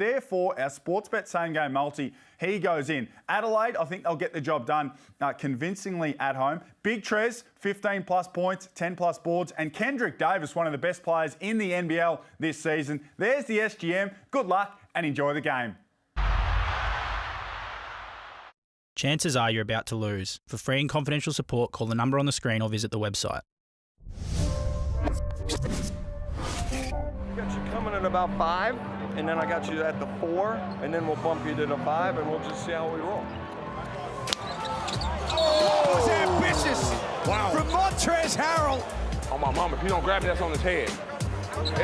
Therefore, our Sportsbet same game multi, he goes in. Adelaide, I think they'll get the job done convincingly at home. Big Trez, 15 plus points, 10 plus boards, and Kendrick Davis, one of the best players in the NBL this season. There's the SGM. Good luck and enjoy the game. Chances are you're about to lose. For free and confidential support, call the number on the screen or visit the website. Got you coming at about 5, and then I got you at the 4, and then we'll bump you to the 5, and we'll just see how we roll. Oh, it's ambitious. Wow. From Montrezl Harrell. Oh, my mama, if he don't grab me, that's on his head.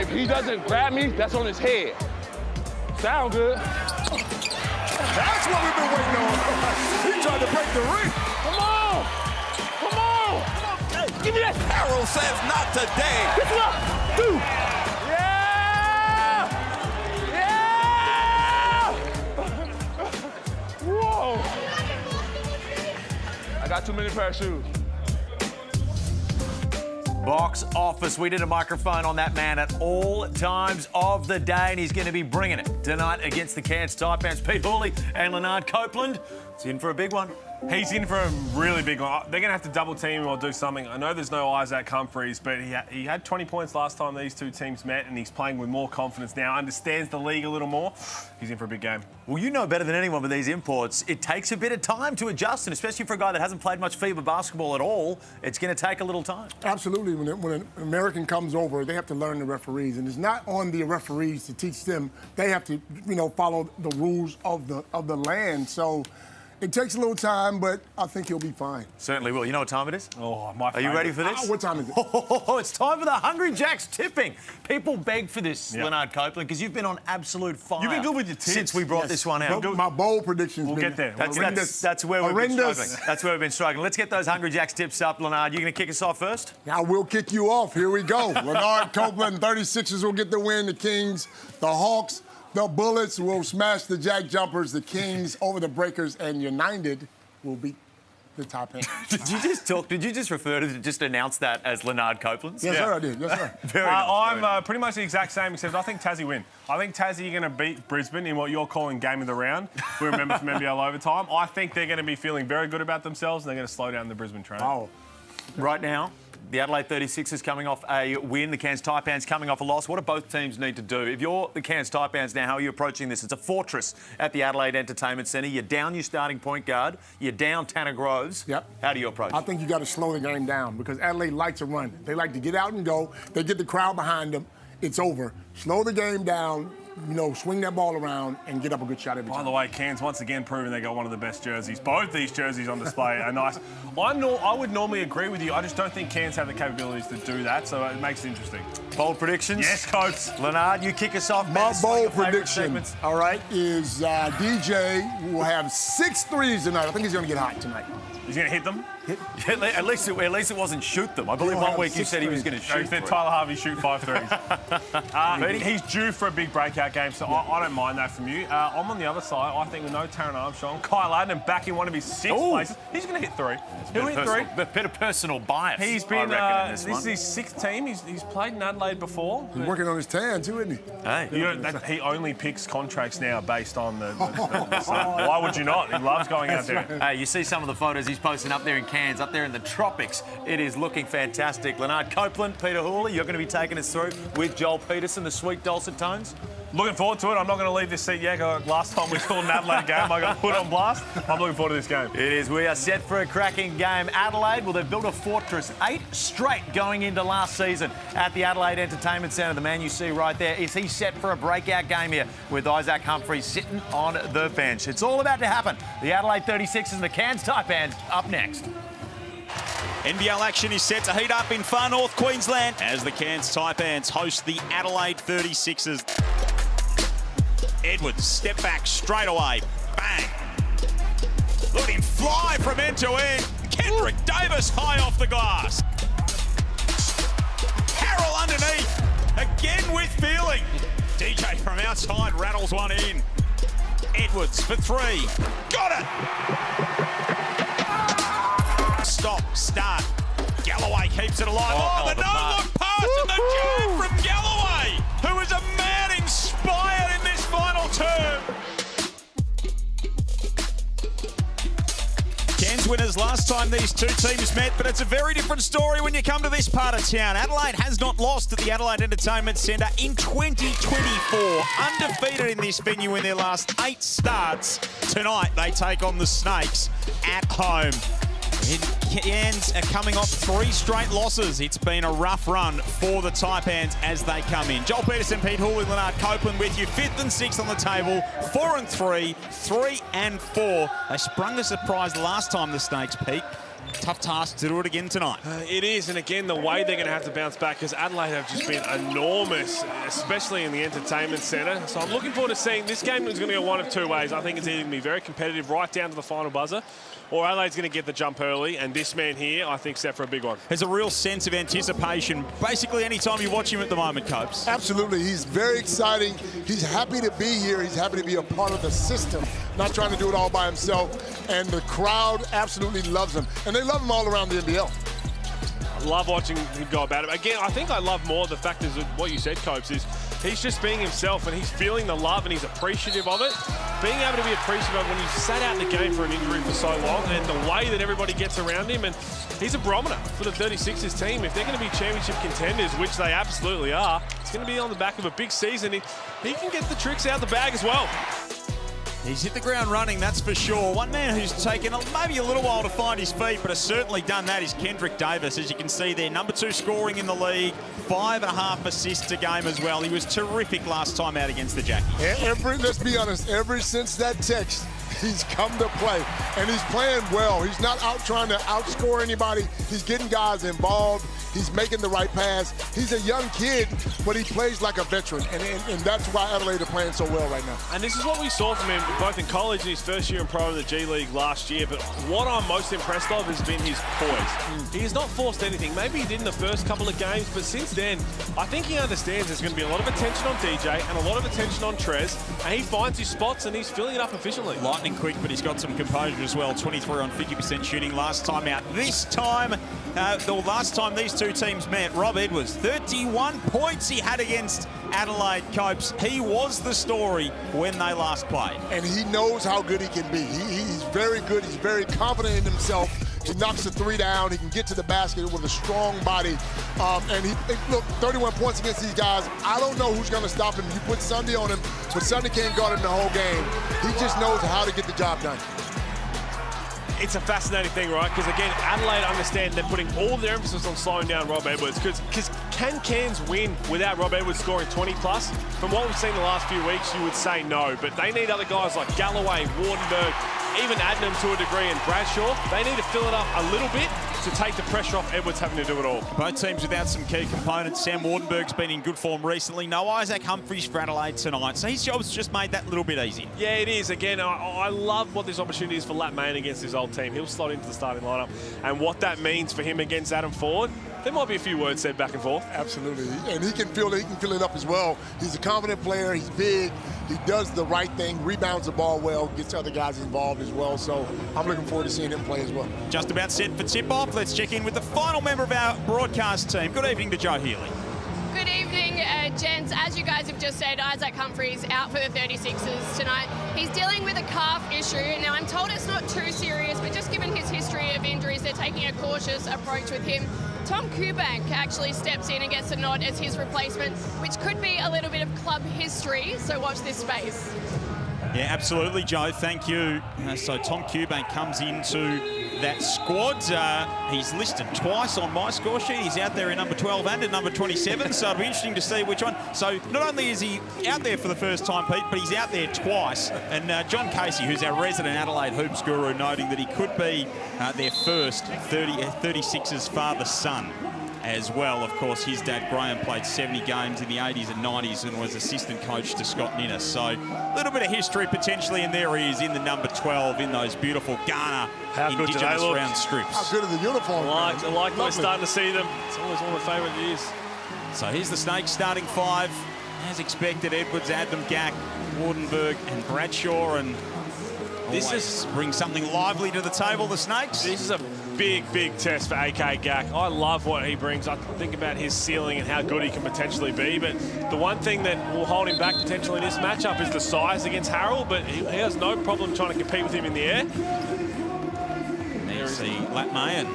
If he doesn't grab me, that's on his head. Sound good. That's what we've been waiting on. He tried to break the ring. Come on. Come on. Hey, give me that. Harrell says not today. Pick him up. Dude. Yeah. Yeah. Whoa. I got too many pair of shoes. Box office. We did a microphone on that man at all times of the day, and he's going to be bringing it tonight against the Cairns Taipans. Pete Hawley and Leonard Copeland. He's in for a big one. He's in for a really big one. They're going to have to double team him or do something. I know there's no Isaac Humphries, but he had 20 points last time these two teams met, and he's playing with more confidence now, understands the league a little more. He's in for a big game. Well, you know better than anyone with these imports, it takes a bit of time to adjust, and especially for a guy that hasn't played much FIBA basketball at all, it's going to take a little time. Absolutely. When an American comes over, they have to learn the referees, and it's not on the referees to teach them. They have to, follow the rules of the land. So it takes a little time, but I think he'll be fine. Certainly will. You know what time it is? Oh, my Are you ready for this? What time is it? Oh, it's time for the Hungry Jacks tipping. People beg for this, Leonard Copeland, because you've been on absolute fire. You've been good with your tips since we brought this one out. My bold predictions. We'll get there. That's where we've been struggling. That's where we've been struggling. Let's get those Hungry Jacks tips up, Leonard. You're going to kick us off first? I will kick you off. Here we go. Leonard Copeland, 36ers will get the win. The Kings, the Hawks, the Bullets will smash the Jack Jumpers. The Kings over the Breakers, and United will beat the Taipans. Did you just refer to just announce that as Leonard Copeland's? Yes, sir, I did. Yes, sir. Very nice, I'm pretty much the exact same, except I think Tassie win. I think Tassie are going to beat Brisbane in what you're calling game of the round. We remember from NBL overtime. I think they're going to be feeling very good about themselves, and they're going to slow down the Brisbane train. Oh. Right now, the Adelaide 36ers coming off a win, the Cairns Taipans coming off a loss. What do both teams need to do? If you're the Cairns Taipans now, how are you approaching this? It's a fortress at the Adelaide Entertainment Centre. You're down your starting point guard. You're down Tanner Groves. Yep. How do you approach I it? think you got to slow the game down because Adelaide likes to run. They like to get out and go. They get the crowd behind them. It's over. Slow the game down. Swing that ball around and get up a good shot every time. By the way, Cairns once again proving they got one of the best jerseys. Both these jerseys on display are nice. I would normally agree with you. I just don't think Cairns have the capabilities to do that, so it makes it interesting. Bold predictions? Yes, Coates. Leonard, you kick us off. My bold prediction, all right, is DJ will have 6 threes tonight. I think he's going to get hot tonight. He's going to hit them? At least it wasn't shoot them. I believe 1 week you said he was going to shoot. He said Tyler Harvey shoot 5 threes. He's due for a big breakout game, so I don't mind that from you. I'm on the other side. I think with no Taron Armstrong, Kyle Adden back in one of his 6 places, he's going to hit 3. He'll hit 3. A bit of personal bias. He's been. This is his 6th team. He's played in Adelaide before. He's working on his tan too, isn't he? Hey. He only picks contracts now based on the why would you not? He loves going out there. Hey, you see some of the photos he's posting up there in Cairns, up there in the tropics. It is looking fantastic. Leonard Copeland, Peter Hawley, you're going to be taking us through with Joel Peterson, the sweet dulcet tones. Looking forward to it. I'm not going to leave this seat yet. Last time we saw an Adelaide game, I got put on blast. I'm looking forward to this game. It is. We are set for a cracking game. Adelaide, well, they've built a fortress. 8 straight going into last season at the Adelaide Entertainment Centre. The man you see right there, is he set for a breakout game here with Isaac Humphries sitting on the bench. It's all about to happen. The Adelaide 36ers and the Cairns Taipans up next. NBL action is set to heat up in far north Queensland as the Cairns Taipans host the Adelaide 36ers. Edwards, step back straight away. Bang. Look at him fly from end to end. Kendrick Davis high off the glass. Harrell underneath. Again with feeling. DJ from outside rattles one in. Edwards for 3. Got it. Stop, start. Galloway keeps it alive. Oh, the no-look pass and the jab from Galloway, who is a man inspired in this final final term. Cairns winners last time these two teams met, but it's a very different story when you come to this part of town. Adelaide has not lost at the Adelaide Entertainment Centre in 2024. Undefeated in this venue in their last 8 starts. Tonight they take on the Snakes at home. Cairns are coming off 3 straight losses. It's been a rough run for the Taipans as they come in. Joel Peterson, Pete Hooley, Leonard Copeland with you. 5th and 6th on the table. 4 and 3, 3 and 4. They sprung a surprise last time, the Snakes, Pete. Tough task to do it again tonight. It is, and again, the way they're going to have to bounce back, because Adelaide have just been enormous, especially in the entertainment centre. So I'm looking forward to seeing this game is going to go one of 2 ways. I think it's either going to be very competitive right down to the final buzzer, or Adelaide's going to get the jump early, and this man here, I think, set for a big one. There's a real sense of anticipation, basically any time you watch him at the moment, Copes. Absolutely. He's very exciting. He's happy to be here. He's happy to be a part of the system, not trying to do it all by himself. And the crowd absolutely loves him. And they love him all around the NBL. I love watching him go about it. Again, I think I love more the fact is what you said, Copes, is he's just being himself and he's feeling the love and he's appreciative of it. Being able to be appreciative of when you've sat out the game for an injury for so long and the way that everybody gets around him, and he's a barometer for the 36ers team. If they're going to be championship contenders, which they absolutely are, it's going to be on the back of a big season. He can get the tricks out the bag as well. He's hit the ground running, that's for sure. One man who's taken maybe a little while to find his feet, but has certainly done that, is Kendrick Davis. As you can see there, number 2 scoring in the league, 5.5 assists a game as well. He was terrific last time out against the Jackies. Let's be honest, ever since that text, he's come to play, and he's playing well. He's not out trying to outscore anybody. He's getting guys involved. He's making the right pass. He's a young kid, but he plays like a veteran, and that's why Adelaide are playing so well right now. And this is what we saw from him both in college and his first year in pro in the G League last year. But what I'm most impressed of has been his poise. He has not forced anything. Maybe he did in the first couple of games, but since then, I think he understands there's going to be a lot of attention on DJ and a lot of attention on Trez, and he finds his spots and he's filling it up efficiently. Lightning quick, but he's got some composure as well. 23 on 50% shooting last time out. This time, the last time these two teams met, Rob Edwards, 31 points he had against Adelaide, Copes. He was the story when they last played. And he knows how good he can be. He's very good. He's very confident in himself. He knocks the 3 down. He can get to the basket with a strong body. Look, 31 points against these guys. I don't know who's going to stop him. You put Sunday on him, but Sunday can't guard him the whole game. He just knows how to get the job done. It's a fascinating thing, right? Because, again, Adelaide understand they're putting all their emphasis on slowing down Rob Edwards. Because can Cairns win without Rob Edwards scoring 20+? From what we've seen the last few weeks, you would say no. But they need other guys like Galloway, Wardenberg, even Adnam to a degree, and Bradshaw. They need to fill it up a little bit to take the pressure off Edwards having to do it all. Both teams without some key components. Sam Wardenberg's been in good form recently. No Isaac Humphries for Adelaide tonight. So his job's just made that little bit easier. Yeah, it is. Again, I love what this opportunity is for Lat Main against his old team. He'll slot into the starting lineup. And what that means for him against Adam Ford, there might be a few words said back and forth. Absolutely. And he can fill it up as well. He's a confident player. He's big. He does the right thing, rebounds the ball well, gets other guys involved as well. So I'm looking forward to seeing him play as well. Just about set for tip-off. Let's check in with the final member of our broadcast team. Good evening to Joe Healy. Good evening, gents. As you guys have just said, Isaac Humphries out for the 36ers tonight. He's dealing with a calf issue. Now, I'm told it's not too serious, but just given his history of injuries, they're taking a cautious approach with him. Tom Kubank actually steps in and gets a nod as his replacement, which could be a little bit of club history, so watch this space. Yeah, absolutely, Joe. Thank you. So Tom Kubank comes into that squad. He's listed twice on my score sheet. He's out there in number 12 and in number 27, so it'll be interesting to see which one. So not only is he out there for the first time, Pete, but he's out there twice. And John Casey, who's our resident Adelaide hoops guru, noting that he could be their first 36ers father-son as well. Of course, his dad, Graham, played 70 games in the 80s and 90s and was assistant coach to Scott Ninnis. So a little bit of history potentially, and there he is in the number 12 in those beautiful Ghana Indigenous round strips. How good are the uniforms? I like we're starting to see them. It's always one of my favourite years. So here's the Snakes starting 5. As expected, Edwards, Adam, Gack, Wardenberg and Bradshaw, and this brings something lively to the table, the Snakes. This is a big, big test for AK Gak. I love what he brings. I think about his ceiling and how good he can potentially be. But the one thing that will hold him back potentially in this matchup is the size against Harold. But he has no problem trying to compete with him in the air. There's the Latmayan.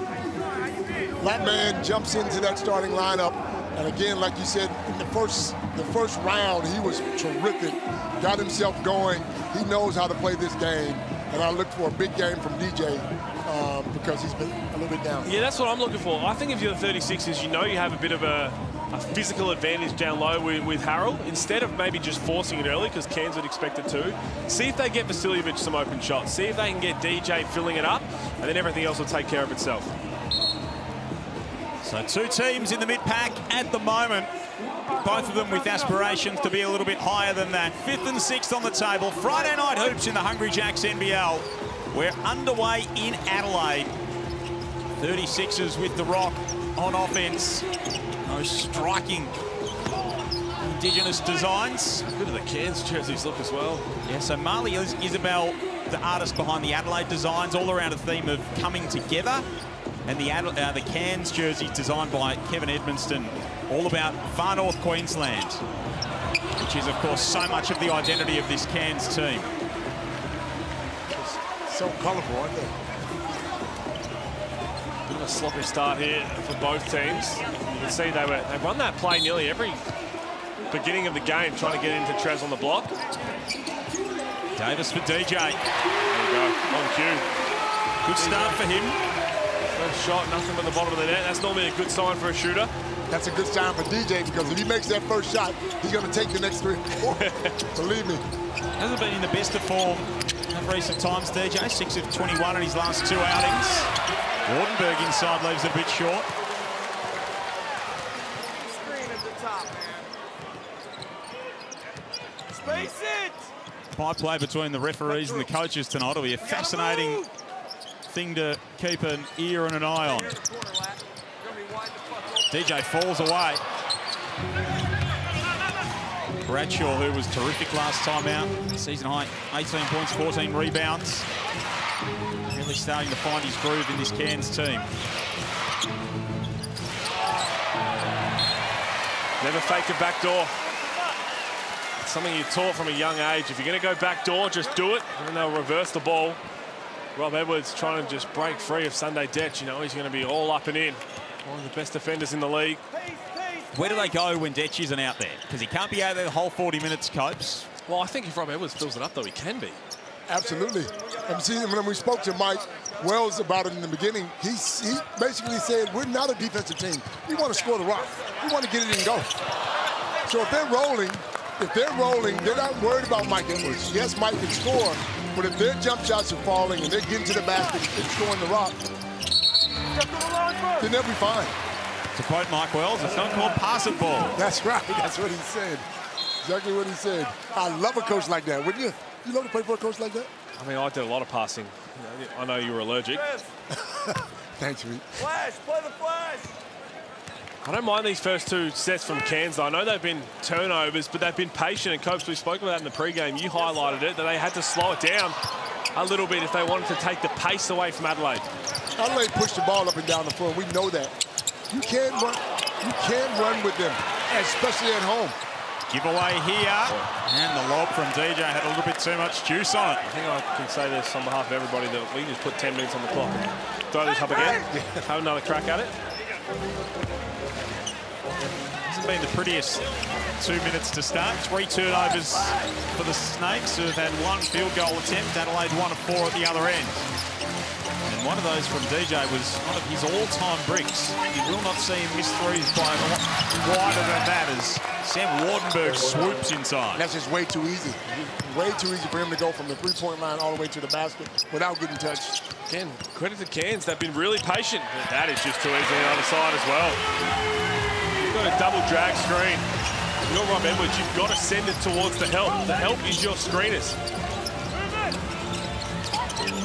Latman jumps into that starting lineup. And again, like you said, in the first round, he was terrific. Got himself going. He knows how to play this game. And I look for a big game from DJ because he's been a little bit down. Yeah, that's what I'm looking for. I think if you're the 36ers, you know you have a bit of a physical advantage down low with Harold. Instead of maybe just forcing it early, because Cairns would expect it to, see if they get Vasiljevic some open shots. See if they can get DJ filling it up, and then everything else will take care of itself. So 2 teams in the mid-pack at the moment. Both of them with aspirations to be a little bit higher than that. 5th and 6th on the table. Friday night hoops in the Hungry Jacks NBL. We're underway in Adelaide. 36ers with the rock on offense. Those striking Indigenous designs. Good at the Cairns jerseys look as well. Yeah, so Marley Isabel, the artist behind the Adelaide designs, all around a theme of coming together. And the Cairns jersey designed by Kevin Edmonston, all about far north Queensland, which is, of course, so much of the identity of this Cairns team. So colourful, aren't they? Bit of a sloppy start here for both teams. You can see they run that play nearly every beginning of the game, trying to get into Trez on the block. Davis for DJ. There you go, on cue. Good start for him. First shot, nothing but the bottom of the net. That's normally a good sign for a shooter. That's a good sign for DJ, because if he makes that first shot, he's going to take the next 3 or 4. Believe me. Hasn't been in the best of form in recent times, DJ. 6 of 21 in his last 2 outings. Wardenberg inside leaves it a bit short. Screen at the top, man. Space it! High play between the referees and the coaches tonight. It'll be a fascinating thing to keep an ear and an eye on. DJ falls away. Bradshaw, who was terrific last time out, season high 18 points, 14 rebounds. Really starting to find his groove in this Cairns team. Never fake a back door. It's something you're taught from a young age. If you're going to go back door, just do it, and then they'll reverse the ball. Rob Edwards trying to just break free of Sunday Detch. You know he's going to be all up and in. One of the best defenders in the league. Where do they go when Detch isn't out there? Because he can't be out there the whole 40 minutes, Copes. Well, I think if Rob Edwards fills it up, though, he can be. Absolutely. And see, when we spoke to Mike Wells about it in the beginning, he basically said, we're not a defensive team. We want to score the rock. We want to get it and go. So if they're rolling, they're not worried about Mike Edwards. Yes, Mike can score, but if their jump shots are falling and they're getting to the basket and scoring the rock, then they'll be fine. To quote Mike Wells, it's not called pass it ball. That's right. That's what he said. Exactly what he said. I love a coach like that. Wouldn't you? You love to play for a coach like that? I mean, I did a lot of passing. I know you were allergic. Thanks, Reed. Flash, play the flash. I don't mind these first 2 sets from Cairns. I know they've been turnovers, but they've been patient. And, Copes, we spoke about that in the pregame. You highlighted it, that they had to slow it down a little bit if they wanted to take the pace away from Adelaide. Adelaide pushed the ball up and down the floor. We know that. You can't run with them, especially at home. Giveaway here. And the lob from DJ had a little bit too much juice on it. I think I can say this on behalf of everybody that we just put 10 minutes on the clock and throw this up again. Have another crack at it. Hasn't been the prettiest 2 minutes to start. 3 turnovers for the Snakes, who have had 1 field goal attempt. Adelaide 1 of 4 at the other end. And one of those from DJ was one of his all-time bricks. You will not see him miss threes by a lot wider than that as Sam Wardenberg swoops inside. That's just way too easy. Way too easy for him to go from the three-point line all the way to the basket without getting touched. Again, credit to Cairns. They've been really patient. But that is just too easy on the other side as well. You've got a double drag screen. You're Rob Edwards. You've got to send it towards the help. The help is your screeners.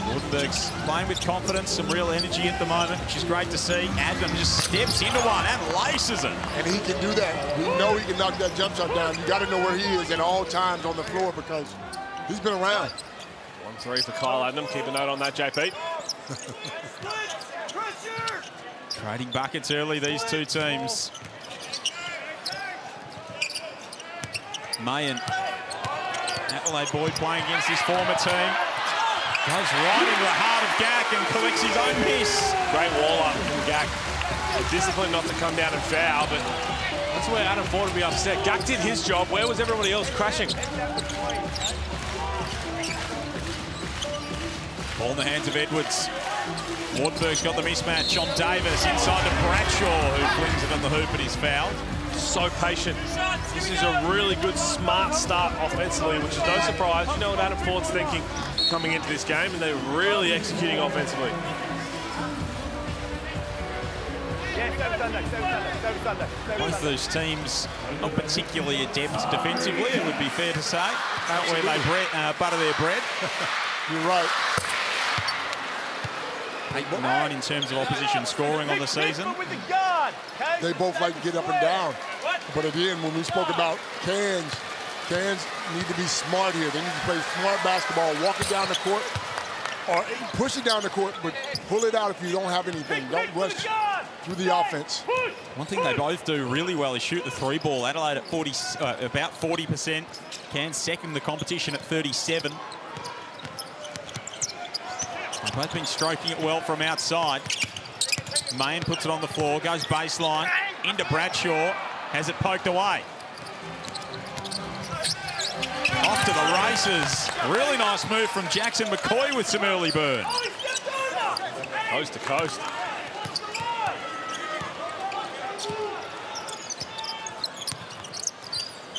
Wardenberg's playing with confidence, some real energy at the moment, which is great to see. Adlam just steps into one and laces it. And he can do that. We know he can knock that jump shot down. You got to know where he is at all times on the floor because he's been around. 1-3 for Kyle Adlam. Keep a note on that, JP. Trading buckets early, these two teams. Mayan, Adelaide boy playing against his former team. Goes right into the heart of Gak and collects his own miss. Great wall up from Gak. Discipline not to come down and foul, but that's where Adam Ford would be upset. Gak did his job. Where was everybody else crashing? Ball in the hands of Edwards. Wardenberg's got the mismatch. John Davis inside to Bradshaw, who flings it on the hoop, but he's fouled. So patient. This is a really good, smart start offensively, which is no surprise. You know what Adam Ford's thinking coming into this game, and they're really executing offensively. Both those teams not particularly adept defensively, it would be fair to say. Not where they butter their bread. You're right. 8-9 in terms of opposition scoring on the season. They both like to get up and down. But again, when we spoke about Cairns need to be smart here. They need to play smart basketball, walk it down the court, or push it down the court, but pull it out if you don't have anything. Don't rush through the offense. One thing they both do really well is shoot the three ball. Adelaide at about 40%. Cairns second in the competition at 37%. They've both been stroking it well from outside. Mayan puts it on the floor, goes baseline, into Bradshaw, has it poked away. Off to the races. Really nice move from Jackson McCoy with some early burn. Coast to coast.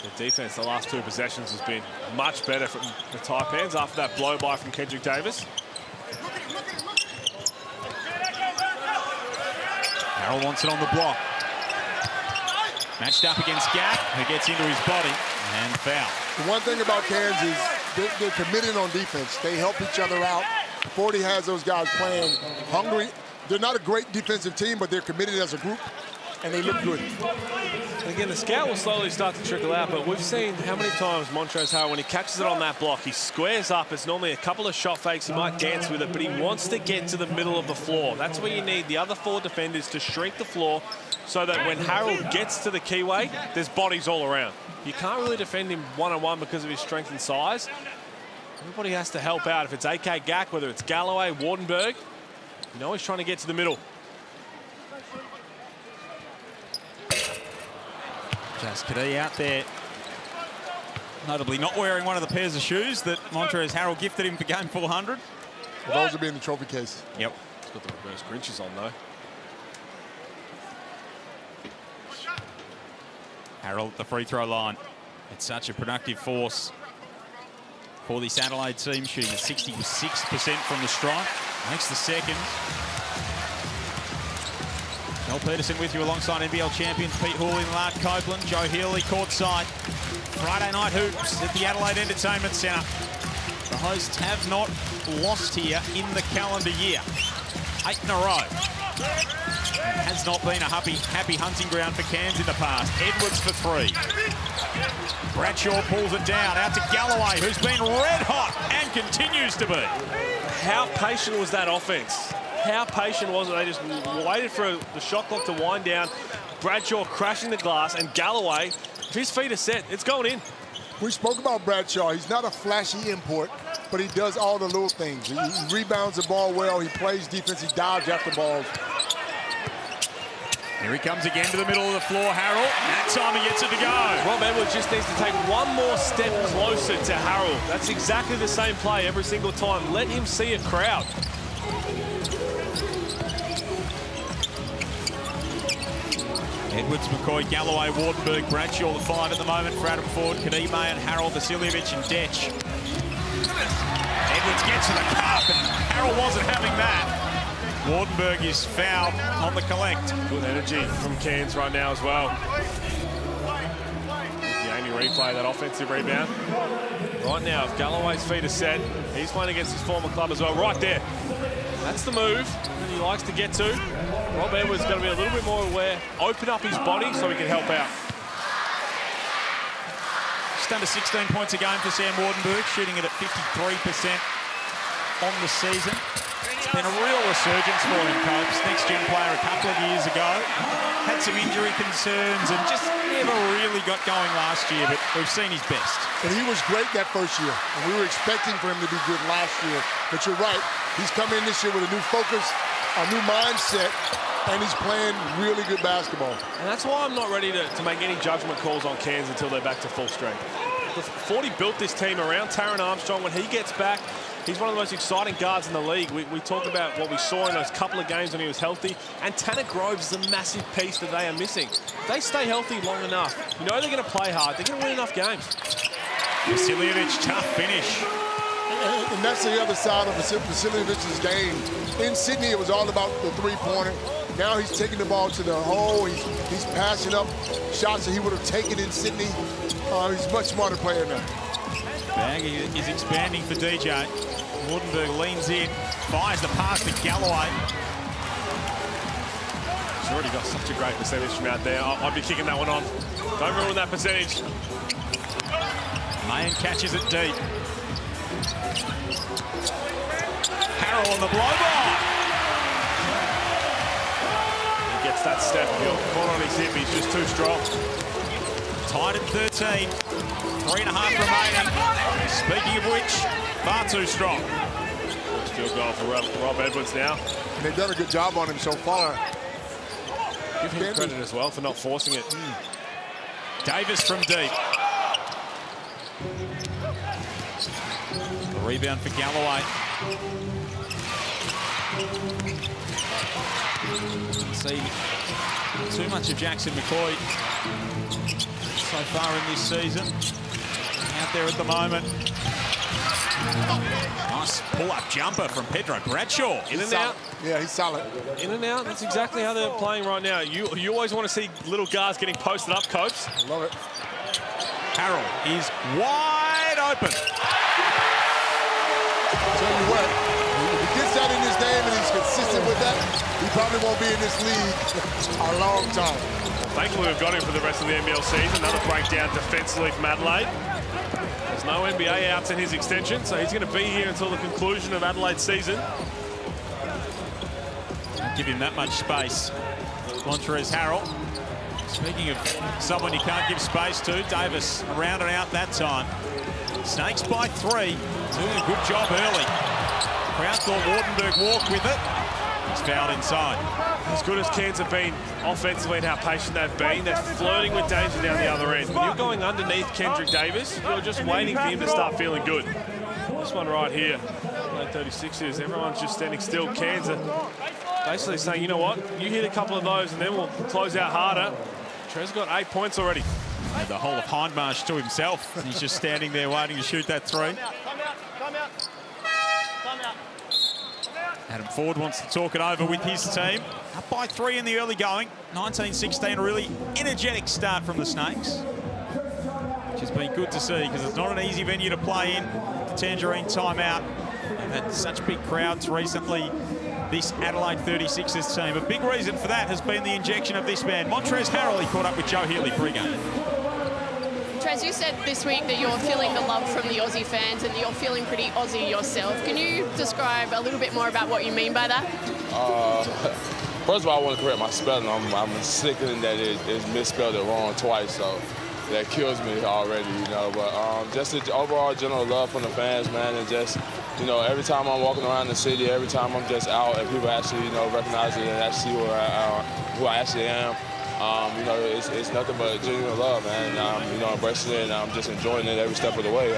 The defense the last two possessions has been much better from the Taipans after that blow by from Kendrick Davis. Harrell wants it on the block. Matched up against Gak, who gets into his body and foul. The one thing about Cairns is they're committed on defense. They help each other out. Forty has those guys playing hungry. They're not a great defensive team, but they're committed as a group, and they look good. And again, the scout will slowly start to trickle out, but we've seen how many times Montrezl Harrell, when he catches it on that block, he squares up. It's normally a couple of shot fakes. He might dance with it, but he wants to get to the middle of the floor. That's where you need the other four defenders to shrink the floor so that when Harrell gets to the keyway, there's bodies all around. You can't really defend him one-on-one because of his strength and size. Everybody has to help out. If it's AK Gak, whether it's Galloway, Wardenberg, you know he's trying to get to the middle. Jas Kadee out there, notably not wearing one of the pairs of shoes that Montrezl Harrell gifted him for game 400. Well, those will be in the trophy case. Yep. He's got the reverse Grinches on, though. Harrell at the free throw line. It's such a productive force for this Adelaide team, shooting at 66% from the stripe. Makes the second. Mel Peterson with you alongside NBL champions Pete Hooley and Lard Copeland. Joe Healy courtside. Friday night hoops at the Adelaide Entertainment Centre. The hosts have not lost here in the calendar year. 8 in a row. It has not been a happy hunting ground for Cairns in the past. Edwards for three. Bradshaw pulls it down, out to Galloway, who's been red hot and continues to be. How patient was that offense? How patient was it? They just waited for the shot clock to wind down. Bradshaw crashing the glass, and Galloway, if his feet are set, it's going in. We spoke about Bradshaw. He's not a flashy import, but he does all the little things. He rebounds the ball well. He plays defense. He dives after balls. Here he comes again to the middle of the floor, Harrell. That time he gets it to go. Rob Edwards just needs to take one more step closer to Harrell. That's exactly the same play every single time. Let him see a crowd. Edwards, McCoy, Galloway, Wardenberg, Bradshaw, the five at the moment for Adam Ford, Kadee Mayan, Harrell, Vasiljevic and Detch. Edwards gets to the cup and Harrell wasn't having that. Wardenberg is fouled on the collect. Good energy from Cairns right now as well. The Amy replay, that offensive rebound. Right now, if Galloway's feet are set, he's playing against his former club as well. Right there. That's the move that he likes to get to. Rob Edwards got to be a little bit more aware. Open up his body so he can help out. Just under 16 points a game for Sam Wardenberg, shooting it at 53% on the season. It's been a real resurgence for him, Copes. Next-gen player a couple of years ago. Had some injury concerns and just never really got going last year, but we've seen his best. And he was great that first year, and we were expecting for him to be good last year. But you're right, he's come in this year with a new focus, a new mindset, and he's playing really good basketball. And that's why I'm not ready to make any judgment calls on Cairns until they're back to full strength. The 40 built this team around Taron Armstrong. When he gets back, he's one of the most exciting guards in the league. We talk about what we saw in those couple of games when he was healthy, and Tanner Groves is a massive piece that they are missing. If they stay healthy long enough, you know they're going to play hard. They're going to win enough games. Vasiljevic, tough finish. And that's the other side of Vasiljevic's game. In Sydney, it was all about the three-pointer. Now he's taking the ball to the hole. He's passing up shots that he would have taken in Sydney. He's a much smarter player now. Bag is expanding for DJ. Wardenberg leans in, fires the pass to Galloway. He's already got such a great percentage from out there. I'd be kicking that one on. Don't ruin that percentage. Mayan catches it deep. Harrell on the blow-by. He gets that step. Caught on his hip. He's just too strong. Tied at 13. 3.5 remaining. Speaking of which, far too strong. Still goal for Rob Edwards now. And they've done a good job on him so far. Give him credit as well for not forcing it. Davis from deep. The rebound for Galloway. See too much of Jackson McCoy so far in this season. Out there at the moment. Nice pull-up jumper from Pedro Bradshaw. In and out. Yeah, he's solid. In and out. That's exactly how they're playing right now. You always want to see little guards getting posted up, Copes. Love it. Harrell is wide open. Tell you what, if he gets that in this game and he's consistent with that, he probably won't be in this league a long time. Thankfully, we've got him for the rest of the NBL season. Another breakdown defensively from Adelaide. There's no NBA outs in his extension, so he's going to be here until the conclusion of Adelaide's season. Don't give him that much space. Montrez Harrell. Speaking of someone you can't give space to, Davis around and out that time. Snakes by 3. Doing a good job early. Crowd thought Wardenberg walked with it. He's fouled inside. As good as Cairns have been offensively and how patient they've been, they're flirting with danger down the other end. When you're going underneath Kendrick Davis, you're just waiting for him to start feeling good. This one right here, late 36ers, everyone's just standing still. Cairns are basically saying, you know what, you hit a couple of those and then we'll close out harder. Trez got 8 points already. And the whole of Hindmarsh to himself. He's just standing there waiting to shoot that 3. Adam Ford wants to talk it over with his team. Up by 3 in the early going. 19-16, a really energetic start from the Snakes. Which has been good to see because it's not an easy venue to play in. The Tangerine timeout. They've had such big crowds recently. This Adelaide 36ers team. A big reason for that has been the injection of this man. Montrez Harrell, he caught up with Joe Healy pregame. Trez, you said this week that you're feeling the love from the Aussie fans and you're feeling pretty Aussie yourself. Can you describe a little bit more about what you mean by that? First of all, I want to correct my spelling. I'm sickened that it's misspelled it wrong twice, so that kills me already, you know. But just the overall general love from the fans, man, and just, you know, every time I'm walking around the city, every time I'm just out and people actually, you know, recognize it and actually see who I actually am. You know, it's nothing but genuine love, man. You know, embracing it and I'm just enjoying it every step of the way.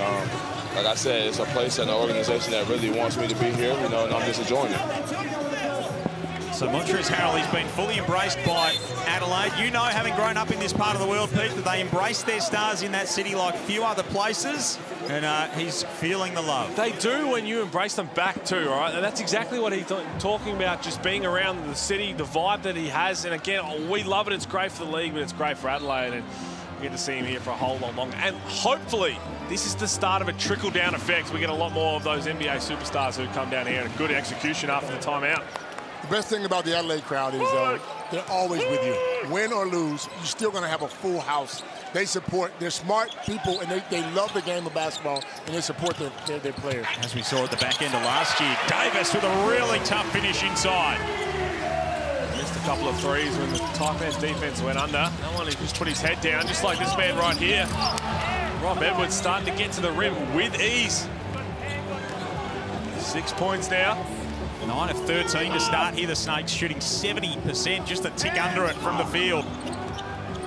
Like I said, it's a place and an organization that really wants me to be here, you know, and I'm just enjoying it. So Montrez Harrell, he's been fully embraced by Adelaide. You know, having grown up in this part of the world, Pete, that they embrace their stars in that city like few other places. And he's feeling the love. They do when you embrace them back too, all right? And that's exactly what he's talking about, just being around the city, the vibe that he has. And again, we love it. It's great for the league, but it's great for Adelaide. And we get to see him here for a whole lot longer. And hopefully, this is the start of a trickle-down effect. We get a lot more of those NBA superstars who come down here and a good execution after the timeout. The best thing about the Adelaide crowd is they're always with you. Win or lose, you're still going to have a full house they support. They're smart people, and they love the game of basketball, and they support their players. As we saw at the back end of last year, Davis with a really tough finish inside. Missed a couple of threes when the Taipans defense went under. That one, he just put his head down, just like this man right here. Rob Edwards starting to get to the rim with ease. 6 points now. 9 of 13 to start here. The Snakes shooting 70%, just a tick under it from the field.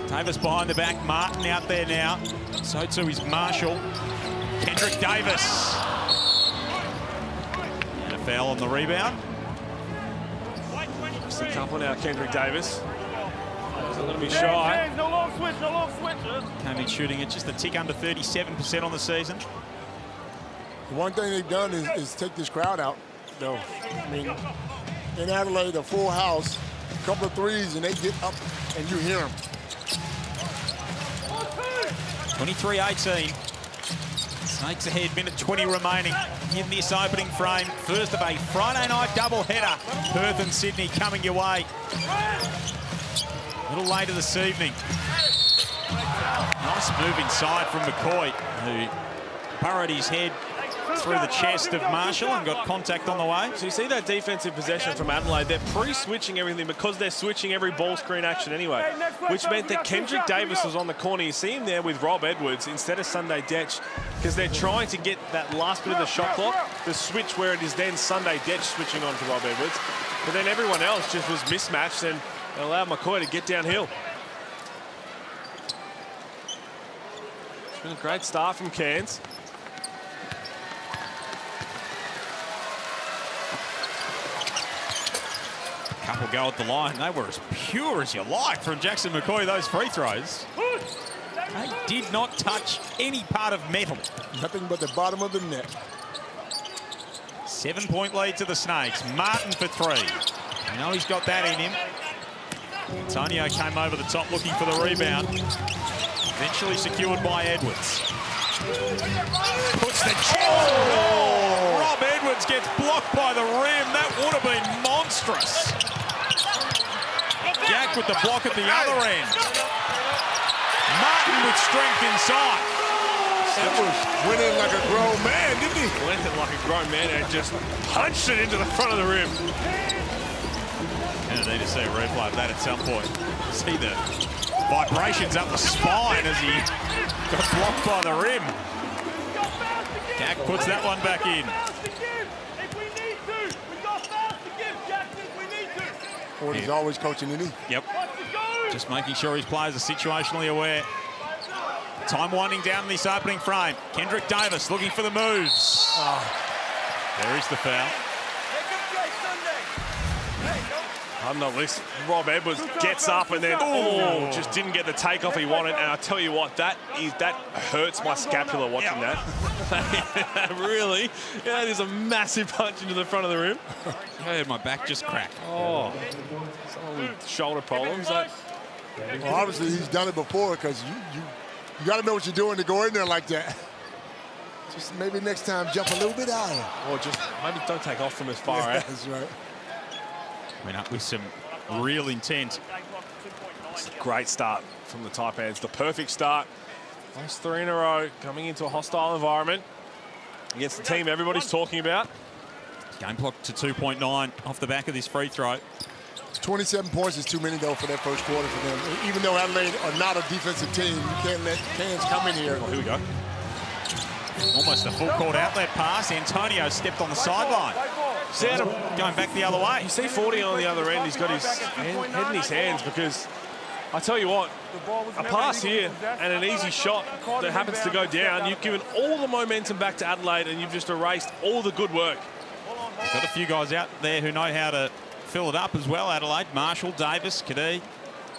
Davis behind the back. Martin out there now. So too is Marshall. Kendrick Davis. And a foul on the rebound. Just a couple now, Kendrick Davis. He's a little bit shy. No long switch, no long switch. Came in shooting at just a tick under 37% on the season. The one thing they've done is take this crowd out, though. I mean, in Adelaide, a full house, a couple of threes, and they get up, and you hear them. 23-18. Snakes ahead, minute 20 remaining in this opening frame. First of a Friday night doubleheader. Perth and Sydney coming your way a little later this evening. Nice move inside from McCoy, who burrowed his head through the chest of Marshall and got contact on the way. So you see that defensive possession from Adelaide, they're pre-switching everything because they're switching every ball screen action anyway, which meant that Kendrick Davis was on the corner. You see him there with Rob Edwards instead of Sunday Detch, because they're trying to get that last bit of the shot clock, the switch where it is then Sunday Detch switching on to Rob Edwards. But then everyone else just was mismatched and allowed McCoy to get downhill. It's been a great start from Cairns. Couple go at the line. They were as pure as you like from Jackson McCoy, those free throws. They did not touch any part of metal. Nothing but the bottom of the net. 7-point lead to the Snakes. Martin for three. You know he's got that in him. Antonio came over the top looking for the rebound. Eventually secured by Edwards. Puts the chip. Oh! Rob Edwards gets blocked by the rim. That would have been monstrous. Jack with the block at the other end. Martin with strength inside. Edwards went in like a grown man, didn't he? Went in like a grown man and just punched it into the front of the rim. And I need to see a replay of that at some point. See the vibrations up the spine as he got blocked by the rim. Jack puts that one back in. He's always coaching, isn't he? Yep. Just making sure his players are situationally aware. Time winding down in this opening frame. Kendrick Davis looking for the moves. There is the foul. On the list, Rob Edwards gets up and then, just didn't get the takeoff he wanted. And I tell you what, that hurts my scapula watching that. Really, that is a massive punch into the front of the rim. I heard my back just crack. Oh, someone with shoulder problems. Well, obviously he's done it before, because you got to know what you're doing to go in there like that. Just maybe next time jump a little bit higher. Or just maybe don't take off from as far out. That's right. Went up with some real intent. It's a great start from the Taipans. The perfect start. Last 3 in a row, coming into a hostile environment against the team everybody's talking about. Game clock to 2.9 off the back of this free throw. 27 points is too many, though, for that first quarter for them. Even though Adelaide are not a defensive team, you can't let Cairns come in here. Oh, here we go. Almost a full court outlet pass. Antonio stepped on the sideline. See Adam going back the other way. You see 40 on the other end. He's got his head in his hands, because I tell you what, a pass here and an easy shot that happens to go down, you've given all the momentum back to Adelaide and you've just erased all the good work. Got a few guys out there who know how to fill it up as well, Adelaide. Marshall, Davis, Kadee,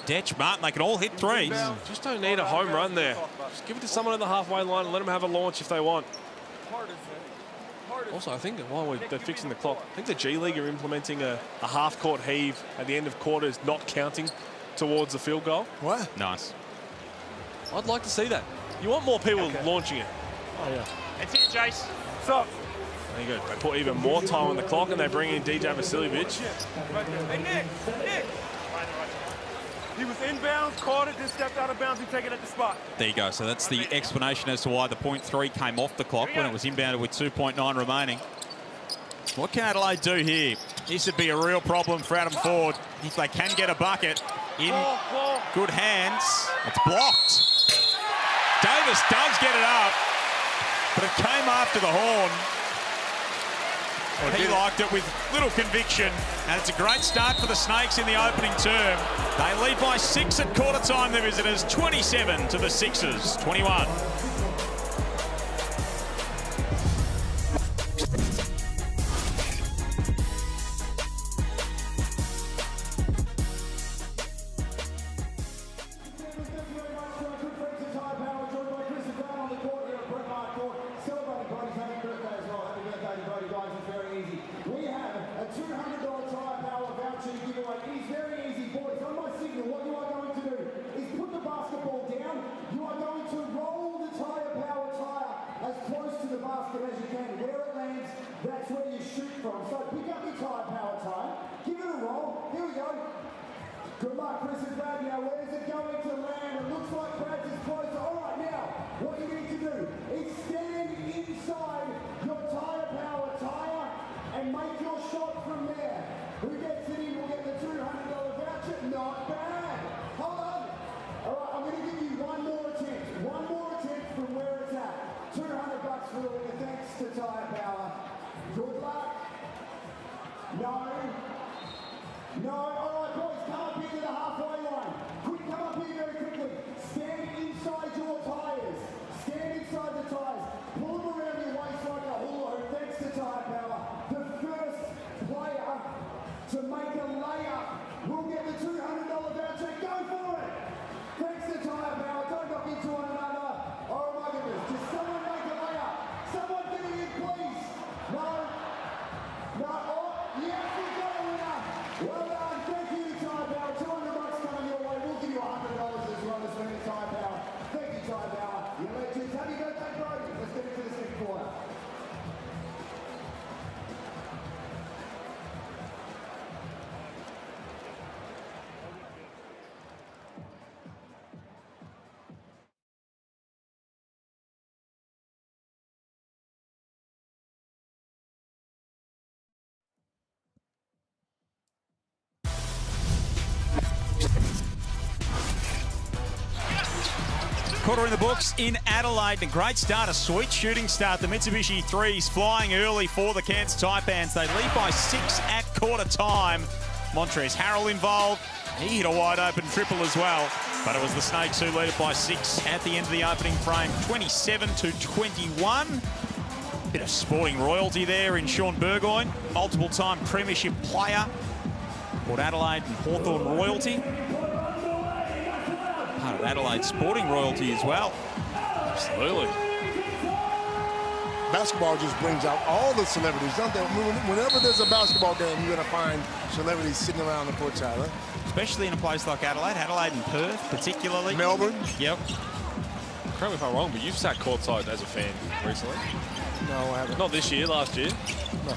Detch, Martin, they can all hit threes. Just don't need a home run there. Just give it to someone at the halfway line and let them have a launch if they want. Also, I think while they're fixing the clock, I think the G League are implementing a half-court heave at the end of quarters, not counting towards the field goal. What? Nice. I'd like to see that. You want more people launching it. Oh, yeah. That's it, Jace. What's up? There you go. They put even more time on the clock and they bring in DJ Vasiljevic. He was inbounds, caught it, then stepped out of bounds and take it at the spot. There you go. So that's the explanation as to why the .3 came off the clock when it was inbounded with 2.9 remaining. What can Adelaide do here? This would be a real problem for Adam Ford if they can get a bucket in good hands. It's blocked. Davis does get it up, but it came after the horn. He liked it with little conviction, and it's a great start for the Snakes in the opening term. They lead by 6 at quarter time, the visitors, 27 to the Sixers, 21. That's where you shoot from. So pick up your tire power tire, give it a roll. Here we go. Good luck, Chris and Brad. Now, where's it going to land? It looks like Brad's is closer. All right, now, what you need to do is stand inside your tire power tire and make your shot from there. Who gets it in will get the $200 voucher. Not bad. Hold on. All right, I'm going to give you one more attempt. One more attempt from where it's at. $200 for the winner, thanks to Tire Power. Good luck. No. No. All right, boys, come up here to the halfway line. Quick, come up here very quickly. Stand inside your tyres. Stand inside the tyres. Pull them around your waist like a hula hoop. Thanks to Tire Power. The first player to make a layup will get the $200 voucher. Go for it. Thanks to Tire Power. Don't knock into one another. Oh my goodness. Just someone make a layup. Someone get it in, please. No. No. Oh, yes, we've got a winner. Well done. Thank you, Tire Power. $200 coming your way. We'll give you $100 as well as winning Tire Power. Thank you, Tire Power. You legends. Happy birthday, bro. Let's get into the second quarter. Quarter in the books in Adelaide. A great start, a sweet shooting start. The Mitsubishi threes flying early for the Cairns Taipans. They lead by 6 at quarter time. Montrezl Harrell involved. He hit a wide open triple as well. But it was the Snakes who led it by 6 at the end of the opening frame. 27-21. Bit of sporting royalty there in Sean Burgoyne. Multiple-time premiership player. Port Adelaide and Hawthorn royalty. Part of Adelaide sporting royalty as well. Absolutely. Basketball just brings out all the celebrities, don't they? Whenever there's a basketball game, you're going to find celebrities sitting around the courtside, right? Especially in a place like Adelaide and Perth, particularly. Melbourne. Yep. Correct me if I'm wrong, but you've sat courtside as a fan recently. No, I haven't. Not this year, last year. No.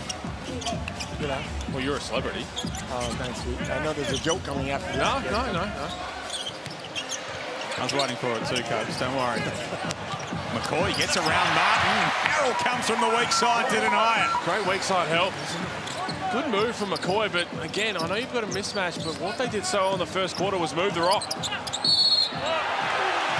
You know? Well, you're a celebrity. Oh, thanks, sweet. I know there's a joke coming after this. No. I was waiting for it too, Coach. Don't worry. McCoy gets around Martin. Harrell comes from the weak side to deny it. Great weak side help. Good move from McCoy, but again, I know you've got a mismatch, but what they did so well in the first quarter was move the rock.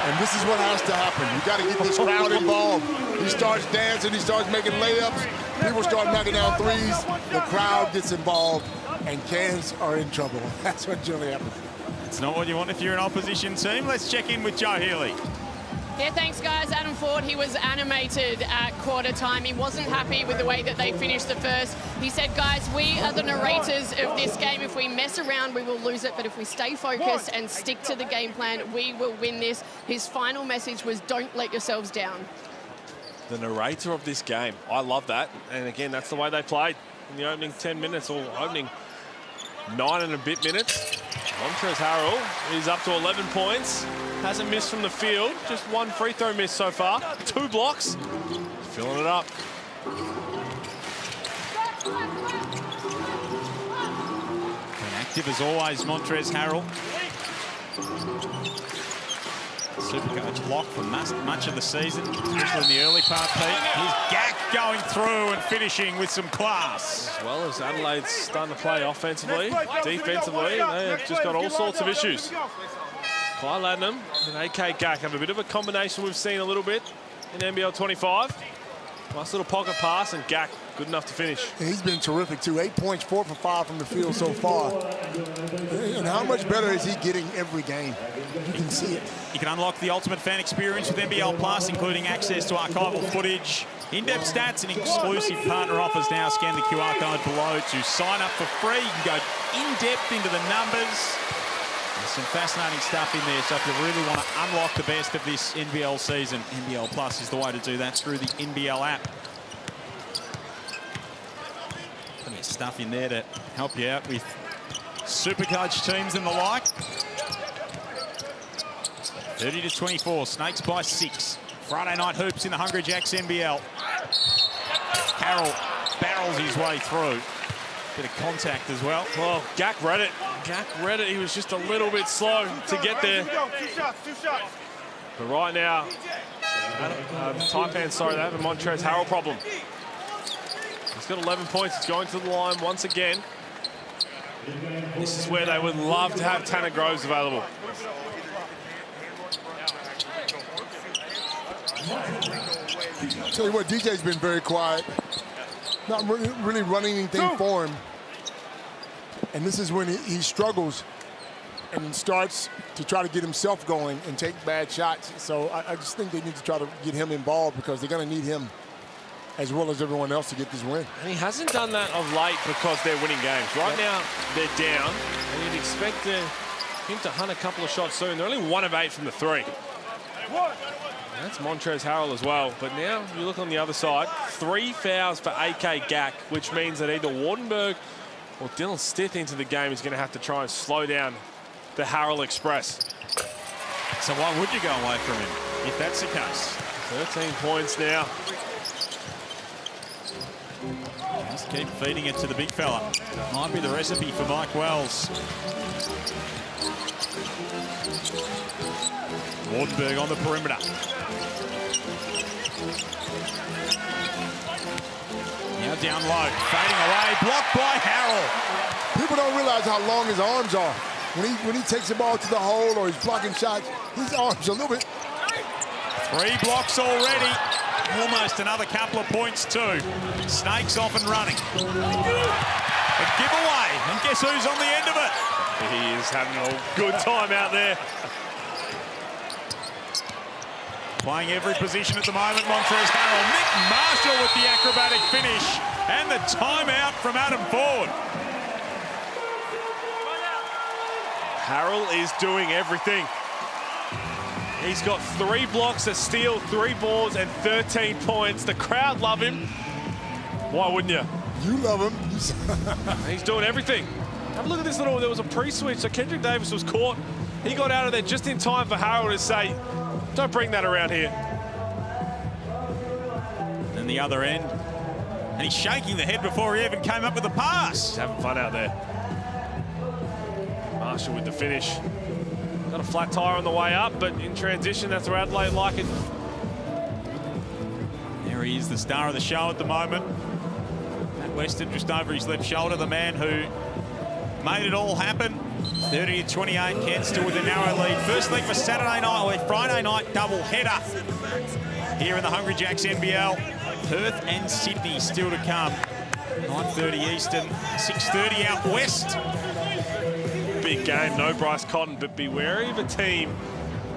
And this is what has to happen. You got to get this crowd involved. He starts dancing, he starts making layups, people start knocking down threes, the crowd gets involved, and Cairns are in trouble. That's what generally happens. It's not what you want if you're an opposition team. Let's check in with Joe Healy. Yeah, thanks, guys. Adam Ford, he was animated at quarter time. He wasn't happy with the way that they finished the first. He said, guys, we are the narrators of this game. If we mess around, we will lose it. But if we stay focused and stick to the game plan, we will win this. His final message was, don't let yourselves down. The narrator of this game. I love that. And again, that's the way they played in the opening 10 minutes or opening 9 and a bit minutes. Montrezl Harrell is up to 11 points. Hasn't missed from the field. Just one free throw miss so far. 2 blocks. Filling it up. And active as always, Montrezl Harrell. Supercoach lock for much of the season, especially in the early part, Pete. Here's Gack going through and finishing with some class. As well as Adelaide's starting to play offensively, defensively, they've just got all sorts of issues. Kyle Ladnam and AK Gack have a bit of a combination we've seen a little bit in NBL25. Nice little pocket pass, and Gack good enough to finish. And he's been terrific too. 8 points, 4 for 5 from the field so far. And how much better is he getting every game? You can see it. You can unlock the ultimate fan experience with NBL Plus, including access to archival footage, in-depth stats, and exclusive partner offers. Now scan the QR code below to sign up for free. You can go in-depth into the numbers. There's some fascinating stuff in there, so if you really want to unlock the best of this NBL season, NBL Plus is the way to do that through the NBL app. Plenty of stuff in there to help you out with Supercoach teams and the like. 30-24, Snakes by 6. Friday night hoops in the Hungry Jacks NBL. Carroll barrels his way through. Bit of contact as well. Well, Gack read it. Gack read it. He was just a little bit slow to get there. But right now, Taipans, they have a Montrezl Harrell problem. He's got 11 points. He's going to the line once again. This is where they would love to have Tanner Groves available. I'll tell you what, DJ's been very quiet. Not really running anything for him. And this is when he struggles and starts to try to get himself going and take bad shots. So I just think they need to try to get him involved because they're going to need him as well as everyone else to get this win. And he hasn't done that of late because they're winning games. Right now, they're down, and you'd expect him to hunt a couple of shots soon. They're only 1 of 8 from the 3. That's Montrezl Harrell as well. But now you look on the other side, 3 fouls for AK Gack, which means that either Wardenberg or Dylan Stith into the game is going to have to try and slow down the Harrell Express. So why would you go away from him if that's the case? 13 points now. Just keep feeding it to the big fella. Might be the recipe for Mike Wells. Wardenberg on the perimeter. Now down low, fading away, blocked by Harrell. People don't realize how long his arms are. When he takes the ball to the hole or he's blocking shots, his arms are a little bit. 3 blocks already. Almost another couple of points too. Snakes off and running. A giveaway, and guess who's on the end of it? He is having a good time out there. Playing every position at the moment, Montrezl Harrell. Nick Marshall with the acrobatic finish. And the timeout from Adam Ford. Harrell is doing everything. He's got 3 blocks, a steal, 3 boards, and 13 points. The crowd love him. Why wouldn't you? You love him. He's doing everything. Have a look at this little, there was a pre-switch, so Kendrick Davis was caught. He got out of there just in time for Harrell to say, don't bring that around here. And the other end. And he's shaking the head before he even came up with the pass. He's having fun out there. Marshall with the finish. Got a flat tire on the way up, but in transition, that's where Adelaide like it. There he is, the star of the show at the moment. Matt Weston just over his left shoulder, the man who made it all happen. 30-28, Cairns still with a narrow lead. First leg for Saturday night, or Friday night double header here in the Hungry Jacks NBL. Perth and Sydney still to come. 9:30 Eastern, 6:30 out west. Big game, no Bryce Cotton, but be wary of a team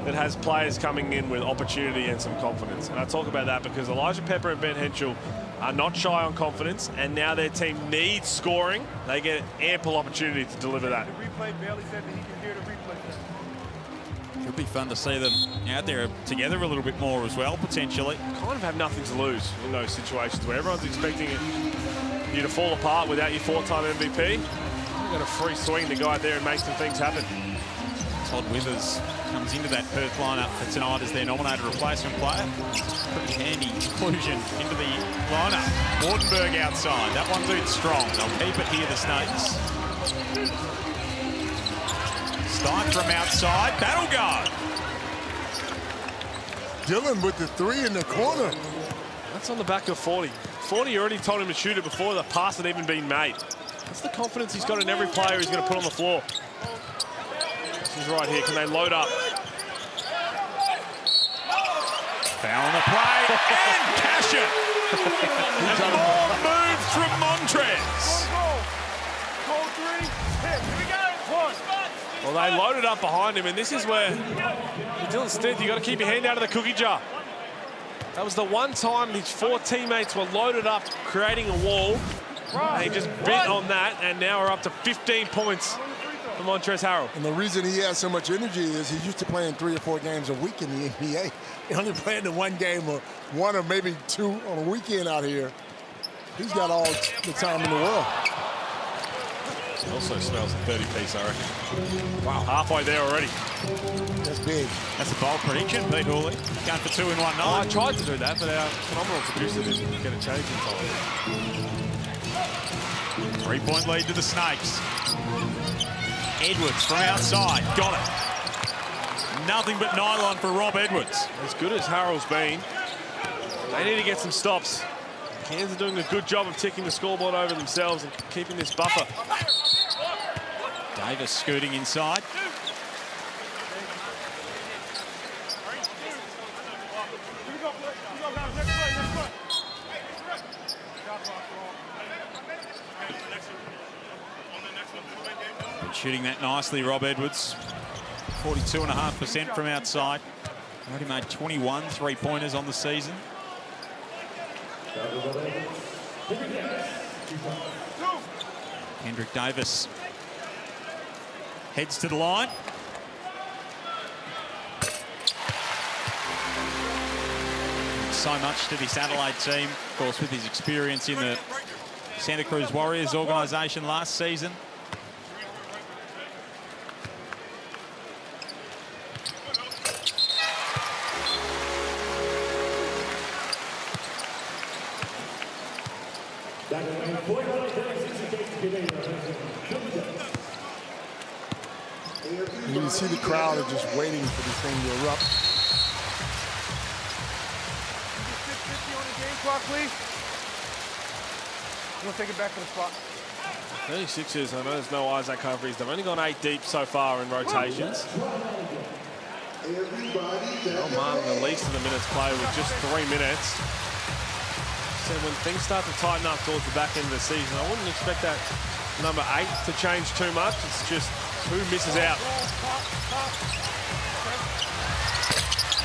that has players coming in with opportunity and some confidence. And I talk about that because Elijah Pepper and Ben Henschel are not shy on confidence, and now their team needs scoring. They get ample opportunity to deliver that. Could be fun to see them out there together a little bit more as well, potentially. Kind of have nothing to lose in those situations where everyone's expecting you to fall apart without your 4-time MVP. You've got a free swing to go out there and make some things happen. Todd Withers comes into that Perth lineup for tonight as their nominated replacement player. Pretty handy inclusion into the lineup. Wardenberg outside. That one dude's strong. They'll keep it here, the Snakes. Stein from outside. Battle guard. Dylan with the three in the corner. That's on the back of 40. 40 already told him to shoot it before the pass had even been made. That's the confidence he's got in every player he's going to put on the floor. This is right here. Can they load up? Foul on the play and cash it. And more moves from Montrez. Well, they loaded up behind him, and this is where Dylan Stith, you got to keep your hand out of the cookie jar. That was the one time his 4 teammates were loaded up, creating a wall. And he just bit on that, and now we're up to 15 points for Montrezl Harrell. And the reason he has so much energy is he's used to playing 3 or 4 games a week in the NBA. He only playing the one game or 1 or maybe 2 on a weekend out here. He's got all the time in the world. It also smells a 30-piece, I reckon. Wow, halfway there already. That's big. That's a bold prediction, Pete Hawley. Going for 2 in 1 night. I tried to do that, but our phenomenal producer didn't get a change in time. 3-point lead to the Snakes. Edwards from outside. Got it. Nothing but nylon for Rob Edwards. As good as Harrell's been, they need to get some stops. Cairns are doing a good job of ticking the scoreboard over themselves and keeping this buffer. Davis scooting inside. Been shooting that nicely, Rob Edwards. 42.5% from outside. Already made 21 3-pointers on the season. Kendrick Davis heads to the line. So much to this Adelaide team, of course, with his experience in the Santa Cruz Warriors organisation last season. You can see the crowd are just waiting for this thing to erupt. 50 on the game clock, please. We'll take it back to the spot. 36ers, I know there's no Isaac Humphries. They've only gone 8 deep so far in rotations. Martin, the least of the minutes played with just 3 minutes. So when things start to tighten up towards the back end of the season, I wouldn't expect that number 8 to change too much. It's just who misses out.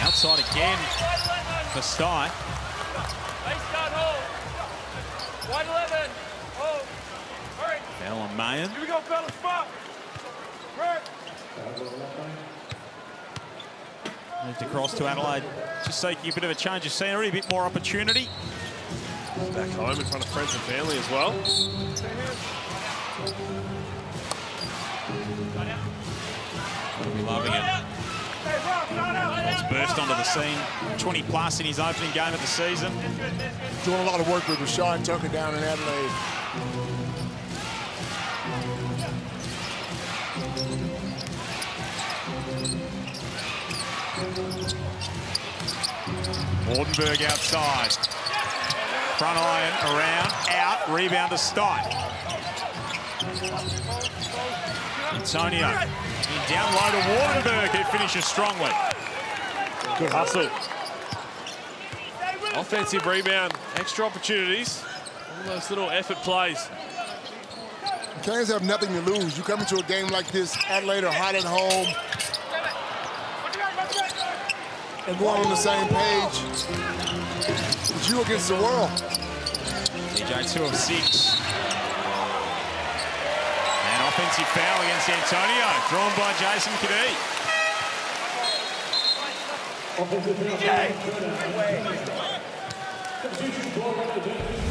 Outside again for Stein. Foul on Mayan. Here we go, fellas. Spot. Right. Moved across to Adelaide. Just seeking a bit of a change of scenery, a bit more opportunity. Back home in front of friends and family as well. We'll be loving it. He's burst onto the scene. 20 plus in his opening game of the season. Doing a lot of work with Rashawn Tucker down in Adelaide. Wardenberg outside. Front iron, around, out, rebound to Stein. Antonio in down low to Wardenberg, who finishes strongly. Good hustle. Offensive rebound, extra opportunities. All those little effort plays. Cairns have nothing to lose. You come into a game like this, Adelaide are hot at home. Everyone on the same page. It's you against the world. DJ 2 of 6. And offensive foul against Antonio, drawn by Jason Kadee.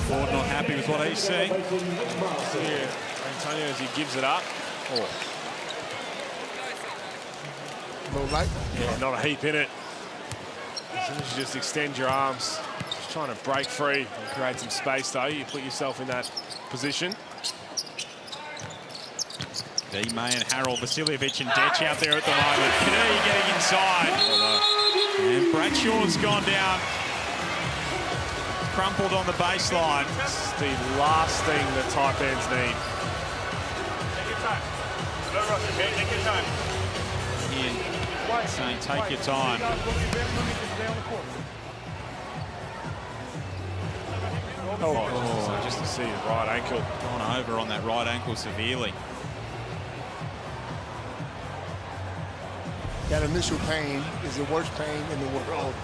Ford not happy with what he's seeing. Here, Antonio as he gives it up. Oh. No light? Yeah, not a heap in it. As soon as you just extend your arms, just trying to break free and create some space though, you put yourself in that position. D-May and Harold, Vasiljevic and Detch out there at the moment. Knee getting inside. And Bradshaw's gone down. Crumpled on the baseline. It's the last thing the Taipans need. Ian saying take your time. Oh, just to see his right ankle. Gone over on that right ankle severely. That initial pain is the worst pain in the world.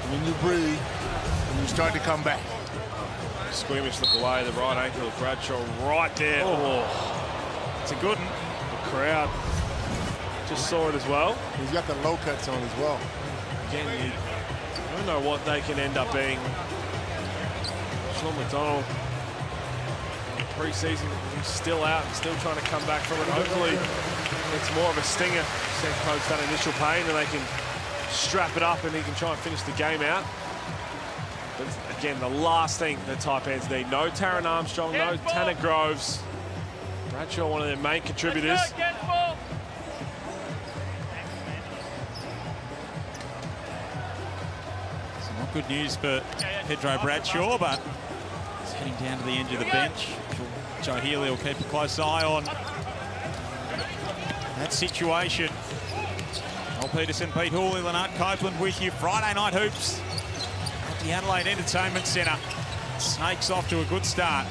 When you breathe, and you start to come back. Squeamish look away, the right ankle of Bradshaw right there. Oh, it's a good one. The crowd just saw it as well. He's got the low cuts on as well. Again, you don't know what they can end up being. Sean McDonald, pre-season, he's still out and still trying to come back from it. Hopefully, it's more of a stinger. Post that initial pain and they can strap it up and he can try and finish the game out. But again, the last thing the Taipans need, no Taron Armstrong, no Tanner Groves. Bradshaw, one of their main contributors. So not good news for Pedro Bradshaw, but he's heading down to the end of the bench. Joe Healy will keep a close eye on that situation. Noel Peterson, Pete Hooley, Lennart Copeland with you. Friday Night Hoops at the Adelaide Entertainment Centre. Snakes off to a good start.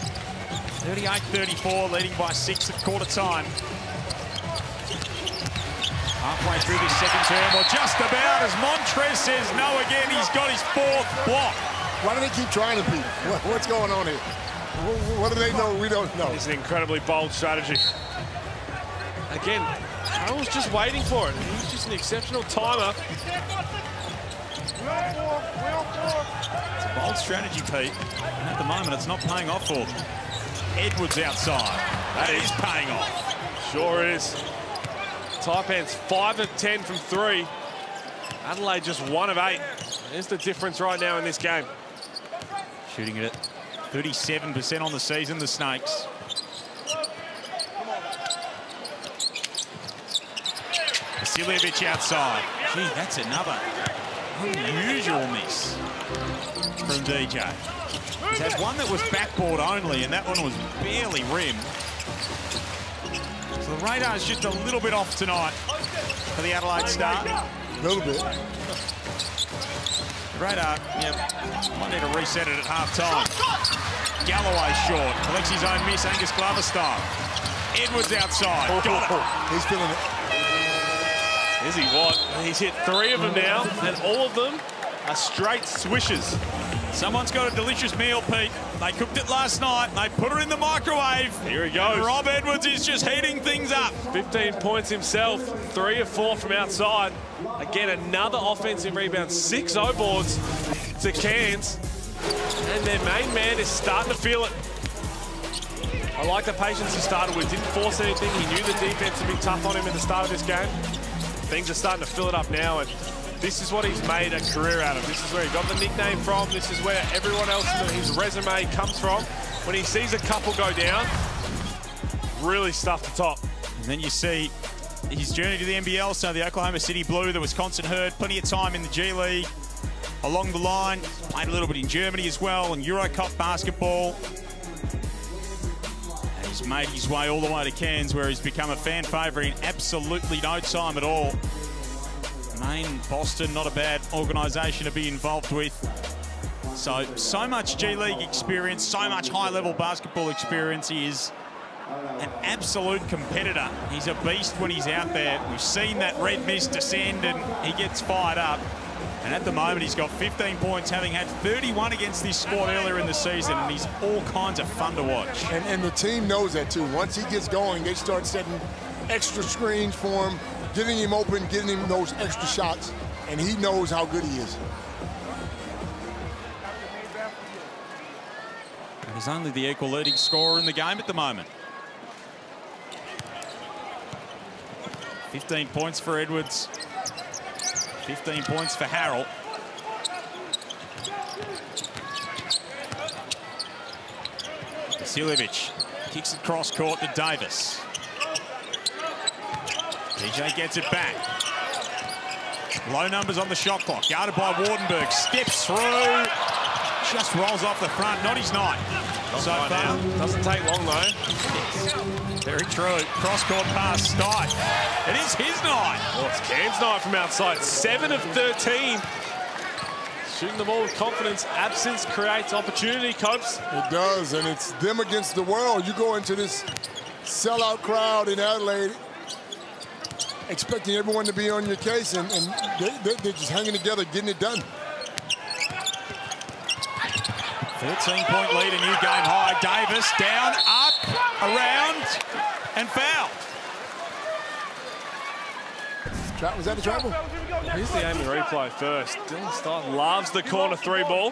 38-34, leading by 6 at quarter time. Halfway through this second term, or just about, as Montrez says no again. He's got his 4th block. Why do they keep trying to beat? What's going on here? What do they know we don't know? It's an incredibly bold strategy. Again, Harold's just waiting for it. He's just an exceptional timer. It's a bold strategy, Pete. And at the moment, it's not paying off for them. Edwards outside. That is paying off. Sure is. Taipans 5 of 10 from 3. Adelaide just 1 of 8. There's the difference right now in this game. Shooting it at 37% on the season, the Snakes. Vasiljevic outside. Gee, that's another unusual miss from DJ. He's had one that was backboard only, and that one was barely rimmed. So the radar's just a little bit off tonight for the Adelaide start. A little bit. The radar, yep, might need to reset it at half-time. Galloway short. Alexi's own miss, Angus Glover style. Edwards outside. Got it. He's feeling it. Is he what? He's hit 3 of them now, and all of them are straight swishes. Someone's got a delicious meal, Pete. They cooked it last night. They put it in the microwave. Here he goes. And Rob Edwards is just heating things up. 15 points himself, 3 of 4 from outside. Again, another offensive rebound, 6 O-boards to Cairns. And their main man is starting to feel it. I like the patience he started with. Didn't force anything. He knew the defense would be tough on him at the start of this game. Things are starting to fill it up now, and this is what he's made a career out of. This is where he got the nickname from. This is where everyone else in his resume comes from. When he sees a couple go down, really stuff the top. And then you see his journey to the NBL, so the Oklahoma City Blue, the Wisconsin Herd, plenty of time in the G League. Along the line, played a little bit in Germany as well, and Euro Cup basketball. And he's made his way all the way to Cairns, where he's become a fan favourite in absolutely no time at all. Maine, Boston, not a bad organisation to be involved with. So much G League experience, so much high-level basketball experience. He is an absolute competitor. He's a beast when he's out there. We've seen that red mist descend and he gets fired up. And at the moment, he's got 15 points, having had 31 against this squad earlier in the season, and he's all kinds of fun to watch. And the team knows that, too. Once he gets going, they start setting extra screens for him, getting him open, getting him those extra shots, and he knows how good he is. He's only the equal leading scorer in the game at the moment. 15 points for Edwards. 15 points for Harrell. Vasiljevic Kicks it cross court to Davis. DJ gets it back. Low numbers on the shot clock. Guarded by Wardenberg. Steps through. Just rolls off the front. Not his night. So far. Doesn't take long, though. Very true. Cross-court pass, Stipe. It is his night. Well, it's Cairns' night from outside. 7 of 13. Shooting the ball with confidence. Absence creates opportunity, Copes. It does, and it's them against the world. You go into this sellout crowd in Adelaide expecting everyone to be on your case, and they're just hanging together, getting it done. 13-point lead, a new game high. Davis down, up, around, and foul. Was that a travel? Here's the aiming replay first. Dylan Stipe loves the corner 3 ball.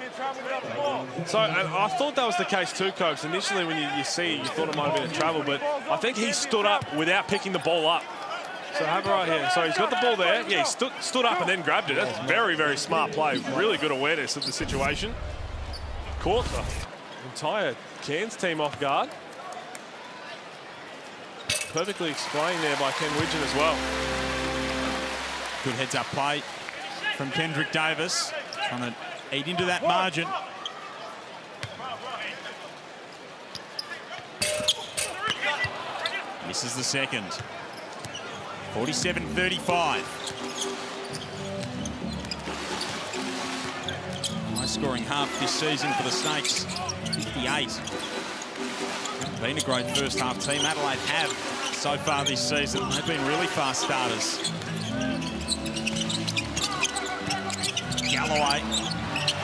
So I thought that was the case too, Copes. Initially, when you see it, you thought it might have been a travel, but I think he stood up without picking the ball up. So have it right here. So he's got the ball there. Yeah, he stood up and then grabbed it. That's very, very smart play. Really good awareness of the situation. Caught the entire Cairns team off guard. Perfectly explained there by Ken Widgeon as well. Good heads-up play from Kendrick Davis. Trying to eat into that margin. Misses the second. 47-35. High-scoring half this season for the Snakes. 58. Been a great first-half team. Adelaide have so far this season. They've been really fast starters. Galloway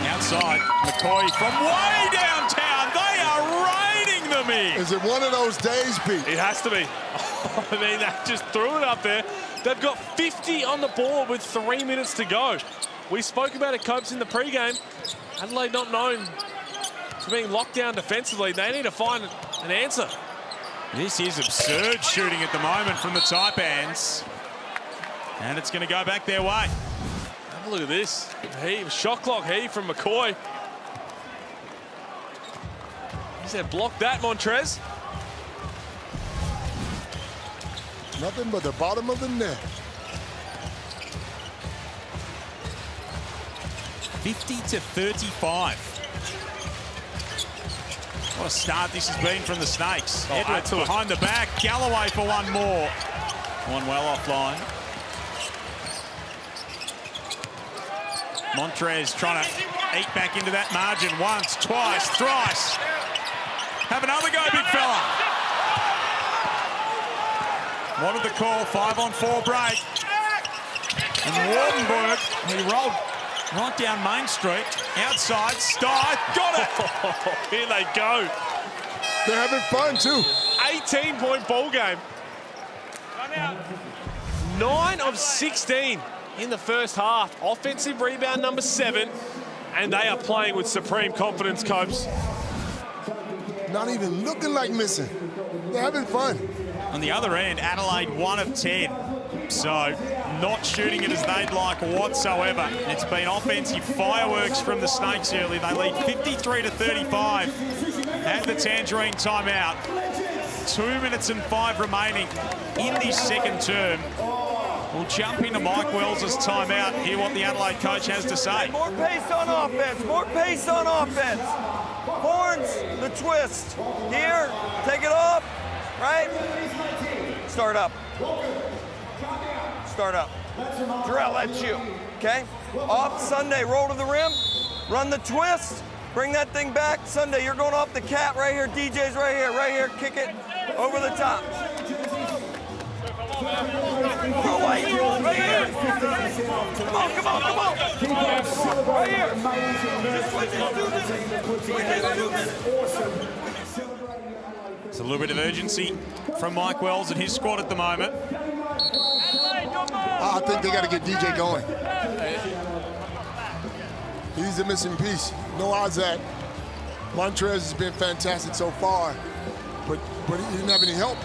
outside. McCoy from way downtown. They are raining them in. Is it one of those days, Pete? It has to be. I mean, they just threw it up there. They've got 50 on the board with 3 minutes to go. We spoke about it, Copes, in the pregame. Adelaide not known for being locked down defensively. They need to find an answer. This is absurd shooting at the moment from the Taipans. And it's going to go back their way. Have a look at this. Shot clock heave from McCoy. He said, block that, Montrez. Nothing but the bottom of the net. 50-35. What a start this has been from the Snakes. Edwards behind the back. Galloway for one more. One well offline. Montrez trying to eat back into that margin once, twice, thrice. Have another go, big fella. Wanted the call, 5-on-4 break. And Wardenberg, he rolled right down Main Street, outside, Stipe, got it! Here they go. They're having fun, too. 18-point ball game. 9 of 16 in the first half. Offensive rebound number 7, and they are playing with supreme confidence, Copes. Not even looking like missing. They're having fun. On the other end, Adelaide 1 of 10. So not shooting it as they'd like whatsoever. It's been offensive fireworks from the Snakes early. They lead 53-35 at the Tangerine timeout. 2 minutes and 5 remaining in this second term. We'll jump into Mike Wells' timeout, hear what the Adelaide coach has to say. More pace on offense, more pace on offense. Horns, the twist. Here, take it off, right? Start up. Start up. Jarrell, that's you, okay? Off, Sunday, roll to the rim, run the twist, bring that thing back. Sunday, you're going off the cat right here, DJ's right here, kick it over the top. Go right here. Come on. Right here. It's a little bit of urgency from Mike Wells and his squad at the moment. I think they got to get DJ going. He's the missing piece. No odds that. Montrez has been fantastic so far, but he didn't have any help.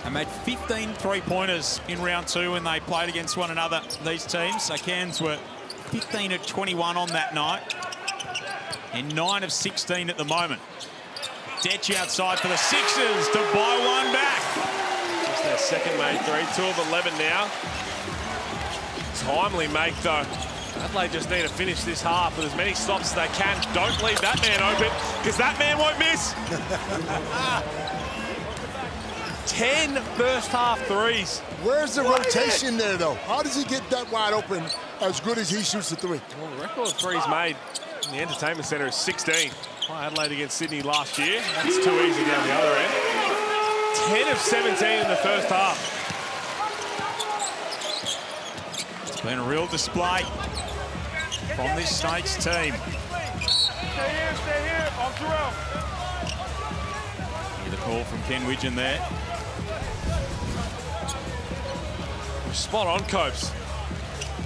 They made 15 three-pointers in round 2 when they played against one another, these teams. So Cairns were 15 of 21 on that night and 9 of 16 at the moment. Detch outside for the Sixers to buy one back. Just their second made three, 2 of 11 now. Timely make though. Adelaide just need to finish this half with as many stops as they can. Don't leave that man open, because that man won't miss. 10 first half threes. Where's the rotation there, though? How does he get that wide open as good as he shoots the three? Well, the record of threes made in the Entertainment Centre is 16. By Adelaide against Sydney last year. That's too easy down the other end. 10 of 17 in the first half. It's been a real display from this Snakes team. Stay here, on Terrell. Hear the call from Ken Widgeon there. Spot on, Copes.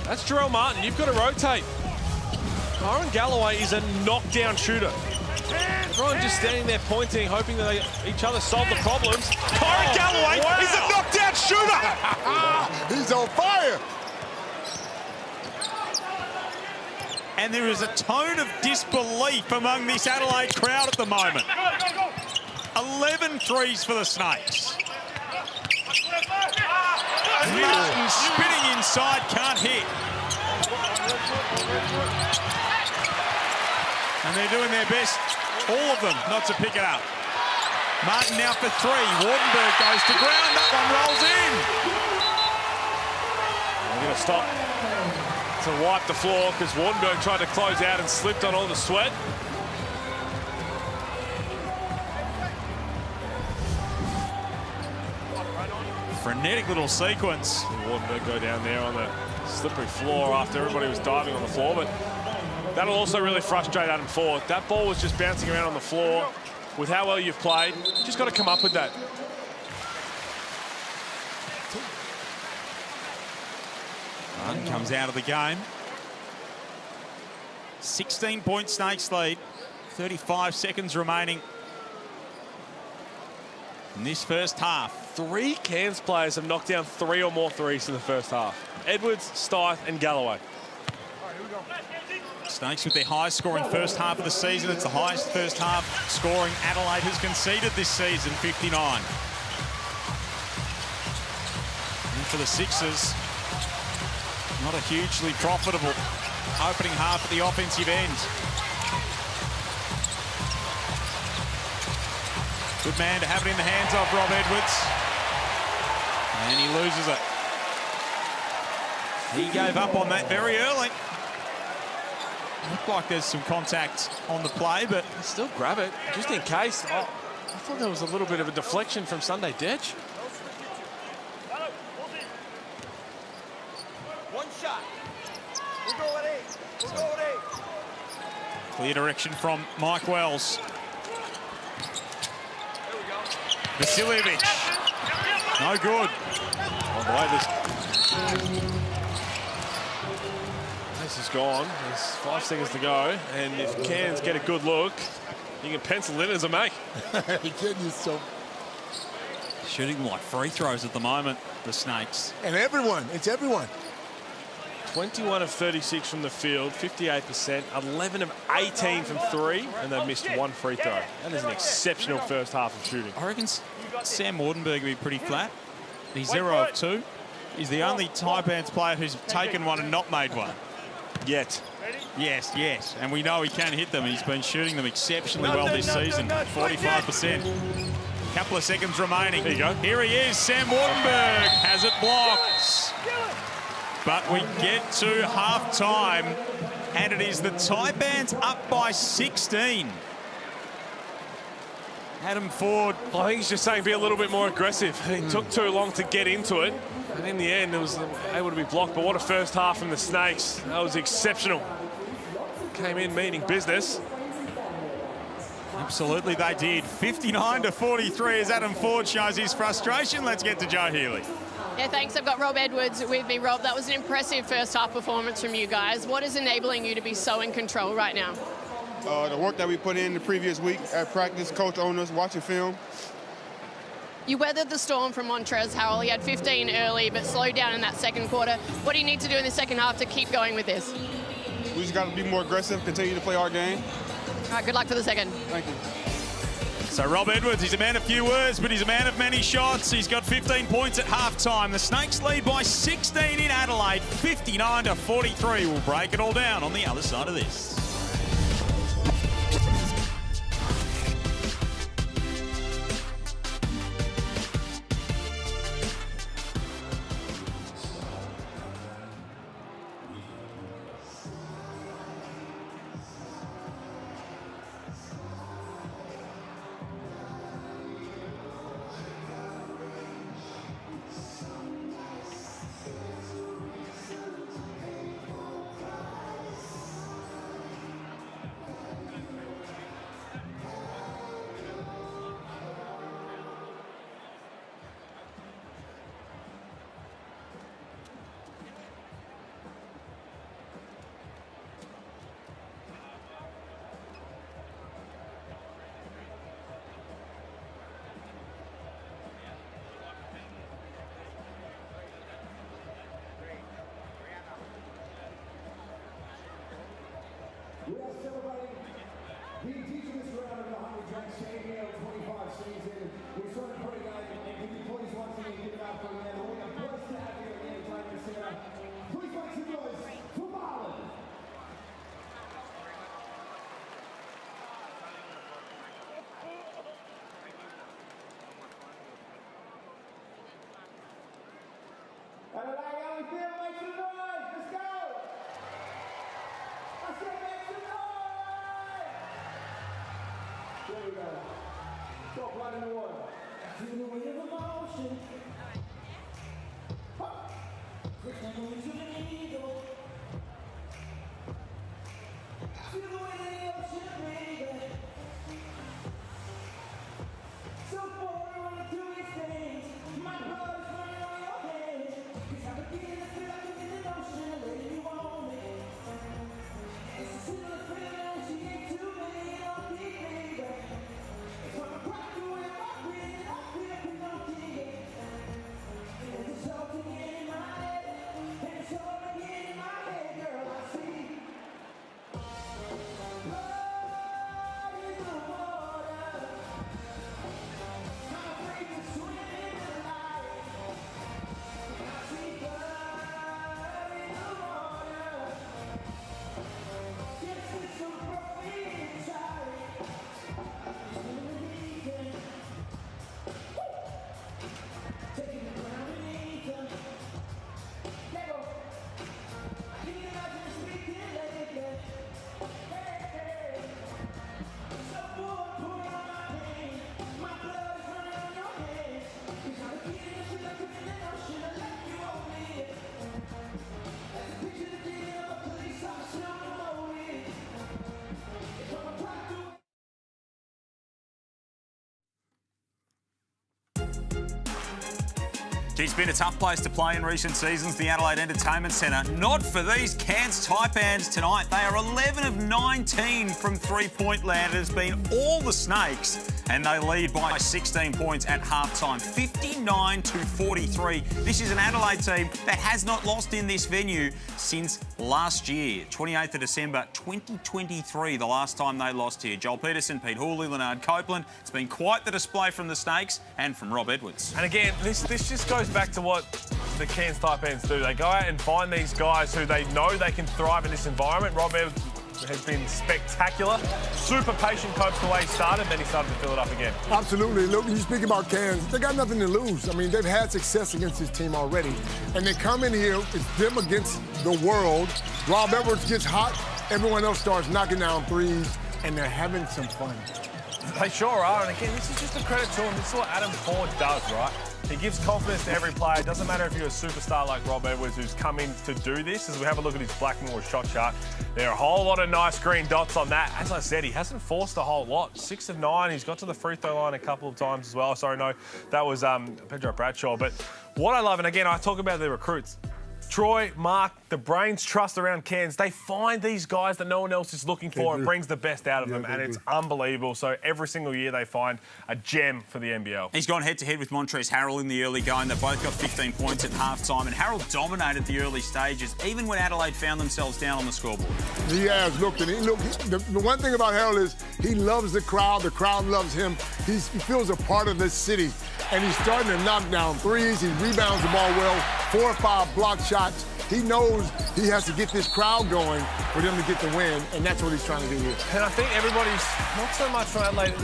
That's Jarrell Martin. You've got to rotate. Kyron Galloway is a knockdown shooter. Everyone just standing there pointing, hoping that each other solve the problems. Kyron Galloway is a knockdown shooter! He's on fire! And there is a tone of disbelief among this Adelaide crowd at the moment. 11 threes for the Snakes. Martin spinning inside, can't hit. And they're doing their best, all of them, not to pick it up. Martin now for three. Wardenberg goes to ground. That one rolls in. They're going to stop to wipe the floor because Wardenberg tried to close out and slipped on all the sweat. Frenetic little sequence. Wardenberg go down there on the slippery floor after everybody was diving on the floor, but that'll also really frustrate Adam Ford. That ball was just bouncing around on the floor. With how well you've played, just got to come up with that. Martin comes out of the game. 16-point Snakes lead. 35 seconds remaining in this first half. 3 Cairns players have knocked down 3 or more threes in the first half. Edwards, Stith and Galloway. Snakes with their highest scoring first half of the season. It's the highest first half scoring Adelaide has conceded this season, 59. And for the Sixers, not a hugely profitable opening half at the offensive end. Good man to have it in the hands of Rob Edwards. And he loses it. He gave up on that very early. Looked like there's some contact on the play, but still grab it, just in case. Oh, I thought there was a little bit of a deflection from Sunday Detch. One shot. We go at 8. We go at 8. Clear direction from Mike Wells. Vasiljevic. No good. On the way, this is gone. There's 5 seconds to go, and if Cairns get a good look, you can pencil in as a make. Shooting like free throws at the moment, the Snakes. And everyone, it's everyone. 21 of 36 from the field, 58%, 11 of 18 from 3, and they've missed 1 free throw. That is an exceptional first half of shooting. I reckon Sam Wardenberg will be pretty flat. He's 0 of 2. He's the only Taipans player who's taken one and not made one. Yet. Yes. And we know he can hit them. He's been shooting them exceptionally well this season. 45%. Couple of seconds remaining. There you go. Here he is. Sam Wardenberg has it blocked. But we get to half-time, and it is the Taipans up by 16. Adam Ford. I think he's just saying be a little bit more aggressive. He took too long to get into it. And in the end, it was able to be blocked. But what a first half from the Snakes. That was exceptional. Came in meaning business. Absolutely, they did. 59-43 as Adam Ford shows his frustration. Let's get to Joe Healy. Yeah, thanks. I've got Rob Edwards with me. Rob, that was an impressive first half performance from you guys. What is enabling you to be so in control right now? The work that we put in the previous week at practice, coach, owners, watching film. You weathered the storm from Montrezl Harrell. He had 15 early, but slowed down in that second quarter. What do you need to do in the second half to keep going with this? We just got to be more aggressive, continue to play our game. All right, good luck for the second. Thank you. So Rob Edwards, he's a man of few words, but he's a man of many shots. He's got 15 points at half-time. The Snakes lead by 16 in Adelaide, 59-43. We'll break it all down on the other side of this. We are celebrating the Indigenous round of the 100 drinks NBL25 season. We're starting Pregame, and can you please once again give it up for them? We are blessed to have you at the Entertainment Centre. Please make some noise for Marlon. Adelaide, how we feel? Make some noise. Let's go. I said make some noise. There we go. Stop blood in the water. Feel the weight of emotion. Quick, I'm going to the needle. Feel the weight of the ocean, baby. So boring when I do these things. My blood is running on your hands. 'Cause I'm beginning to feel like I'm in the ocean and letting you on me. It's a similar feeling, she ain't too many on me, baby. It's when I crack you in my breath and I feel like I'm empty. And it's all again in my head, and it's all again in my head, girl, I see. Blood in the water. I'm afraid to swim in the light. I see blood in the water. Yes, it's so broken inside. It's in the weekend. Taking the ground beneath them. Let go. I can imagine speaking lately. Hey, hey. So bored, pouring on my pain. My blood is running on your hands. 'Cause I'm beginning to feel like I'm in the ocean and let you hold me. Let's picture the day of a police officer on the road. It's when I crack through. It's been a tough place to play in recent seasons, the Adelaide Entertainment Centre. Not for these Cairns Taipans tonight. They are 11 of 19 from three-point land. It has been all the Snakes, and they lead by 16 points at half-time, 59-43. This is an Adelaide team that has not lost in this venue since last year, 28th of December 2023, the last time they lost here. Joel Peterson, Pete Hawley, Leonard Copeland. It's been quite the display from the Snakes and from Rob Edwards. And again, this just goes back to what the Cairns Taipans do. They go out and find these guys who they know they can thrive in this environment. Rob Edwards has been spectacular. Super patient coach the way he started, then he started to fill it up again. Absolutely. Look, you speak about Cairns. They got nothing to lose. I mean, they've had success against this team already. And they come in here, it's them against the world. Rob Edwards gets hot, everyone else starts knocking down threes, and they're having some fun. They sure are. And again, this is just a credit to him. This is what Adam Ford does, right? He gives confidence to every player. It doesn't matter if you're a superstar like Rob Edwards who's come in to do this. As we have a look at his Blackmore shot chart, there are a whole lot of nice green dots on that. As I said, he hasn't forced a whole lot. 6 of 9. He's got to the free throw line a couple of times as well. Sorry, no, that was Pedro Bradshaw. But what I love, and again, I talk about the recruits. Troy, Mark, the brains trust around Cairns. They find these guys that no one else is looking for and brings the best out of them, and it's unbelievable. So every single year they find a gem for the NBL. He's gone head-to-head with Montrezl Harrell in the early going. They both got 15 points at half-time, and Harrell dominated the early stages, even when Adelaide found themselves down on the scoreboard. He has looked, and the one thing about Harrell is he loves the crowd loves him. He feels a part of this city, and he's starting to knock down threes. He rebounds the ball well, 4 or 5 block shots. He knows he has to get this crowd going for them to get the win, and that's what he's trying to do here. And I think everybody's, not so much from Adelaide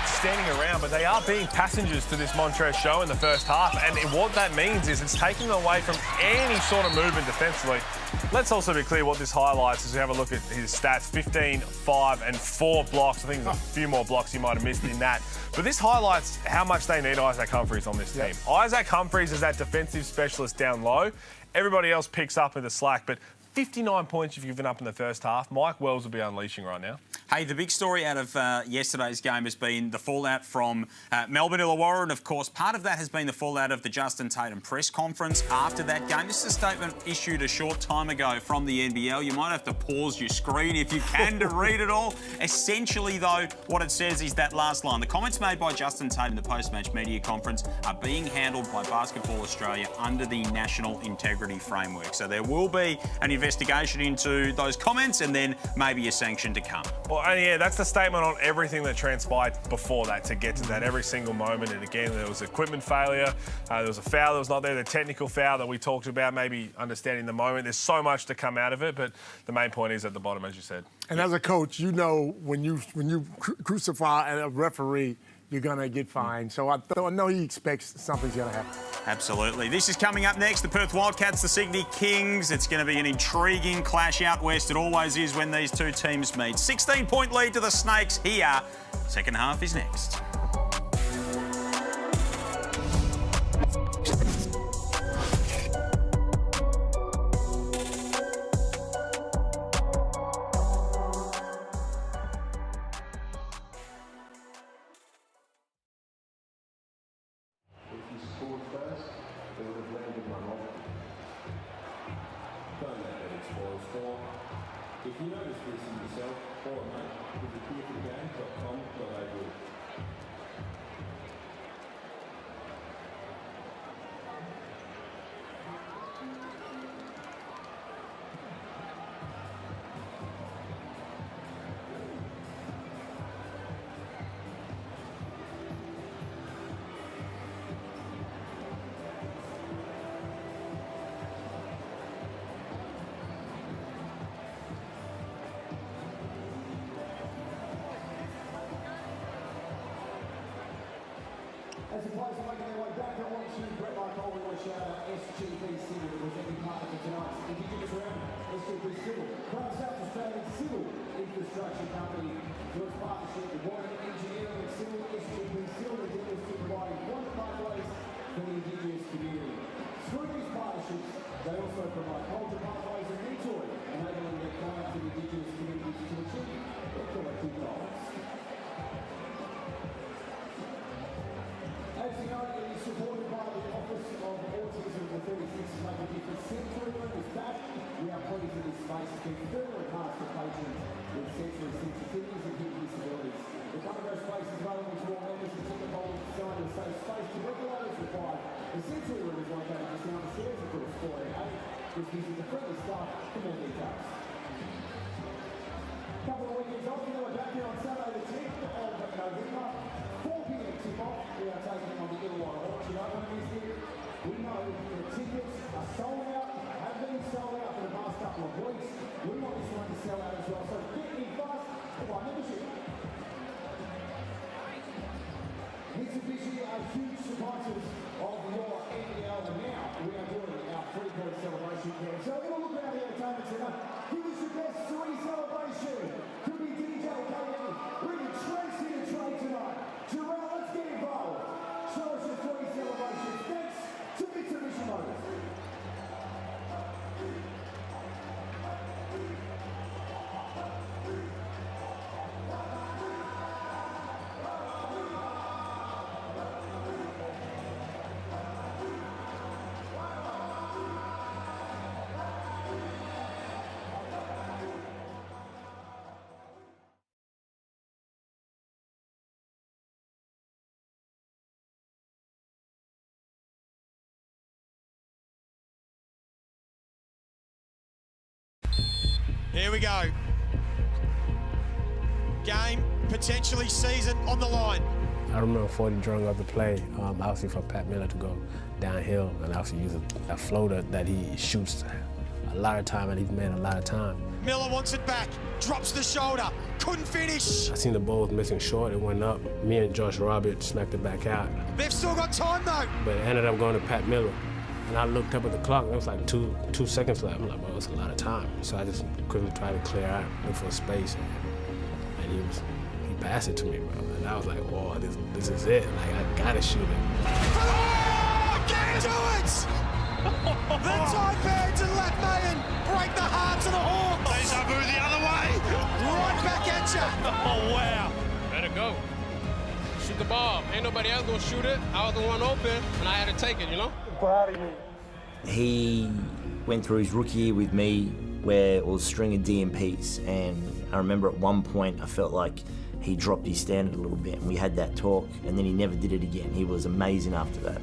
standing around, but they are being passengers to this Montrez show in the first half. And what that means is it's taking them away from any sort of movement defensively. Let's also be clear what this highlights as we have a look at his stats. 15, 5, and 4 blocks. I think there's a few more blocks you might have missed in that. But this highlights how much they need Isaac Humphries on this team. Isaac Humphries is that defensive specialist down low. Everybody else picks up in the slack, but 59 points you've given up in the first half. Mike Wells will be unleashing right now. Hey, the big story out of yesterday's game has been the fallout from Melbourne Illawarra, and of course part of that has been the fallout of the Justin Tatum press conference after that game. This is a statement issued a short time ago from the NBL. You might have to pause your screen if you can to read it all. Essentially though, what it says is that last line. The comments made by Justin Tatum in the post-match media conference are being handled by Basketball Australia under the National Integrity Framework. So there will be an investigation into those comments and then maybe a sanction to come. Well, and yeah, that's the statement on everything that transpired before that to get to that, every single moment. And again, there was equipment failure, there was a foul that was not there, the technical foul that we talked about, maybe understanding the moment. There's so much to come out of it, but the main point is at the bottom, as you said. And as a coach, you know when you crucify a referee, you're going to get fined. So I know he expects something's going to happen. Absolutely. This is coming up next. The Perth Wildcats, the Sydney Kings. It's going to be an intriguing clash out west. It always is when these two teams meet. 16-point lead to the Snakes here. Second half is next. If you notice this in yourself, follow mate, visit fearforthegame.com.au. As the players are making their way back, I want to Brett Michael, we want to shout out SGP Civil, presenting partner for tonight's Indigenous round. SGP Civil, Crown South Australian Civil Infrastructure Company, through its partnership with Warren Engineering and Civil, SGP Civil is dedicated to providing wide pathways for the Indigenous community. Through these partnerships, they also provide culture pathways and mentoring, enabling their clients and Indigenous communities to achieve their collective goals. As you know, it is supported by the Office of Autism and the 36 Make a Difference Sensory Room is back. We are pleased that this space has been further enhanced for patrons with sensory sensitivities and hearing disabilities. The Common space is available to all members and ticket holders designed as a safe space to regulators required. The sensory room is located just down the stairs across 4A8. Just visit the friendly staff for more details. A couple of weekends off, you know, we're back here on Saturday the 10th of November. 4 p.m. tip-off, we are taking on the Illawarra Auction Open this year. We know the tickets are sold out, have been sold out for the past couple of weeks. We want this one to sell out as well, so get in fast to buy membership. Mitsubishi are huge supporters of your NBL, and now we are doing our 3-point celebration here. So we're going to look around the entertainment centre. Give us your best 3 celebration. Could be DJ Pregame, bringing Trent here to trade tonight. Jarrell, let's get involved. Show us your 3 celebrations. Thanks to Mitsubishi Motors. Here we go. Game potentially sees it on the line. I remember 40 drawing up the play, obviously for Pat Miller to go downhill and obviously use a floater that he shoots a lot of time and he's made a lot of time. Miller wants it back, drops the shoulder, couldn't finish. I seen the ball was missing short, it went up. Me and Josh Roberts smacked it back out. They've still got time though. But it ended up going to Pat Miller. And I looked up at the clock, and it was like two seconds left. I'm like, well, it's a lot of time. So I just quickly tried to clear out, look for space. And he passed it to me, bro. And I was like, oh, this is it. Like, I gotta shoot it. Oh, get to it! The Taipans and Latmayan break the hearts of the Hawks. Deja vu the other way. Right back at you. Oh, wow. Better go. Shoot the ball. Ain't nobody else gonna shoot it. I was the one open, and I had to take it, you know? He went through his rookie year with me where it was a string of DMPs, and I remember at one point I felt like he dropped his standard a little bit, and we had that talk, and then he never did it again. He was amazing after that.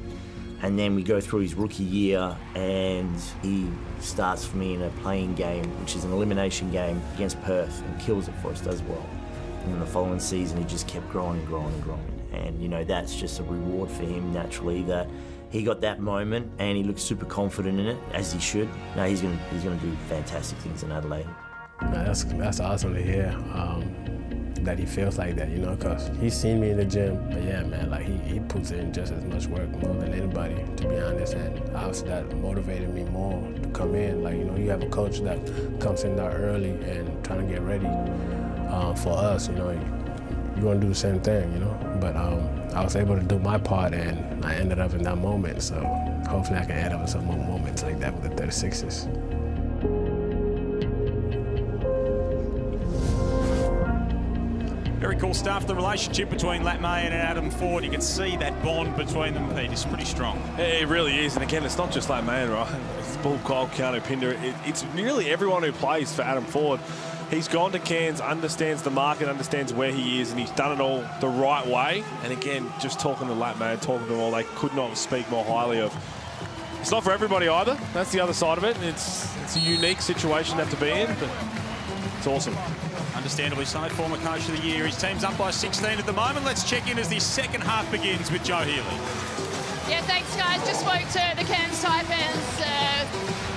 And then we go through his rookie year, and he starts for me in a playing game, which is an elimination game against Perth, and kills it for us, does well. And then the following season, he just kept growing and growing and growing. And, you know, that's just a reward for him, naturally, that he got that moment, and he looked super confident in it, as he should. Now he's gonna do fantastic things in Adelaide. That's awesome to hear. That he feels like that, you know, because he's seen me in the gym. But yeah, man, like he puts in just as much work, more than anybody, to be honest. And obviously that motivated me more to come in. Like, you know, you have a coach that comes in there early and trying to get ready for us, you know, you're gonna do the same thing, you know. But I was able to do my part, and I ended up in that moment. So hopefully I can end up in some more moments like that with the 36ers. Very cool stuff. The relationship between Latmayan and Adam Ford, you can see that bond between them, Pete, is pretty strong. It really is. And again, it's not just Latmayan, right? It's Bull, Cole, Keanu Pinder. It's nearly everyone who plays for Adam Ford. He's gone to Cairns, understands the market, understands where he is, and he's done it all the right way. And again, just talking to Latmayan, talking to them all, they could not speak more highly of. It's not for everybody either. That's the other side of it. It's a unique situation to have to be in, but it's awesome. Understandably so, former coach of the year. His team's up by 16 at the moment. Let's check in as the second half begins with Joe Healy. Yeah, thanks, guys. Just spoke to the Cairns Taipans.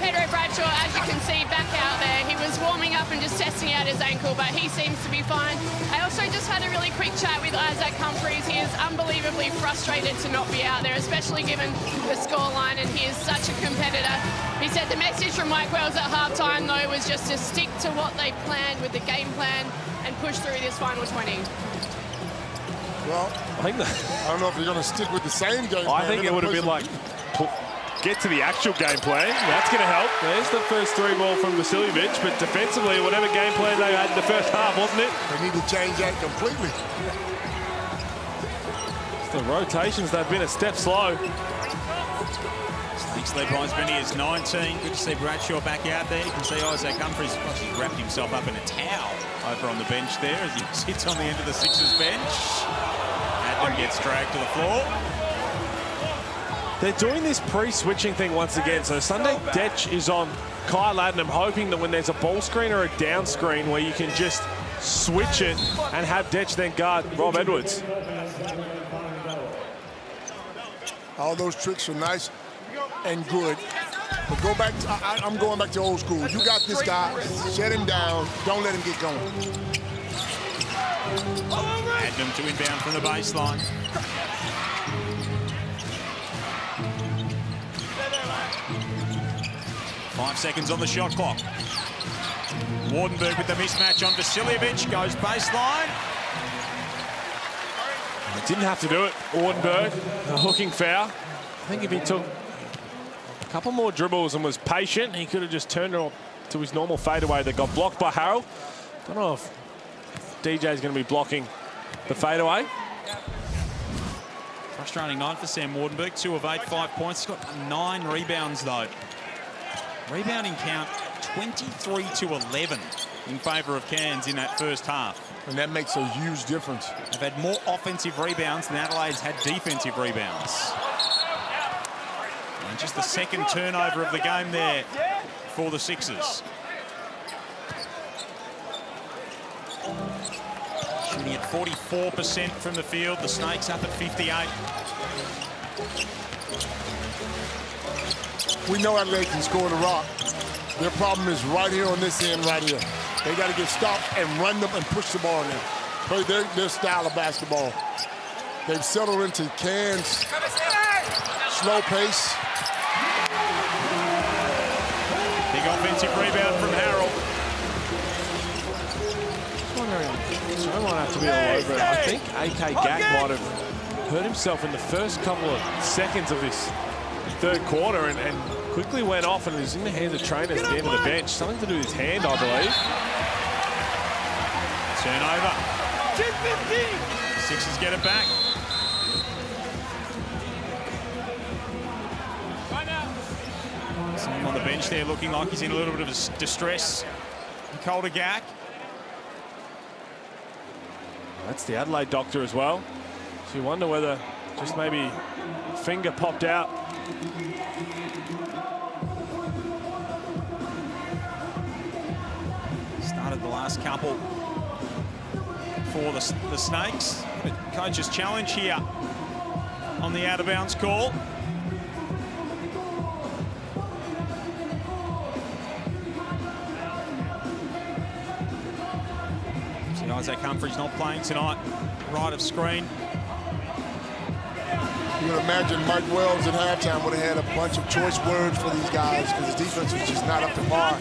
Pedro Bradshaw, as you can see, back out there. He was warming up and just testing out his ankle, but he seems to be fine. I also just had a really quick chat with Isaac Humphries. He is unbelievably frustrated to not be out there, especially given the scoreline, and he is such a competitor. He said the message from Mike Wells at halftime, though, was just to stick to what they planned with the game plan and push through this final 20. Well, I don't know if you're going to stick with the same game plan. I think it would have been like, get to the actual game plan. That's going to help. There's the first three ball from Vasiljevic, but defensively, whatever game plan they had in the first half, wasn't it? They need to change that completely. The rotations, they've been a step slow. Sticks led by as many as 19. Good to see Bradshaw back out there. You can see Isaac Humphries actually wrapped himself up in a towel over on the bench there as he sits on the end of the Sixers bench. Adam gets dragged to the floor. They're doing this pre-switching thing once again. So Sunday, Detch is on Kyle Adnam, hoping that when there's a ball screen or a down screen where you can just switch it and have Detch then guard Rob Edwards. All those tricks are nice and good. But go back, I'm going back to old school. You got this guy, shut him down, don't let him get going. Adnam to inbound from the baseline. Five seconds on the shot clock. Wardenberg with the mismatch on Vasiljevic, goes baseline. He didn't have to do it. Wardenberg, a hooking foul. I think if he took a couple more dribbles and was patient, he could have just turned it to his normal fadeaway that got blocked by Harrell. Don't know if DJ's going to be blocking the fadeaway. Frustrating night for Sam Wardenberg. 2 of 8, 5 points. He's got 9 rebounds, though. Rebounding count 23 to 11 in favour of Cairns in that first half. And that makes a huge difference. They've had more offensive rebounds than Adelaide's had defensive rebounds. And just the second turnover of the game there for the Sixers. Shooting at 44% from the field. The Snakes up at 58. We know Adelaide can score the rock. Their problem is right here on this end, right here. They got to get stopped and run them and push the ball in. Play their style of basketball. They've settled into Cairns, slow pace. Big offensive rebound from Harold. So I might have to be all over it. I think AK Gak might have hurt himself in the first couple of seconds of this third quarter and quickly went off and is in the hands of trainers at the end of the bench. Something to do with his hand, I believe. Turnover. Sixers get it back. Someone on the bench there looking like he's in a little bit of distress. Calder Gak. That's the Adelaide doctor as well. So you wonder whether just maybe finger popped out. Started the last couple for the Snakes. But coach's challenge here on the out-of-bounds call. See, Isaac Humphrey's not playing tonight. Right of screen. You can imagine Mike Wells at halftime would have had a bunch of choice words for these guys because his defense was just not up to par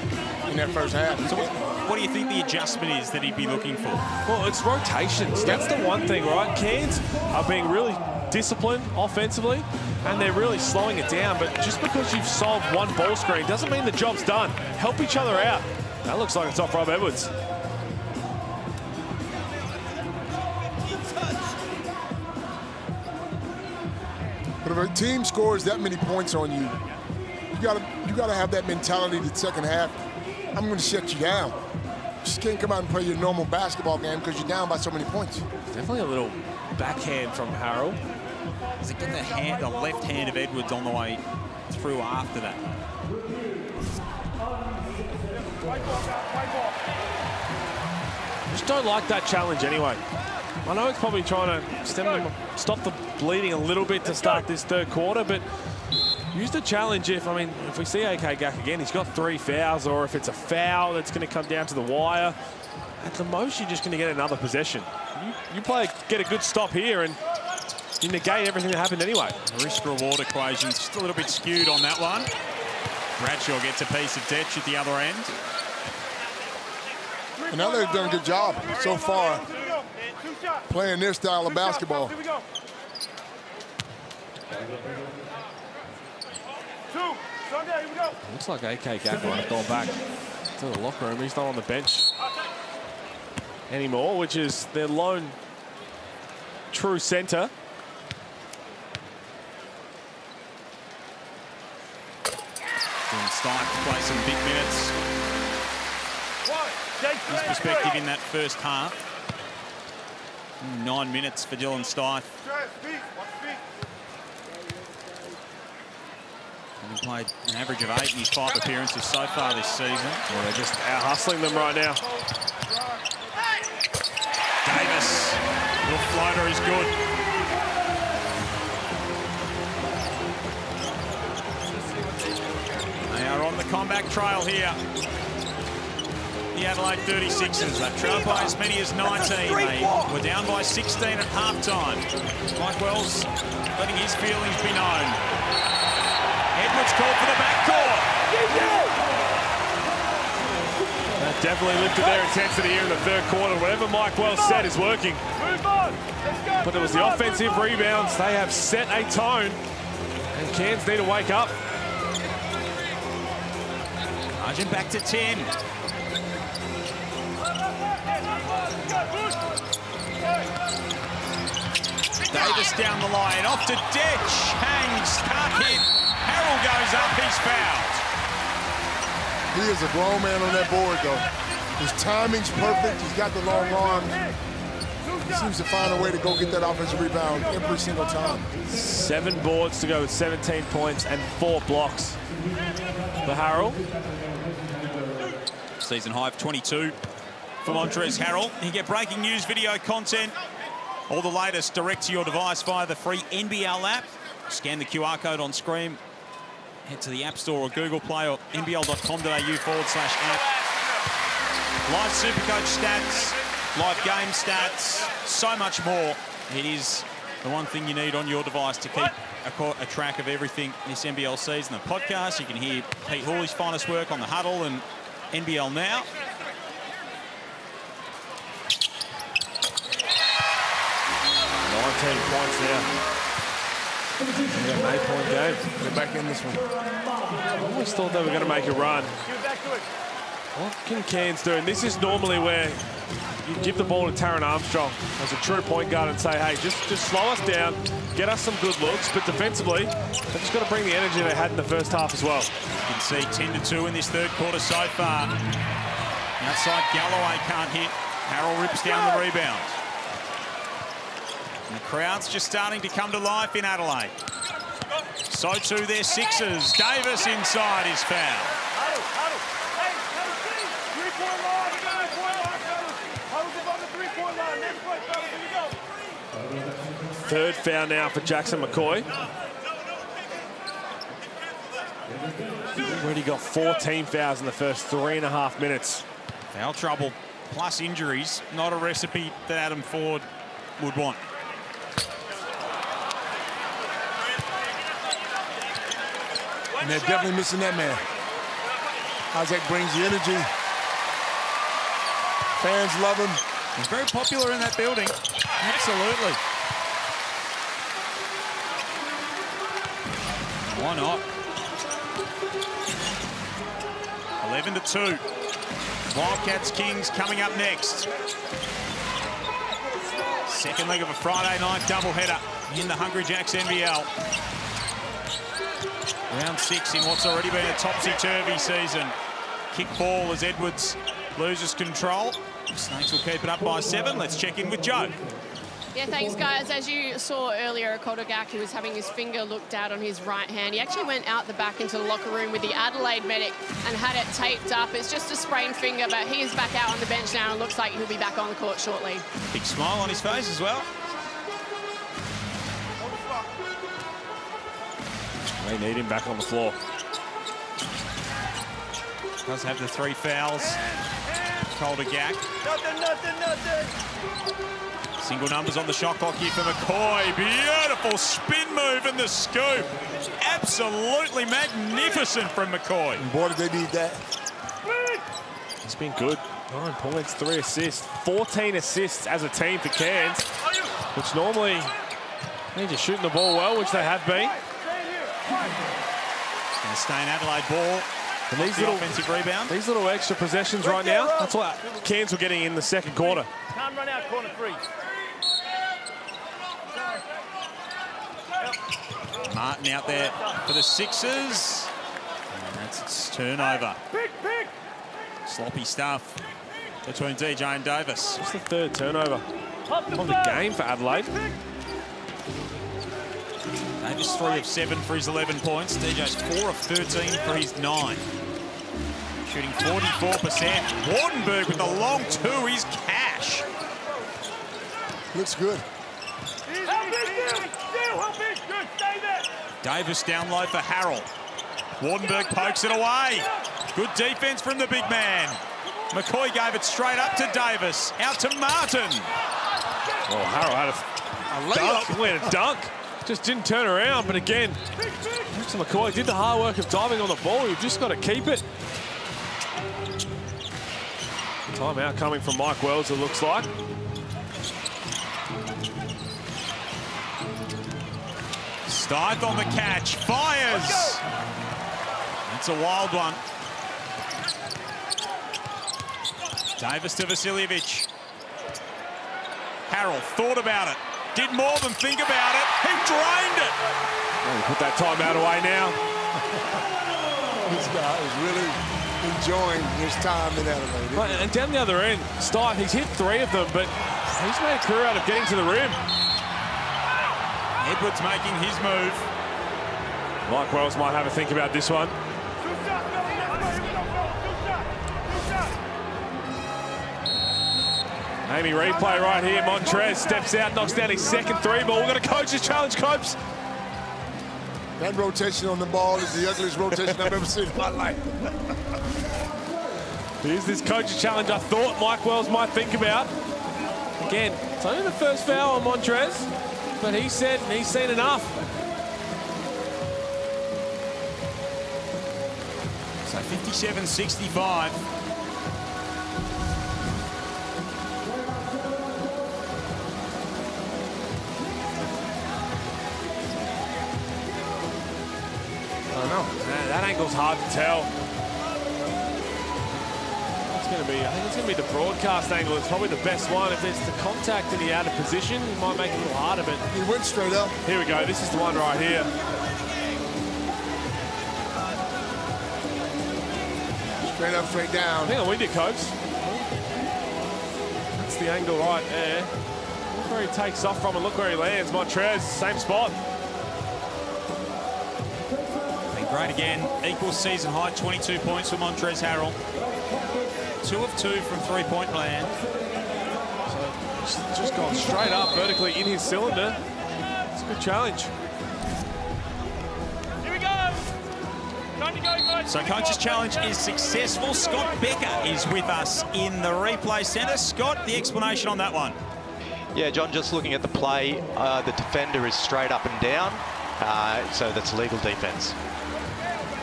in that first half. So what do you think the adjustment is that he'd be looking for? Well, it's rotations. That's the one thing, right? Cairns are being really disciplined offensively, and they're really slowing it down. But just because you've solved one ball screen doesn't mean the job's done. Help each other out. That looks like it's off Rob Edwards. But if a team scores that many points on you, you gotta have that mentality the second half. I'm gonna shut you down. You just can't come out and play your normal basketball game because you're down by so many points. Definitely a little backhand from Harold. Does it get the left hand of Edwards on the way through after that? Just don't like that challenge anyway. I know it's probably trying to stop the bleeding a little bit to start this third quarter, but use the challenge if we see AK Gak again, he's got 3 fouls, or if it's a foul that's going to come down to the wire. At the most, you're just going to get another possession. You get a good stop here and you negate everything that happened anyway. Risk-reward equation just a little bit skewed on that one. Bradshaw gets a piece of Detch at the other end. And now they've done a good job so far playing their style of basketball. Looks like AK Gak might have gone back to the locker room. He's not on the bench anymore, which is their lone true centre. Stike to play some big minutes. His perspective in that first half. 9 minutes for Dylan Stike. He played an average of 8 in his 5 appearances so far this season. Well, they're just out-hustling them right now. Davis, little floater is good. They are on the comeback trail here. The Adelaide 36ers. They've trailed by as many as 19. They were down by 16 at halftime. Mike Wells letting his feelings be known. Edwards called for the backcourt. That definitely lifted their intensity here in the third quarter. Whatever Mike Wells said is working. But it was the offensive rebounds. They have set a tone. And Cairns need to wake up. Margin back to 10. Davis down the line, off to Detch, hangs, can't hit. Harold goes up, he's fouled. He is a grown man on that board, though. His timing's perfect. He's got the long arms. He seems to find a way to go get that offensive rebound every single time. 7 boards to go with 17 points and 4 blocks for Harold. Season high of 22 for Montrezl Harrell. You get breaking news, video content, all the latest direct to your device via the free NBL app. Scan the QR code on screen. Head to the App Store or Google Play or nbl.com.au/app. Live Supercoach stats, live game stats, so much more. It is the one thing you need on your device to keep a track of everything this NBL season. The podcast, you can hear Pete Hawley's finest work on The Huddle and NBL Now. Points now. We've got an 8-point game. They're back in this one. I always thought they were going to make a run. What can Cairns do? And this is normally where you give the ball to Taron Armstrong as a true point guard and say, hey, just slow us down, get us some good looks. But defensively, they've just got to bring the energy they had in the first half as well. You can see 10-2 in this third quarter so far. Outside, Galloway can't hit. Harrell rips down the rebound. And the crowd's just starting to come to life in Adelaide. So too their Sixers. Davis inside is fouled. Third foul now for Jackson McCoy. Already got 14 fouls in the first 3.5 minutes. Foul trouble plus injuries, not a recipe that Adam Ford would want. And they're definitely missing that man. Isaac brings the energy. Fans love him. He's very popular in that building. Absolutely. Why not? 11-2. Wildcats Kings coming up next. Second leg of a Friday night doubleheader in the Hungry Jacks NBL. Round 6 in what's already been a topsy-turvy season. Kick ball as Edwards loses control. Snakes will keep it up by 7. Let's check in with Joe. Yeah, thanks, guys. As you saw earlier, Kodogak, who was having his finger looked at on his right hand, he actually went out the back into the locker room with the Adelaide medic and had it taped up. It's just a sprained finger, but he is back out on the bench now and looks like he'll be back on the court shortly. Big smile on his face as well. They need him back on the floor. Does have the 3 fouls. Kodogak. Nothing. Single numbers on the shot clock here for McCoy. Beautiful spin move and the scoop. Absolutely magnificent from McCoy. And boy, did they need that. It's been good. 9 points, 3 assists. 14 assists as a team for Cairns, which normally they're just shooting the ball well, which they have been. It's going to stay in Adelaide ball. And these little offensive rebound. These little extra possessions right now, that's what Cairns were getting in the second quarter. Can't run out corner 3. Martin out there for the Sixers. And that's its turnover. Sloppy stuff between DJ and Davis. It's the 3rd turnover of the game for Adelaide. Davis 3 of 7 for his 11 points. DJ's 4 of 13 for his 9. Shooting 44%. Wardenberg with the long 2 is cash. Looks good. Davis down low for Harrell. Wardenberg pokes it away. Good defense from the big man. McCoy gave it straight up to Davis. Out to Martin. Oh, Harrell had a dunk. He had a dunk. Just didn't turn around, but again, Jackson McCoy did the hard work of diving on the ball. You've just got to keep it. Timeout coming from Mike Wells, it looks like. Stith on the catch, fires. That's a wild one. Davis to Vasiljevic. Harrell thought about it. Did more than think about it. He drained it. Oh, put that timeout away now. This guy is really enjoying his time in Adelaide. And down the other end, Stith, he's hit 3 of them, but he's made a career out of getting to the rim. Edwards making his move. Mike Wells might have a think about this one. Amy replay right here. Montrez steps out, knocks down his second 3-ball. We've got a coach's challenge, Copes. That rotation on the ball is the ugliest rotation I've ever seen in my life. Here's this coach's challenge I thought Mike Wells might think about. Again, it's only the first foul on Montrez, but he said he's seen enough. So 57-65. I don't know. That angle's hard to tell. I think it's going to be the broadcast angle. It's probably the best one. If it's the contact in the out of position, it might make it a little harder, but... He went straight up. Here we go. This is the one right here. Straight up, straight down. I think I'm with you, Copes. That's the angle right there. Look where he takes off from and look where he lands. Montrez, same spot. Been great again. Equals season high, 22 points for Montrez Harrell. 2 of 2 from three-point land. So just gone straight up vertically in his cylinder. It's a good challenge. Here we go. Time to go, guys. So coach's challenge is successful. Scott Becker is with us in the replay centre. Scott, the explanation on that one. Yeah, John, just looking at the play, the defender is straight up and down, so that's legal defence.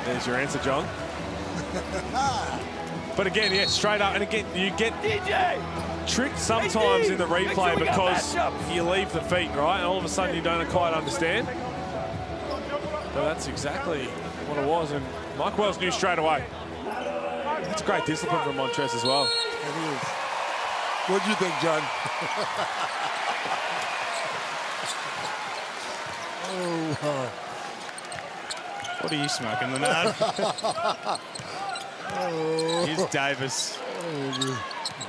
There's your answer, John. But again, yeah, straight up. And again, you get tricked sometimes in the replay because you leave the feet, right? And all of a sudden you don't quite understand. But that's exactly what it was. And Mike Wells knew straight away. That's great discipline from Montrez as well. What do you think, John? What are you smoking, Leonard? Here's Davis.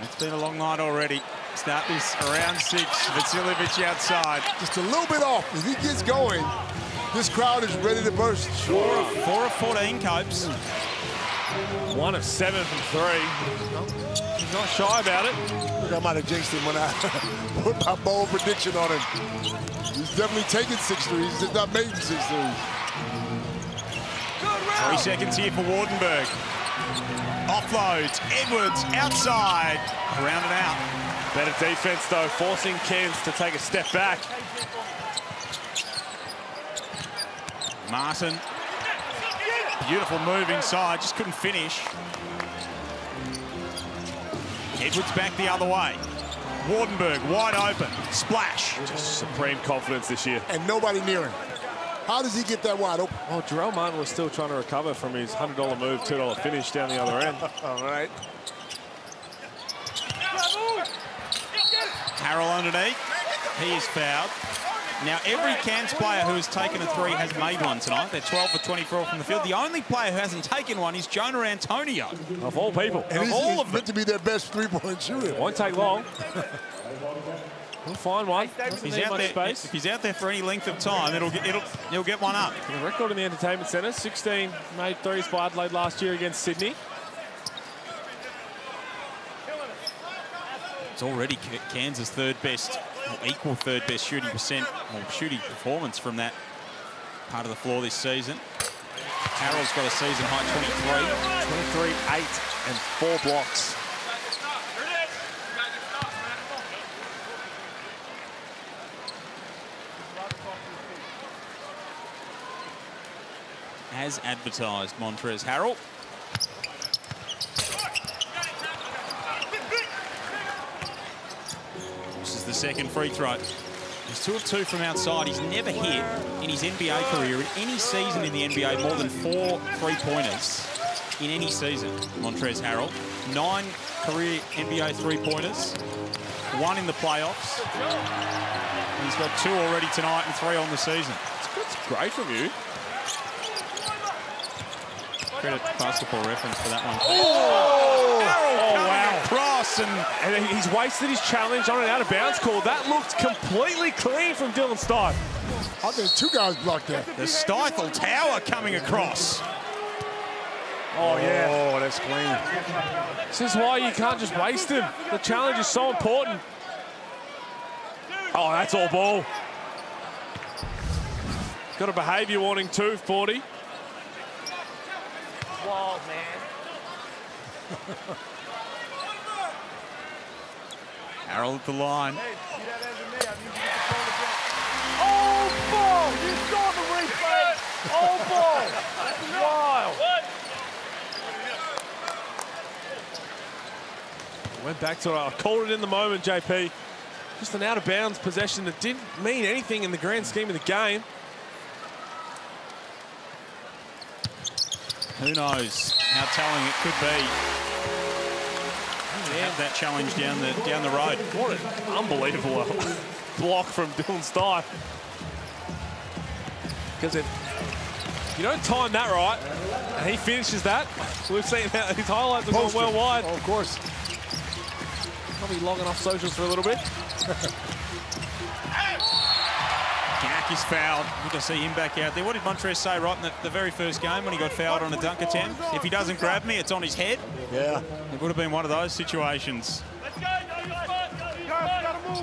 It's been a long night already. Start this around 6. Vasiljevic outside. Just a little bit off. If he gets going, this crowd is ready to burst. 4 of 14, Copes. 1 of 7 from 3. He's not shy about it. Look, I might have jinxed him when I put my bold prediction on him. He's definitely taking 6 threes. He's just not making 6 threes. 3 seconds here for Wardenberg. Offloads. Edwards outside. Around and out. Better defense, though, forcing Cairns to take a step back. Martin. Beautiful move inside. Just couldn't finish. Edwards back the other way. Wardenberg wide open. Splash. Just supreme confidence this year. And nobody near him. How does he get that wide open? Oh, Jarrell Martin was still trying to recover from his $100 move, $2 finish down the other end. All right. Harrell underneath. He is fouled. Now, every Cairns player who has taken a 3 has made one tonight. They're 12 for 24 from the field. The only player who hasn't taken one is Jonah Antonio. Of all people. And he's meant to be their best three-point shooter. Won't take long. We'll find one. If he's out there for any length of time, he'll get one up. The record in the entertainment centre, 16 made threes by Adelaide last year against Sydney. It's already Cairns' third best, or equal third best shooting performance from that part of the floor this season. Harrell's got a season high 23, 8 and 4 blocks. As advertised, Montrez Harrell. This is the second free throw. He's 2 of 2 from outside. He's never hit in his NBA career in any season in the NBA more than 4 3-pointers in any season. Montrez Harrell, 9 career NBA 3-pointers, 1 in the playoffs. He's got 2 already tonight and 3 on the season. It's great from you. Credit Basketball Reference for that one. Oh, wow. Cross and he's wasted his challenge on an out-of-bounds call. That looked completely clean from Dylan Stife. I think 2 guys blocked that. The Stifle Tower coming across. Oh, yeah. Oh, that's clean. This is why you can't just waste him. The challenge is so important. Oh, that's all ball. Got a behaviour warning too, 40. Wild, man. Harold at the line. Oh, ball! You saw the replay! Oh, ball! That's wild! Went back to it. I called it in the moment, JP. Just an out-of-bounds possession that didn't mean anything in the grand scheme of the game. Who knows how telling it could be. Have that challenge down the road. What an unbelievable block from Dylan Stipe. Because if you don't time that right, and he finishes that, we've seen that his highlights have gone well wide. Oh, of course. Probably logging off socials for a little bit. Gack is fouled. Good to see him back out there. What did Montrez say right in the very first game when he got fouled on a dunk attempt? If he doesn't grab me, it's on his head. Yeah. It would have been one of those situations. Let's go,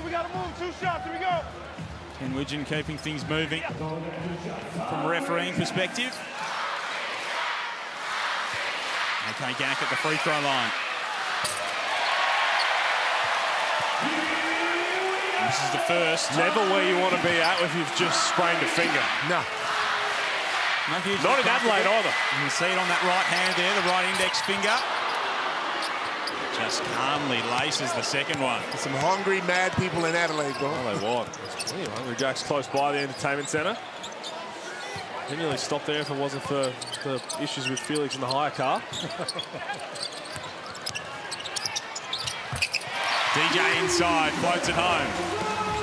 we gotta move, 2 shots, here we go. Ken Widgeon keeping things moving from a refereeing perspective. Okay, Gack at the free throw line. This is the first. Never where you want to be at if you've just sprained a finger. No. Not in Adelaide either. You can see it on that right hand there, the right index finger. Just calmly laces the second one. Some hungry, mad people in Adelaide, bro. Oh, they want. Hungry Jack's close by the entertainment centre. Didn't really stop there if it wasn't for the issues with Felix in the hire car. DJ inside, floats it home.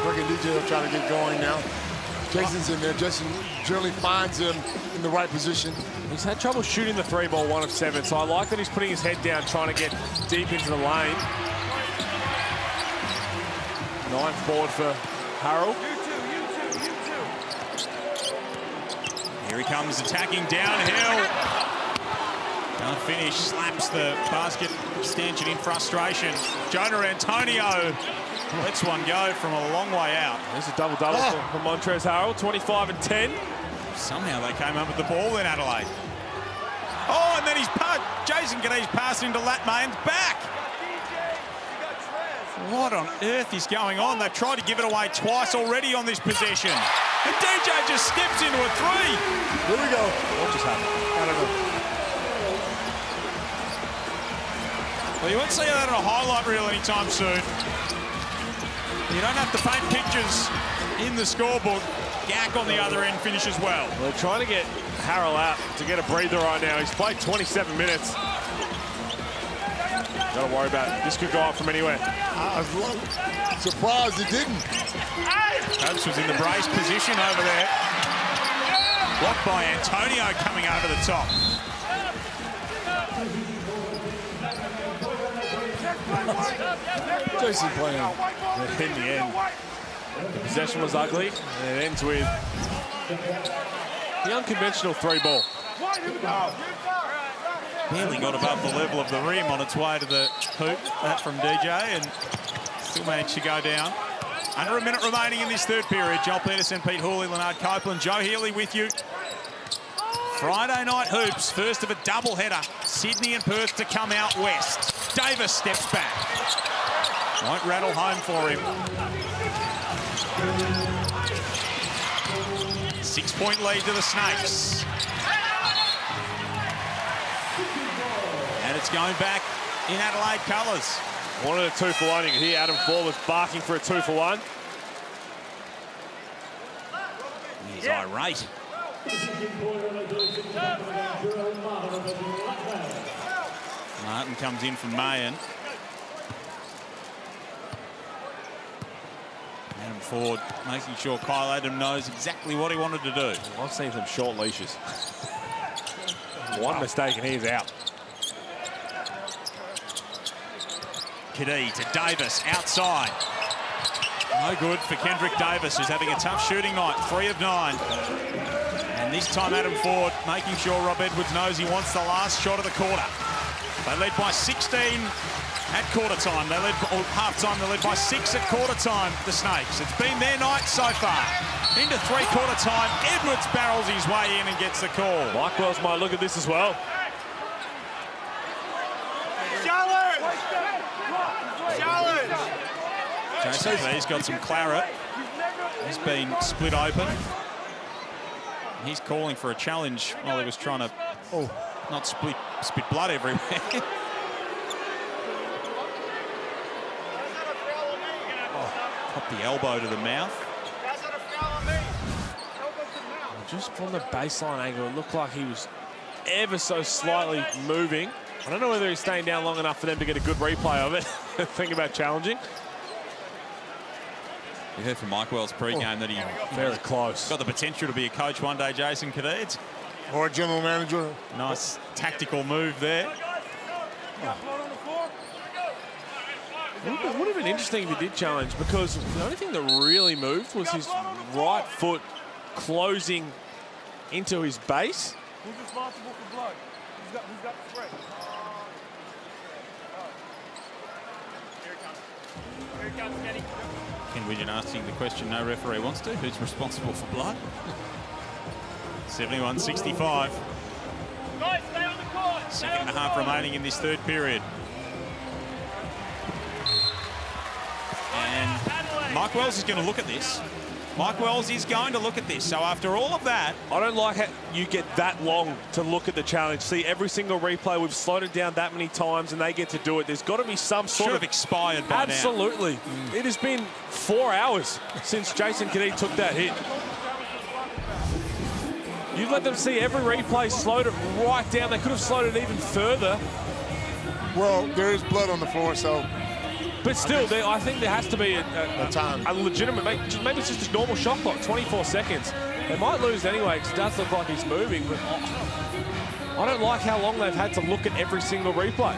I reckon DJ will try to get going now. Jason's in there. Jason generally finds him in the right position. He's had trouble shooting the 3-ball, 1 of 7, so I like that he's putting his head down, trying to get deep into the lane. 9th board for Harold. Here he comes, attacking downhill. Can't finish, slaps the basket stanchion in frustration. Jonah Antonio lets one go from a long way out. There's a double-double for Montrez Harold, 25 and 10. Somehow they came up with the ball in Adelaide. Oh, and then Jason Gadee's passing into Latmain's back. What on earth is going on? They've tried to give it away twice already on this possession. And DJ just steps into a 3. Here we go. What just happened? I don't know. Well, you won't see that on a highlight reel anytime soon. You don't have to paint pictures in the scorebook. Gack on the other end finishes well. They're trying to get Harold out to get a breather right now. He's played 27 minutes. Got to worry about it. This could go up from anywhere. I was surprised it didn't. Copes was in the brace position over there. Blocked by Antonio coming over the top. Jason playing. In the end, the possession was ugly, and it ends with the unconventional 3-ball. Barely got above the level of the rim on its way to the hoop. That from DJ, and still managed to go down. Under a minute remaining in this third period. Joel Peterson, Pete Hooley, Leonard Copeland, Joe Healy with you. Friday night hoops, first of a doubleheader. Sydney and Perth to come out west. Davis steps back. Won't rattle home for him. 6-point lead to the Snakes. And it's going back in Adelaide colours. Wanted a 2-for-1. You can hear Adam Ford barking for a 2-for-1. He's irate. Martin comes in from Mayan. Adam Ford making sure Kyle Adam knows exactly what he wanted to do. I've seen some short leashes. One mistake and he's out. Kadee to Davis outside. No good for Kendrick Davis, who's having a tough shooting night, 3 of 9. And this time Adam Ford making sure Rob Edwards knows he wants the last shot of the quarter. They led by 16 at quarter time. They led, or half time, they led by 6 at quarter time, the Snakes. It's been their night so far. Into 3/4 time, Edwards barrels his way in and gets the call. Mike Wells might look at this as well. Jason B's got some claret. He's been split open. He's calling for a challenge while he was trying to not spit blood everywhere. Pop the elbow to the mouth. Just from the baseline angle, it looked like he was ever so slightly moving. I don't know whether he's staying down long enough for them to get a good replay of it. Think about challenging. You heard from Mike Wells pre-game that he very close. Got the potential to be a coach one day, Jason Cadet. Or a general manager. Nice tactical move there. It would have been interesting if he did challenge, because the only thing that really moved was his right foot closing into his base. Who's responsible for blood? Who's got the spray? Here it comes, Kenny. Ken Widgeon asking the question no referee wants to. Who's responsible for blood? 71-65. Guys, stay on the court. Second and a half remaining in this third period. And Mike Wells is going to look at this. Mike Wells is going to look at this. So after all of that... I don't like how you get that long to look at the challenge. See, every single replay, we've slowed it down that many times and they get to do it. There's got to be some sort Should of... have expired by now. Absolutely. It has been 4 hours since Jason Cadet took that hit. You let them see every replay, slowed it right down. They could have slowed it even further. Well, there is blood on the floor, so... But still, I think there has to be a legitimate, maybe it's just a normal shot clock, 24 seconds. They might lose anyway, because it does look like he's moving, but I don't like how long they've had to look at every single replay.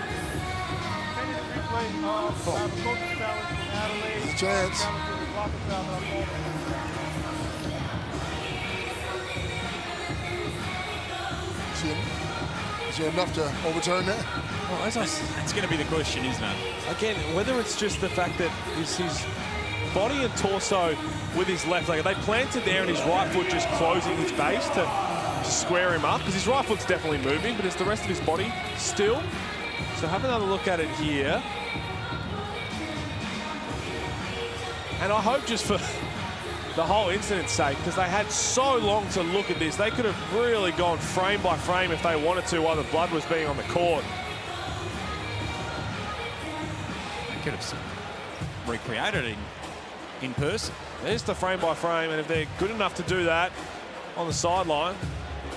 There's a chance. Is there enough to overturn that? Well, that's going to be the question, isn't it? Again, whether it's just the fact that it's his body and torso with his left leg, they planted there and his right foot just closing his base to square him up, because his right foot's definitely moving, but it's the rest of his body still. So have another look at it here. And I hope just for the whole incident's sake, because they had so long to look at this, they could have really gone frame by frame if they wanted to while the blood was being on the court. They could have recreated it in person. There's the frame by frame, and if they're good enough to do that on the sideline,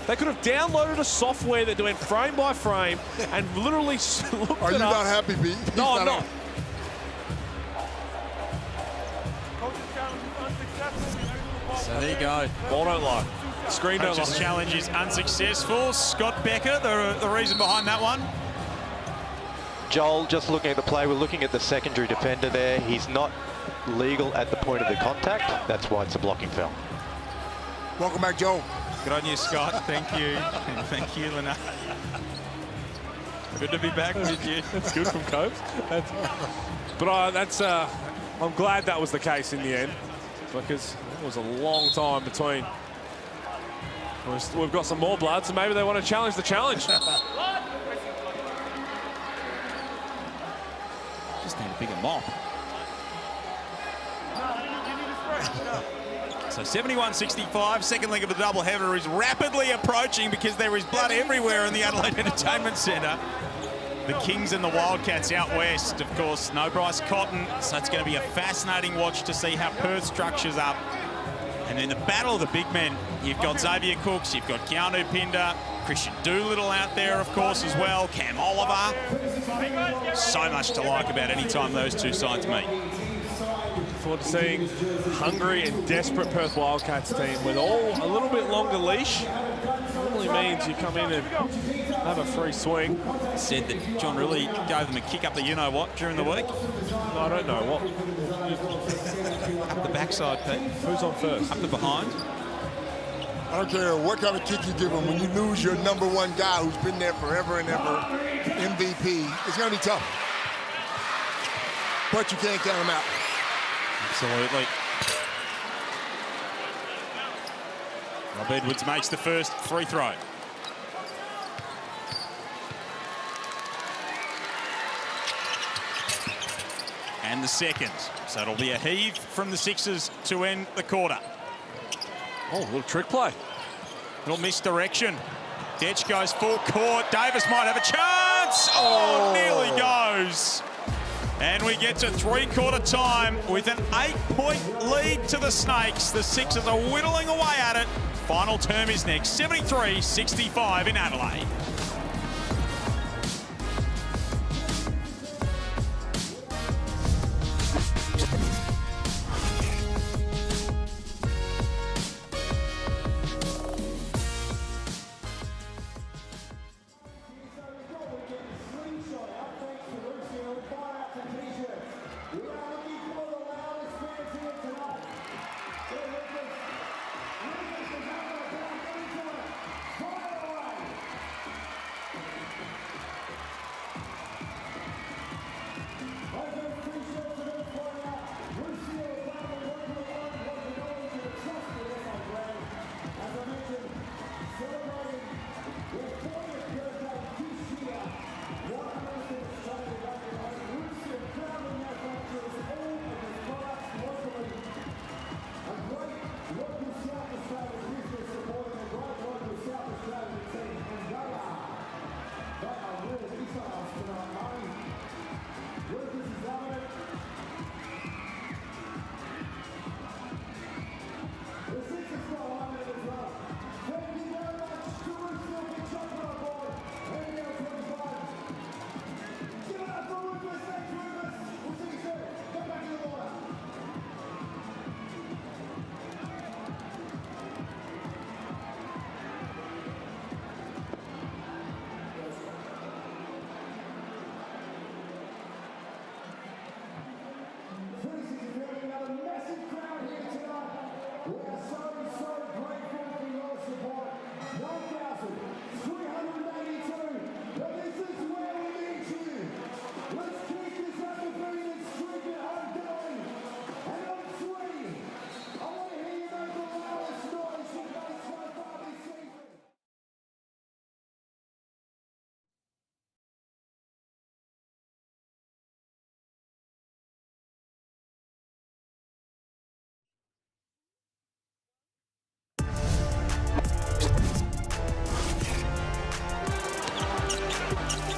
they could have downloaded a software that went frame by frame and literally looked it up. Are you not happy, Pete? No, I'm not. So there you go. Ball don't lie. Screen don't lie. Coach's challenge is unsuccessful. Scott Becker, the reason behind that one. Joel, just looking at the play, we're looking at the secondary defender there. He's not legal at the point of the contact. That's why it's a blocking foul. Welcome back, Joel. Good on you, Scott. Thank you. And thank you, Lena. Good to be back with you. That's good from Copes. But I'm glad that was the case in the end, because it was a long time between. We've got some more blood, so maybe they want to challenge the challenge. Just need a bigger mop. So 71-65, second leg of the doubleheader is rapidly approaching because there is blood everywhere in the Adelaide Entertainment Centre. The Kings and the Wildcats out west, of course, no Bryce Cotton, so it's going to be a fascinating watch to see how Perth structures up. And then the battle of the big men, you've got Xavier Cooks, you've got Keanu Pinder, Christian Doolittle out there, of course, as well, Cam Oliver. So much to like about any time those two sides meet. Forward to seeing hungry and desperate Perth Wildcats team with a little bit longer leash. Normally means you come in and have a free swing. Said that John really gave them a kick up the you-know-what during the week. No, I don't know. What? Up the backside, Pete. Who's on first? Up the behind. I don't care what kind of kick you give him. When you lose your #1 guy who's been there forever and ever, MVP, it's going to be tough. But you can't count him out. Absolutely. Rob Edwards makes the first free throw. And the second. So it'll be a heave from the Sixers to end the quarter. Oh, a little trick play. Little misdirection. Detch goes full court. Davis might have a chance. Oh, nearly goes. And we get to three-quarter time with an 8-point lead to the Snakes. The Sixers are whittling away at it. Final term is next, 73-65 in Adelaide.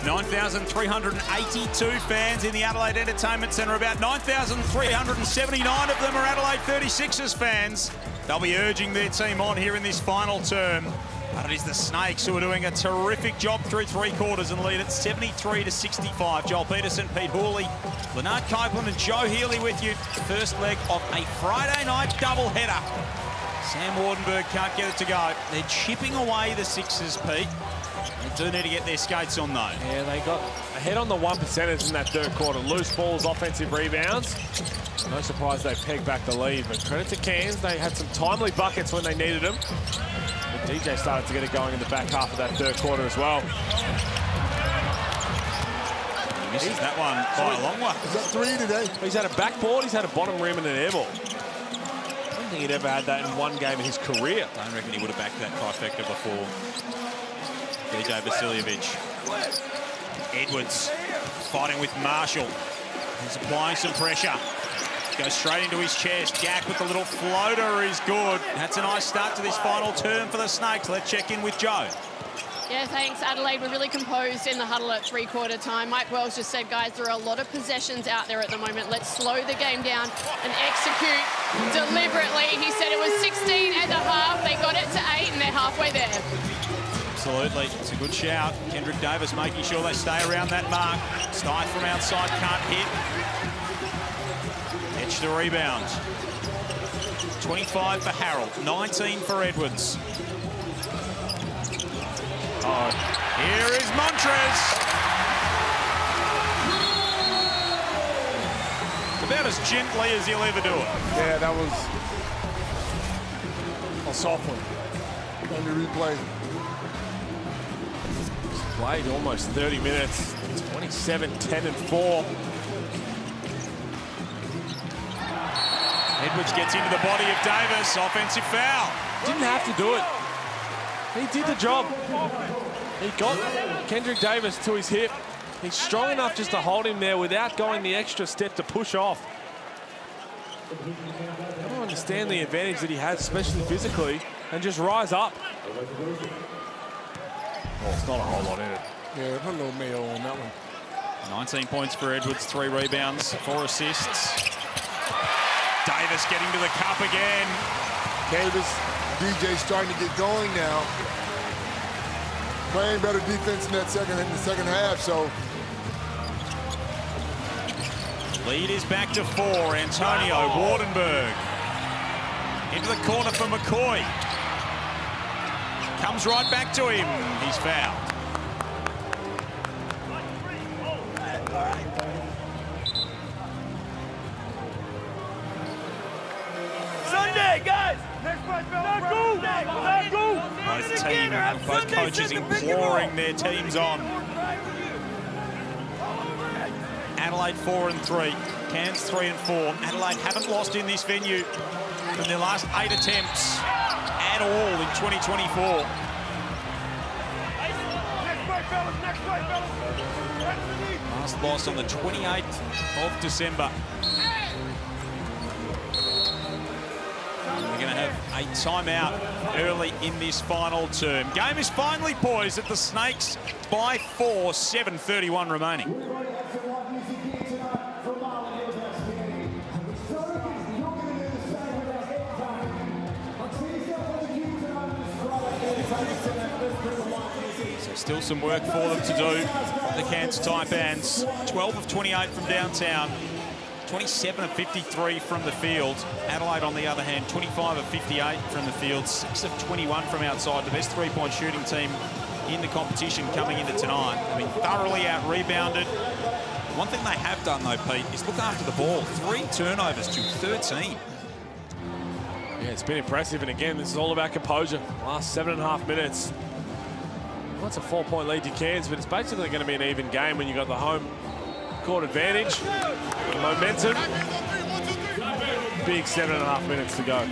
$9,382 fans in the Adelaide Entertainment Centre. About 9,379 of them are Adelaide 36ers fans. They'll be urging their team on here in this final term. But it is the Snakes who are doing a terrific job through three quarters and lead at 73-65. Joel Peterson, Pete Hawley, Leonard Copeland and Joe Healy with you. First leg of a Friday night doubleheader. Sam Wardenberg can't get it to go. They're chipping away the Sixers, Pete. They do need to get their skates on, though. Yeah, they got ahead on the 1%ers in that third quarter. Loose balls, offensive rebounds. No surprise they pegged back the lead, but credit to Cairns. They had some timely buckets when they needed them. But DJ started to get it going in the back half of that third quarter as well. He misses that one by a long way. He's got three today. He's had a backboard, he's had a bottom rim and an air ball. I don't think he'd ever had that in one game in his career. I don't reckon he would have backed that trifecta before. DJ Vasiljevic. Edwards fighting with Marshall. He's applying some pressure. Goes straight into his chest. Gack with the little floater is good. That's a nice start to this final term for the Snakes. Let's check in with Joe. Yeah, thanks, Adelaide. We're really composed in the huddle at three-quarter time. Mike Wells just said, guys, there are a lot of possessions out there at the moment. Let's slow the game down and execute deliberately. He said it was 16 and a half. They got it to 8 and they're halfway there. Absolutely. It's a good shout. Kendrick Davis making sure they stay around that mark. Stye from outside can't hit. Etch the rebound. 25 for Harold, 19 for Edwards. Oh, here is Montrez. About as gently as he'll ever do it. Yeah, that was a soft one. On the replay. He's played almost 30 minutes. 27, 10 and 4. Edwards gets into the body of Davis. Offensive foul. Didn't have to do it. He did the job. He got Kendrick Davis to his hip. He's strong enough just to hold him there without going the extra step to push off. I don't understand the advantage that he has, especially physically, and just rise up. Well, it's not a whole lot in it. Yeah, put a little mayo on that one. 19 points for Edwards, 3 rebounds, 4 assists. Davis getting to the cup again. Davis, DJ starting to get going now. Playing better defense in the second half, so. Lead is back to 4. Antonio Wardenberg into the corner for McCoy. Comes right back to him. He's fouled. Sunday, guys! Next play, Both coaches imploring their teams on. Adelaide 4 and 3, Cairns 3 and 4. Adelaide haven't lost in this venue from their last 8 attempts at all in 2024. Last loss on the 28th of December. We're going to have a timeout early in this final term. Game is finally poised at the Snakes by 4, 7:31 remaining. So still some work for them to do. The Cairns Taipans, 12 of 28 from downtown, 27 of 53 from the field. Adelaide, on the other hand, 25 of 58 from the field, 6 of 21 from outside. The best three-point shooting team in the competition coming into tonight. I mean, thoroughly out-rebounded. One thing they have done, though, Pete, is look after the ball. 3 turnovers to 13. Yeah, it's been impressive, and again, this is all about composure. Last 7.5 minutes. Well, it's a 4-point lead to Cairns, but it's basically going to be an even game when you've got the home court advantage. Momentum. Big 7.5 minutes to go.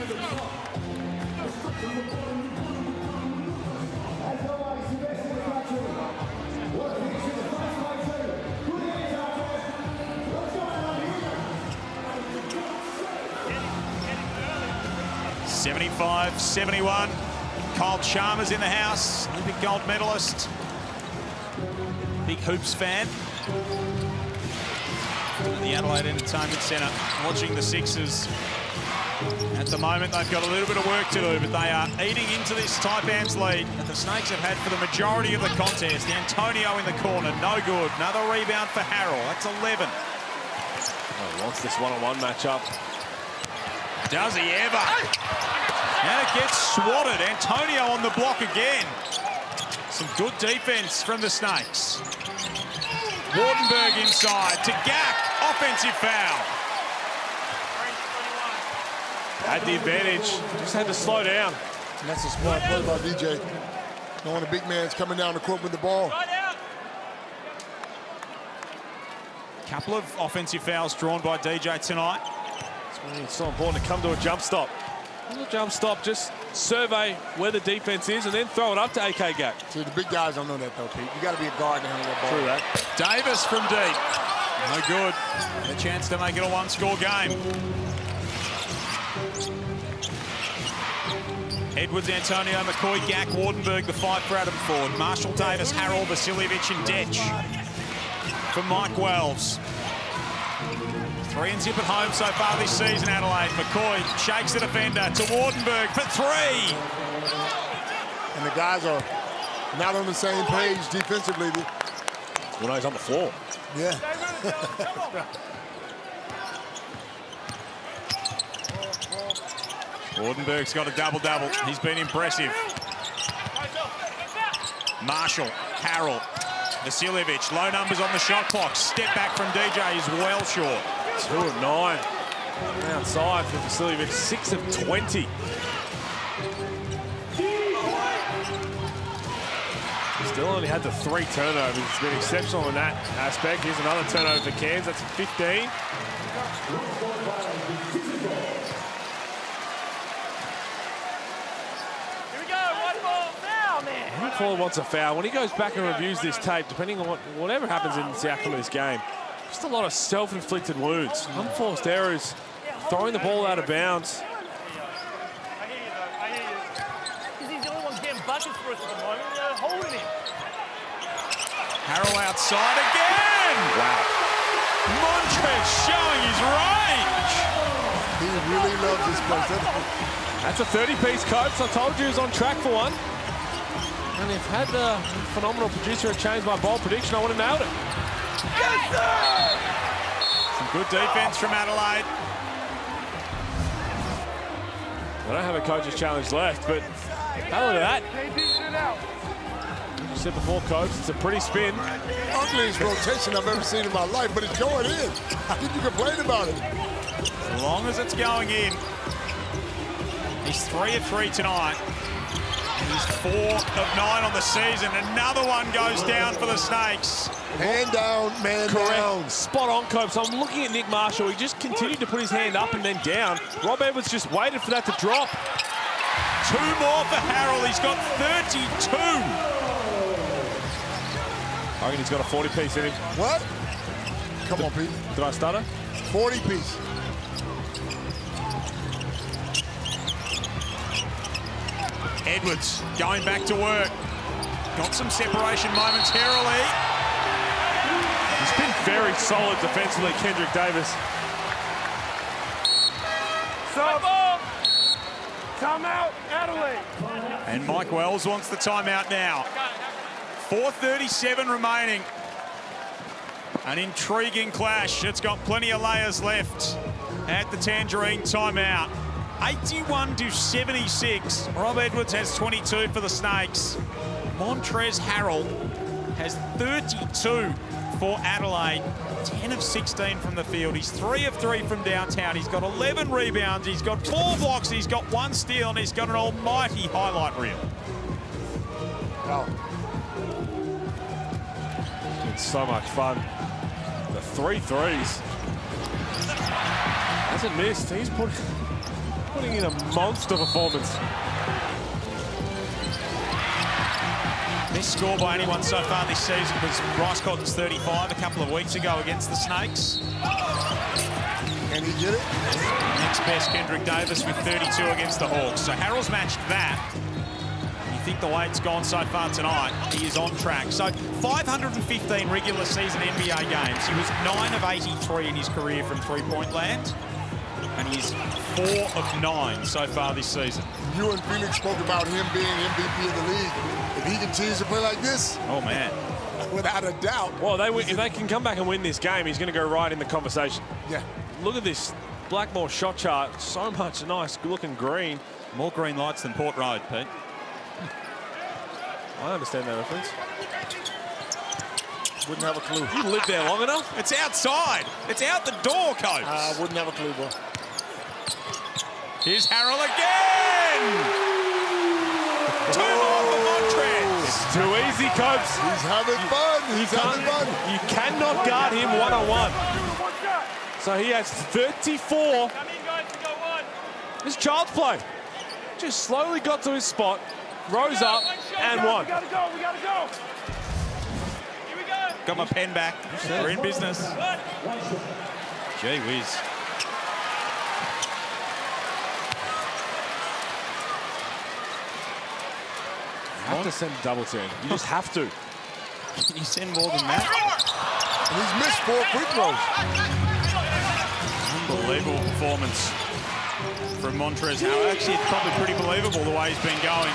(75-71). Kyle Chalmers in the house, Olympic gold medalist. Big hoops fan. In the Adelaide Entertainment Centre, watching the Sixers. At the moment, they've got a little bit of work to do, but they are eating into this Taipans lead that the Snakes have had for the majority of the contest. Antonio in the corner, no good. Another rebound for Harrell. That's 11. Oh, wants this one-on-one matchup. Does he ever? And it gets swatted. Antonio on the block again. Some good defense from the Snakes. Wardenberg inside to Gak. Offensive foul. Had the advantage. Just had to slow down. And that's a smart play by DJ. Knowing the big man's coming down the court with the ball. Couple of offensive fouls drawn by DJ tonight. That's why it's so important to come to a jump stop. A jump stop, just survey where the defense is and then throw it up to AK Gak. See, the big guys don't know that, though, Pete. You got to be a guard to handle that ball. True that. Davis from deep. No good. A chance to make it a one-score game. Edwards, Antonio, McCoy, Gak, Wardenberg, the fight for Adam Ford. Marshall Davis, Harrell, Vasiljevic and Detch for Mike Wells. 3 and zip at home so far this season, Adelaide. McCoy shakes the defender to Wardenberg for 3. And the guys are not on the same page defensively. When he's on the floor. Yeah. Wardenberg's got a double-double. He's been impressive. Marshall, Harrell, Vasiljevic, low numbers on the shot clock. Step back from DJ is well short. 2 of 9. Outside for Vasiljevic, 6 of 20. Still only had the 3 turnovers. It's been exceptional in that aspect. Here's another turnover for Cairns. That's 15. Paul wants a foul. When he goes back and reviews this tape, depending on whatever happens in the outcome of this game, just a lot of self-inflicted wounds, unforced errors, throwing the ball out of bounds. He's the only one getting buckets for us at the moment. They're holding him. Harrell outside again. Wow. Montrez showing his range. He really loves this place. That's a 30-piece Copes. I told you he was on track for one. And if had the phenomenal producer had changed my bold prediction, I would have nailed it. Yes, sir! Some good defense from Adelaide. I don't have a coach's challenge left, but have a look at that. As you said before, Coach, it's a pretty spin. Ugliest rotation I've ever seen in my life, but it's going in. How can you complain about it? As long as it's going in. He's 3 of 3 tonight. He's 4 of 9 on the season. Another one goes down for the Snakes. Hand down, man down. Spot on, Copes. I'm looking at Nick Marshall. He just continued to put his hand up and then down. Rob Edwards just waited for that to drop. 2 more for Harrell. He's got 32. I reckon he's got a 40-piece in him. What? Come on, Pete. Did I stutter? 40-piece. Edwards going back to work. Got some separation momentarily. He's been very solid defensively, Kendrick Davis. Timeout, Adelaide. And Mike Wells wants the timeout now. 4:37 remaining. An intriguing clash. It's got plenty of layers left at the Tangerine timeout. 81-76. Rob Edwards has 22 for the Snakes. Montrez Harrell has 32 for Adelaide. 10 of 16 from the field. He's 3 of 3 from downtown. He's got 11 rebounds. He's got 4 blocks. He's got 1 steal, and he's got an almighty highlight reel. Wow. It's so much fun. The 3 threes. Hasn't missed. He's putting in a monster performance. Best score by anyone so far this season was Bryce Cotton's 35 a couple of weeks ago against the Snakes. Can he get it? Next best, Kendrick Davis with 32 against the Hawks. So Harrell's matched that. You think the way it's gone so far tonight, he is on track. So 515 regular season NBA games. He was 9 of 83 in his career from three-point land. And he's 4 of 9 so far this season. You and Phoenix spoke about him being MVP of the league. If he continues to play like this, oh man, without a doubt. Well, if they can come back and win this game, he's going to go right in the conversation. Yeah. Look at this Blackmore shot chart. So much nice looking green. More green lights than Port Road, Pete. I understand that reference. Wouldn't have a clue. You lived there long enough? It's outside. It's out the door, Coach. Wouldn't have a clue, bro. Here's Harrell again. 2 more for Montrez. It's too easy, Copes. He's having fun. He's having fun. You cannot guard him one-on-one. So he has 34. It's child's play. Just slowly got to his spot, rose up, and won. We gotta go. Here we go. Got my pen back. We're in business. Gee whiz. You have to send a double team. You just have to. Can you send more than that? He's missed 4 free throws. Unbelievable performance from Montrez. Now, actually, it's probably pretty believable the way he's been going.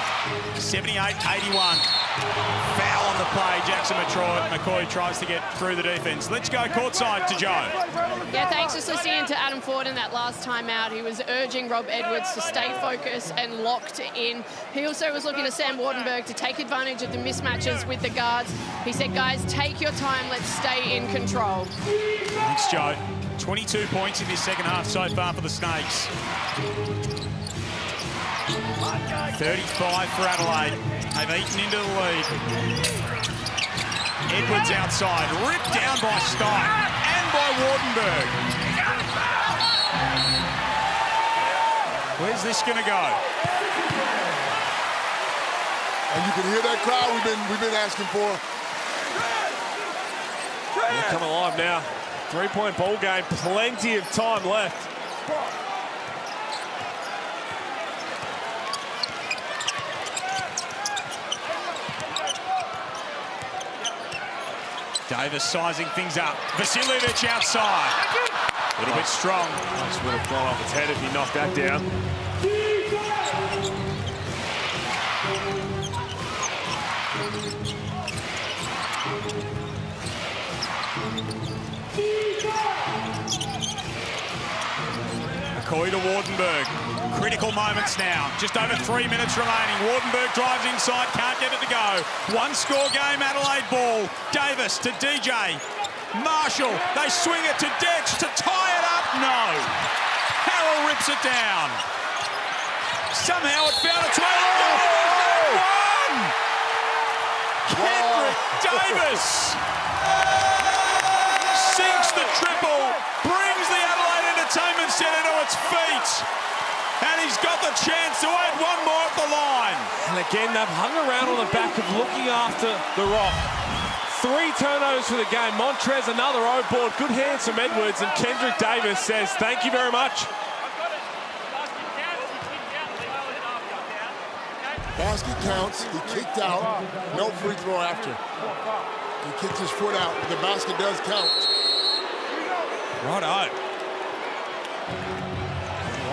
78-81. Foul on the play. Jackson McCoy tries to get through the defence. Let's go courtside to Joe. Yeah, thanks. Just listening to Adam Ford in that last time out, he was urging Rob Edwards to stay focused and locked in. He also was looking to Sam Wardenberg to take advantage of the mismatches with the guards. He said, guys, take your time. Let's stay in control. Thanks, Joe. 22 points in this second half so far for the Snakes. 35 for Adelaide. They've eaten into the lead. Edwards outside, ripped down by Stein and by Wardenberg. Where's this going to go? And you can hear that crowd we've been asking for. They're coming alive now. 3-point ball game, plenty of time left. Davis sizing things up. Vasiljevic outside. A little bit strong. Nice would have gone off its head if he knocked that down. McCoy to Wardenberg. Critical moments now. Just over 3 minutes remaining. Wardenberg drives inside, can't get it to go. One score game, Adelaide ball. Davis to DJ. Marshall, they swing it to Detch to tie it up. No. Harrell rips it down. Somehow it found its way. One! Kendrick Davis sinks the triple, brings the Adelaide Entertainment Centre to its feet. And he's got the chance to add one more at the line. And again, they've hung around on the back of looking after the rock. 3 turnovers for the game. Montrez, another O board. Good hands from Edwards. And Kendrick Davis says, thank you very much. Basket counts. He kicked out. No free throw after. He kicked his foot out, but the basket does count. Righto.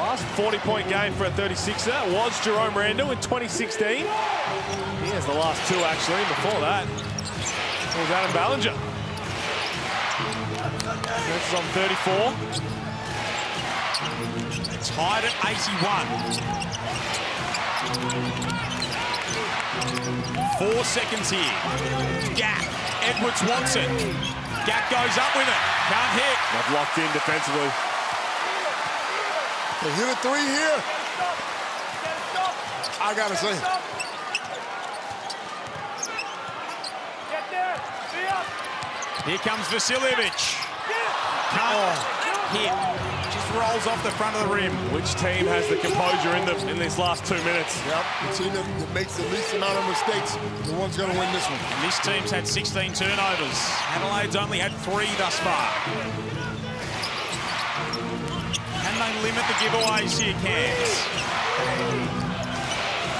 Last 40-point game for a 36er was Jerome Randall in 2016. He has the last 2, actually. Before that, it was Adam Ballinger. This is on 34. Tied at 81. 4 seconds here. Gap. Edwards wants it. Gap goes up with it. Can't hit. Not locked in defensively. They hit a 3 here. I gotta say. Here comes Vasiljevic. Can't hit. Just rolls off the front of the rim. Which team has the composure in these last 2 minutes? Yep, the team that makes the least amount of mistakes, the one's gonna win this one. And this team's had 16 turnovers. Adelaide's only had 3 thus far. Can they limit the giveaways here, Cairns?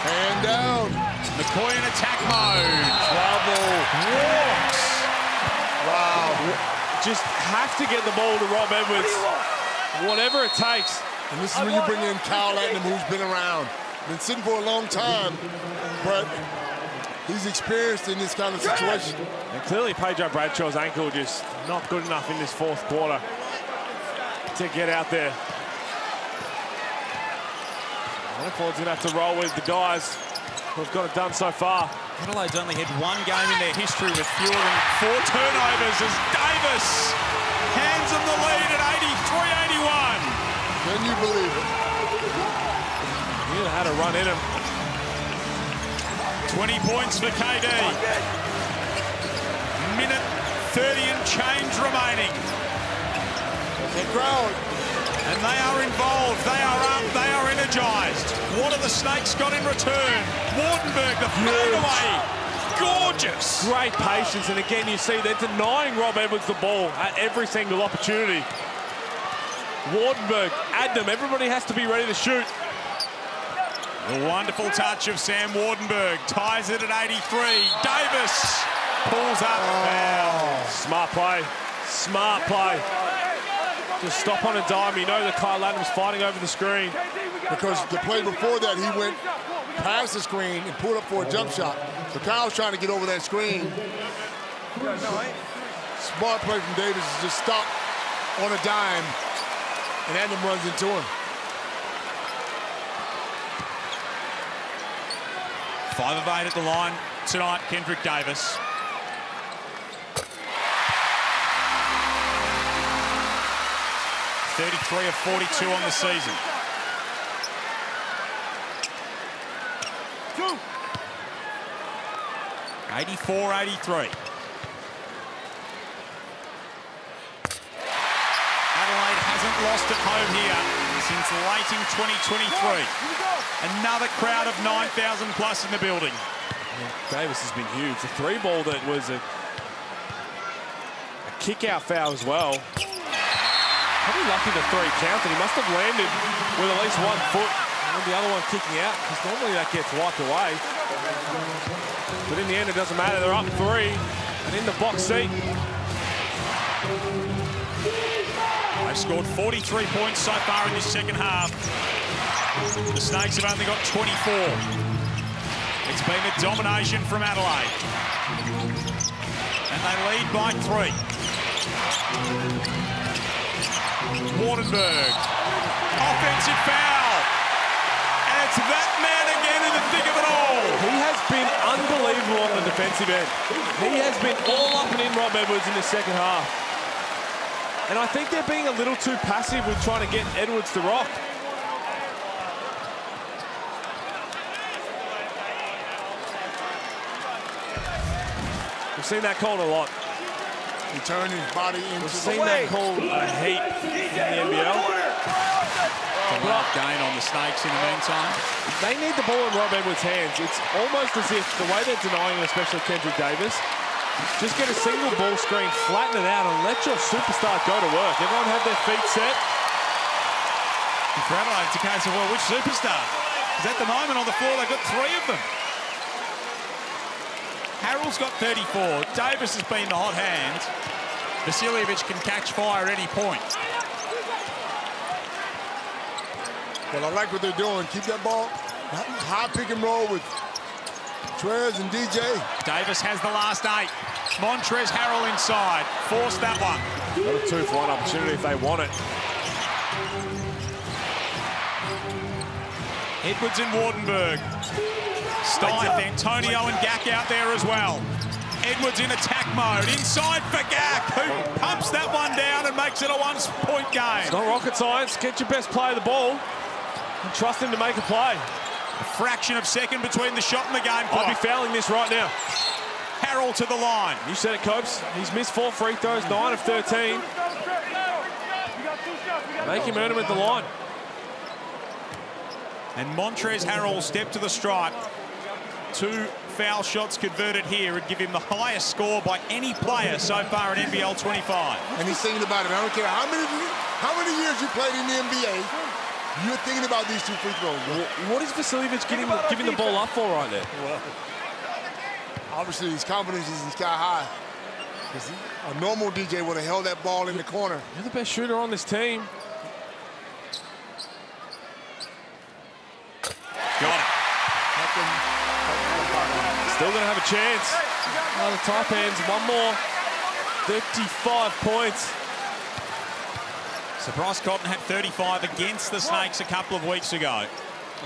Hand down. McCoy in attack mode. Trouble. Walks. Wow. Just have to get the ball to Rob Edwards. Whatever it takes. And this is when you bring in Kyle Latham, who's been around. Been sitting for a long time, but he's experienced in this kind of situation. And clearly Pedro Bradshaw's ankle just not good enough in this 4th quarter to get out there. Ford's going to have to roll with the guys who've got it done so far. Adelaide's only had 1 game in their history with fewer than 4 turnovers as Davis hands them the lead at 83-81. Can you believe it? He had a run in him. 20 points for KD. Minute 30 and change remaining. The crowd. And they are involved, they are up, they are energised. What have the Snakes got in return? Wardenberg, the fadeaway. Gorgeous. Great patience, and again you see they're denying Rob Edwards the ball at every single opportunity. Wardenberg, Adam, everybody has to be ready to shoot. A wonderful touch of Sam Wardenberg, ties it at 83. Davis pulls up. Oh. Smart play, smart play. Just stop on a dime. You know that Kyle Adams fighting over the screen. because the play before that, he went past the screen and pulled up for a jump shot. So Kyle's trying to get over that screen. Smart play from Davis is just stop on a dime, and Adam runs into him. 5 of 8 at the line tonight, Kendrick Davis. .33 of 42 on the season. 84-83. Adelaide hasn't lost at home here since late in 2023. Another crowd of 9,000 plus in the building. Davis has been huge. The 3 ball that was a kick-out foul as well. Probably lucky the 3 counted. He must have landed with at least 1 foot and the other one kicking out, because normally that gets wiped away. But in the end, it doesn't matter. They're up 3 and in the box seat. They've scored 43 points so far in this second half. The Snakes have only got 24. It's been a domination from Adelaide. And they lead by 3. Wardenberg. Offensive foul. And it's that man again in the thick of it all. He has been unbelievable on the defensive end. He has been all up and in Rob Edwards in the second half. And I think they're being a little too passive with trying to get Edwards to rock. We've seen that called a lot. He turned his body into We've seen that called a heap in the NBL. A rough gain on the Snakes in the meantime. They need the ball in Rob Edwards' hands. It's almost as if the way they're denying him, especially Kendrick Davis, just get a single ball screen, flatten it out, and let your superstar go to work. Everyone have their feet set. And for Adelaide, it's a case of, well, which superstar? Because at the moment on the floor, they've got 3 of them. Harrell's got 34. Davis has been the hot hand. Vasiljevic can catch fire at any point. Well, I like what they're doing. Keep that ball high pick and roll with Trez and DJ. Davis has the last 8. Montrez Harrell inside. Force that one. Got a 2-for-1 opportunity if they want it. Edwards and Wardenberg. Stipe, Antonio and Gak out there as well. Edwards in attack mode. Inside for Gak, who pumps that one down and makes it a 1-point game. It's not rocket science. Get your best player the ball and trust him to make a play. A fraction of second between the shot and the game clock. I'd be fouling this right now. Harrell to the line. You said it, Copes. He's missed 4 free throws, 9 of 13. Make him earn him at the line. And Montrez Harrell step to the stripe. 2 foul shots converted here would give him the highest score by any player so far in NBL 25. And he's thinking about it. I don't care how many years you played in the NBA, you're thinking about these 2 free throws. What is Vasiljevic giving the ball up for right there? Well, obviously, his confidence is sky high. Because a normal DJ would have held that ball in the corner. You're the best shooter on this team. Got it. Still going to have a chance. Oh, the Taipans, 1 more. 35 points. So Bryce Cotton had 35 against the Snakes a couple of weeks ago.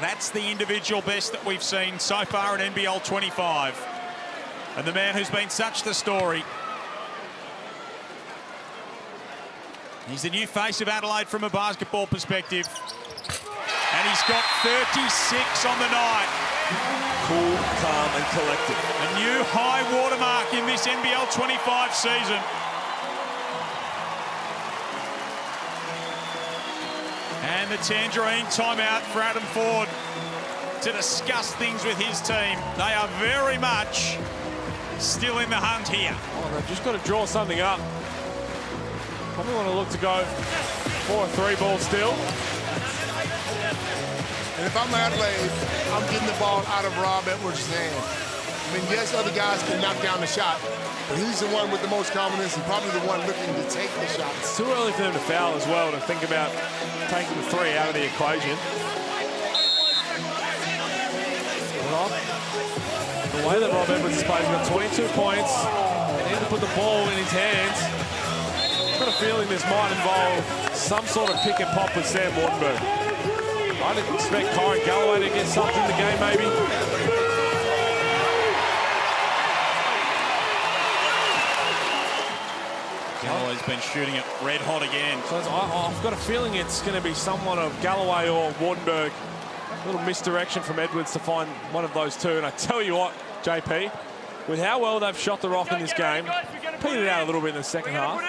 That's the individual best that we've seen so far in NBL 25. And the man who's been such the story. He's the new face of Adelaide from a basketball perspective. And he's got 36 on the night. Cool, calm, and collected. A new high watermark in this NBL 25 season. And the Tangerine timeout for Adam Ford to discuss things with his team. They are very much still in the hunt here. Oh, they've just got to draw something up. Probably want to look to go for a 3-ball still. And if I'm Adelaide, I'm getting the ball out of Rob Edwards' hand. I mean, yes, other guys can knock down the shot, but he's the one with the most confidence and probably the one looking to take the shot. It's too early for them to foul as well, to think about taking the 3 out of the equation. The way that Rob Edwards has played, he's got 22 points. They need to put the ball in his hands. I've got a feeling this might involve some sort of pick and pop with Sam Wardenberg. I didn't expect Kyron Galloway to get something in the game, maybe. Galloway's been shooting it red hot again. So I've got a feeling it's going to be someone of Galloway or Wardenberg. A little misdirection from Edwards to find one of those two. And I tell you what, JP, with how well they've shot the rock in this game, petered out a little bit in the second half.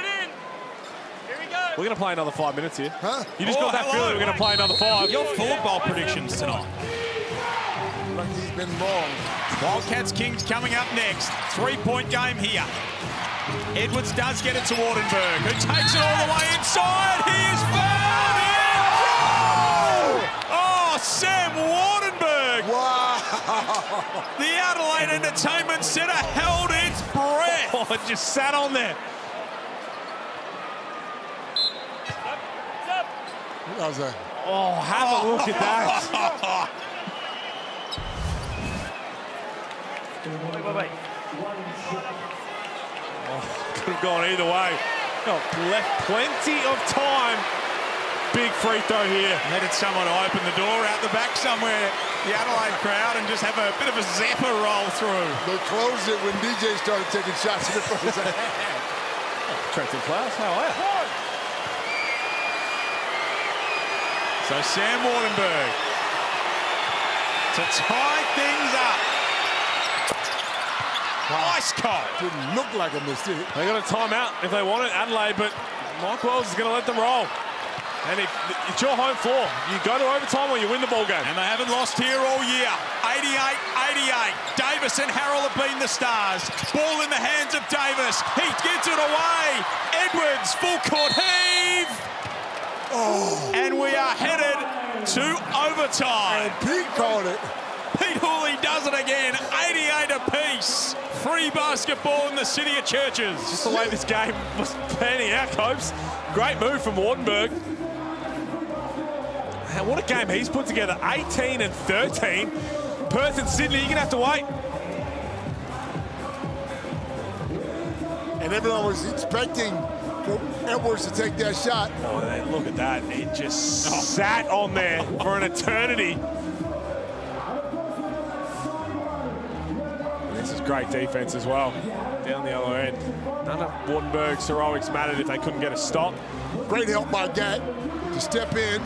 We're going to play another 5 minutes here. Huh? You just got that feeling we're going to play another 5. You're full of bowl predictions tonight. Like he's been wrong. Wildcats Kings coming up next. 3-point game here. Edwards does get it to Wardenberg, who takes it all the way inside. He is fouled in! Oh, Sam Wardenberg! Wow! The Adelaide Entertainment Centre held its breath. Oh, it just sat on there. That was a... Oh, have a look at that. Wait. Oh, could have gone either way. Oh, left plenty of time. Big free throw here. Needed someone to open the door out the back somewhere, the Adelaide crowd, and just have a bit of a zapper roll through. They closed it when DJ started taking shots in the first half. Trenton Klaus, how are you? So Sam Wardenberg to tie things up. Wow. Ice cold. Didn't look like a mistake. They got a timeout if they want it, Adelaide, but Mike Wells is going to let them roll. And it's your home floor. You go to overtime or you win the ball game. And they haven't lost here all year. 88-88. Davis and Harrell have been the stars. Ball in the hands of Davis. He gets it away. Edwards, full court heave. Oh. And we are headed to overtime. And Pete called it. Pete Hooley does it again. 88 apiece. Free basketball in the city of Churches. Just the way this game was panning out, Copes. Great move from Wardenberg. And what a game he's put together. 18 and 13. Perth and Sydney, you're going to have to wait. And everyone was expecting Edwards to take that shot. Oh, look at that. It just sat on there for an eternity. This is great defense as well. Down the other end. None of Wardenberg's heroics mattered if they couldn't get a stop. Great help by Gat to step in.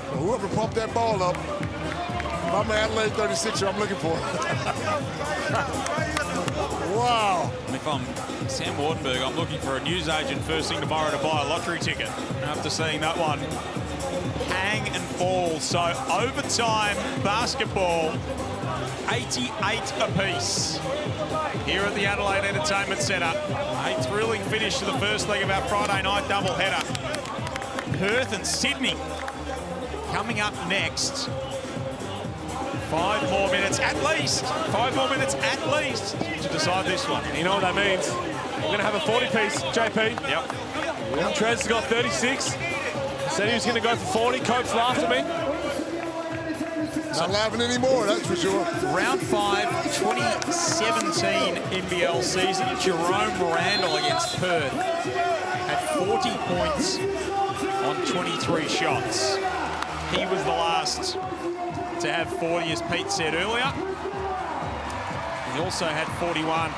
So whoever pumped that ball up, if I'm an Adelaide 36er, I'm looking for it. Wow. And if I'm Sam Wardenberg, I'm looking for a newsagent first thing tomorrow to buy a lottery ticket after seeing that one hang and fall. So overtime basketball, 88 apiece here at the Adelaide Entertainment Centre. A thrilling finish to the first leg of our Friday night doubleheader. Perth and Sydney coming up next. 5 more minutes at least. 5 more minutes at least to decide this one. You know what that means? We're going to have a 40-piece, JP. Yep. Trez has got 36. Said he was going to go for 40. Coach laughed at me. Not laughing anymore, that's for sure. Round 5, 2017 NBL season. Jerome Randall against Perth had 40 points on 23 shots. He was the last to have 40, as Pete said earlier. He also had 41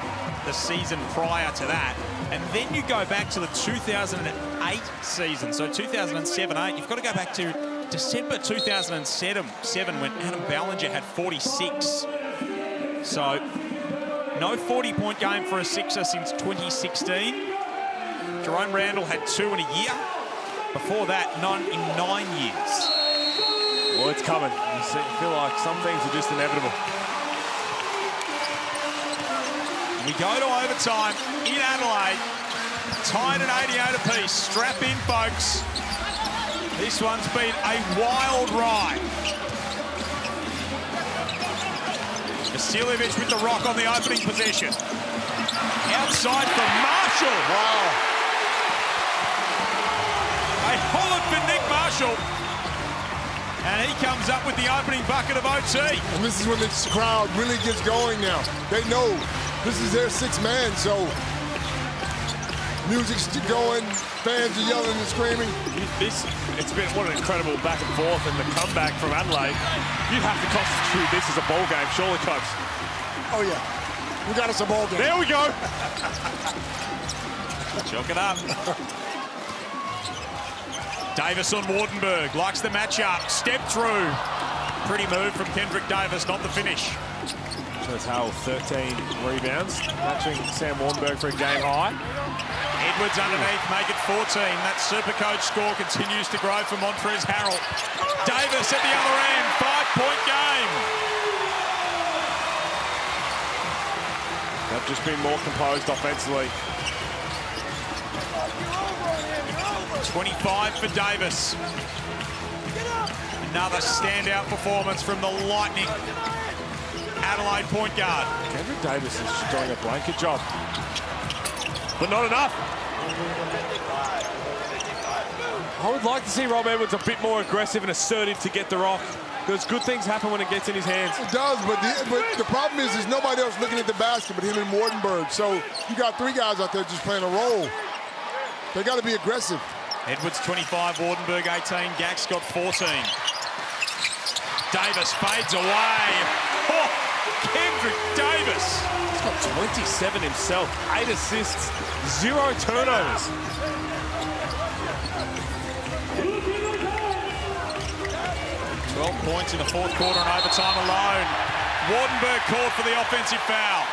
the season prior to that. And then you go back to the 2008 season. So 2007-8, you've got to go back to December 2007 when Adam Ballinger had 46. So no 40-point game for a Sixer since 2016. Jerome Randall had 2 in a year. Before that, none in 9 years. Well, it's coming. You feel like some things are just inevitable. We go to overtime in Adelaide. Tied at 88 apiece. Strap in, folks. This one's been a wild ride. Vasiljevic with the rock on the opening possession. Outside from Marshall. Wow. A bullet for Nick Marshall. And he comes up with the opening bucket of OT. And this is when the crowd really gets going now. They know this is their sixth man, so music's going, fans are yelling and screaming. It's been what an incredible back and forth, and the comeback from Adelaide. You have to constitute this as a ball game, surely, Coach. Oh yeah, we got us a ball game. There we go. Chalk it up. Davis on Wardenberg, likes the matchup, step through. Pretty move from Kendrick Davis, not the finish. Shows Howell 13 rebounds, matching Sam Wardenberg for a game high. Edwards underneath, make it 14. That Supercoach score continues to grow for Montrezl Harrell. Davis at the other end, 5-point game. They've just been more composed offensively. 25 for Davis. Another standout performance from the Lightning Adelaide point guard. Kendrick Davis is doing a blanket job, but not enough. I would like to see Rob Edwards a bit more aggressive and assertive to get the rock, because good things happen when it gets in his hands. It does, but the problem is there's nobody else looking at the basket but him and Wardenberg. So you got three guys out there just playing a role. They got to be aggressive. Edwards 25, Wardenberg 18, Gax got 14. Davis fades away. Oh, Kendrick Davis. He's got 27 himself, 8 assists, 0 turnovers. Points in the fourth quarter and overtime alone. Wardenberg called for the offensive foul.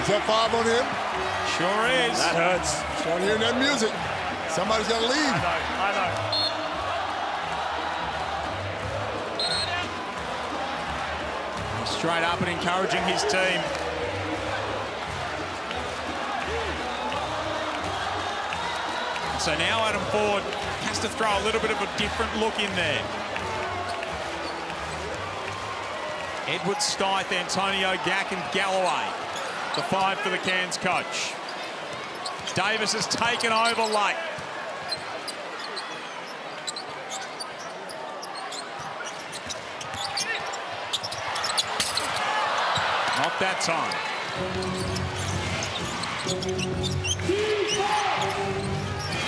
Is that 5 on him? Sure is. That hurts. Start hearing that music. Somebody's got to leave. I know. Straight up and encouraging his team. So now Adam Ford has to throw a little bit of a different look in there. Edwards, Stith, Antonio, Gack and Galloway. The 5 for the Cairns coach. Davis has taken over late. Not that time.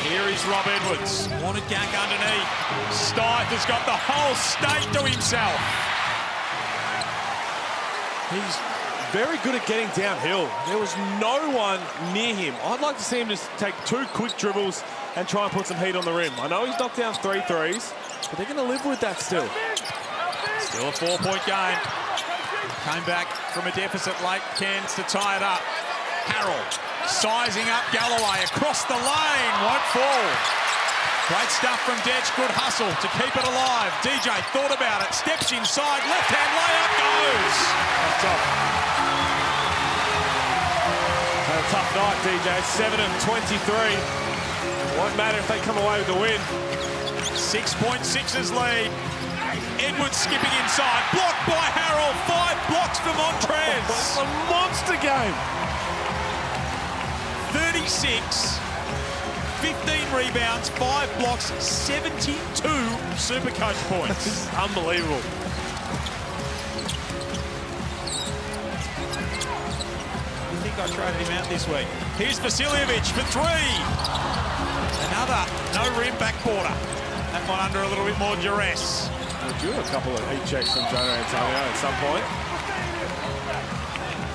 Here is Rob Edwards. Wanted Gack underneath. Stith has got the whole state to himself. He's very good at getting downhill. There was no one near him. I'd like to see him just take 2 quick dribbles and try and put some heat on the rim. I know he's knocked down 3 threes, but they're going to live with that still. Still a 4-point game. Came back from a deficit late, Cairns to tie it up. Harrell sizing up Galloway across the lane, won't fall. Great stuff from Detch, good hustle to keep it alive. DJ thought about it, steps inside, left-hand layup goes. That's tough. Had a tough night, DJ. 7 of 23. Won't matter if they come away with the win. 6.6's lead. Edwards skipping inside, blocked by Harrell. 5 blocks for Montrez. It's a monster game. 36, 15 rebounds, 5 blocks, 72 Supercoach points. This is unbelievable. I think I traded him out this week. Here's Vasiljevic for 3. Another no rim backboarder. That one under a little bit more duress. We'll do a couple of heat checks from Jonah Antonio at some point.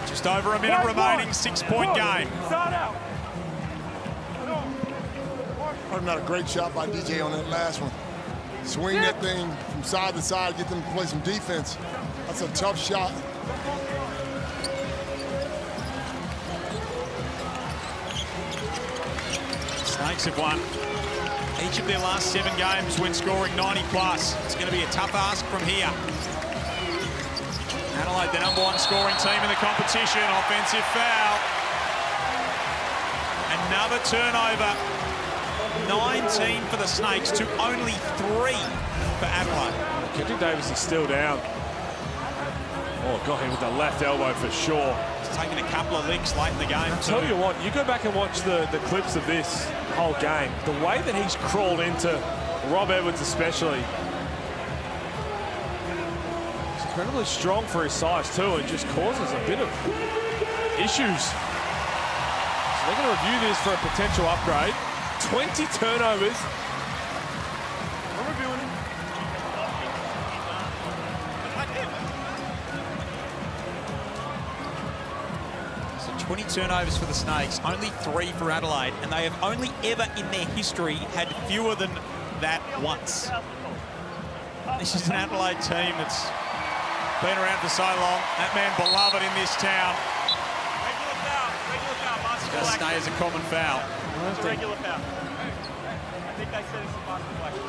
Just over a minute remaining, 6-point game. Not a great shot by DJ on that last one. Swing that thing from side to side, get them to play some defense. That's a tough shot. Snakes have won each of their last 7 games when scoring 90 plus. It's going to be a tough ask from here. Adelaide, the #1 scoring team in the competition. Offensive foul. Another turnover. 19 for the Snakes to only 3 for Adelaide. Kendrick Davis is still down. Oh, got him with the left elbow for sure. He's taken a couple of licks late in the game. I'll tell you what, you go back and watch the clips of this whole game. The way that he's crawled into Rob Edwards especially. He's incredibly strong for his size too, and just causes a bit of issues. So they're going to review this for a potential upgrade. 20 turnovers. I'm reviewing him. 20 turnovers for the Snakes, only 3 for Adelaide, and they have only ever in their history had fewer than that once. This is an Adelaide team that's been around for so long. That man beloved in this town. It's going to stay as a common foul. It's a regular foul. I think they said it's a basketball action.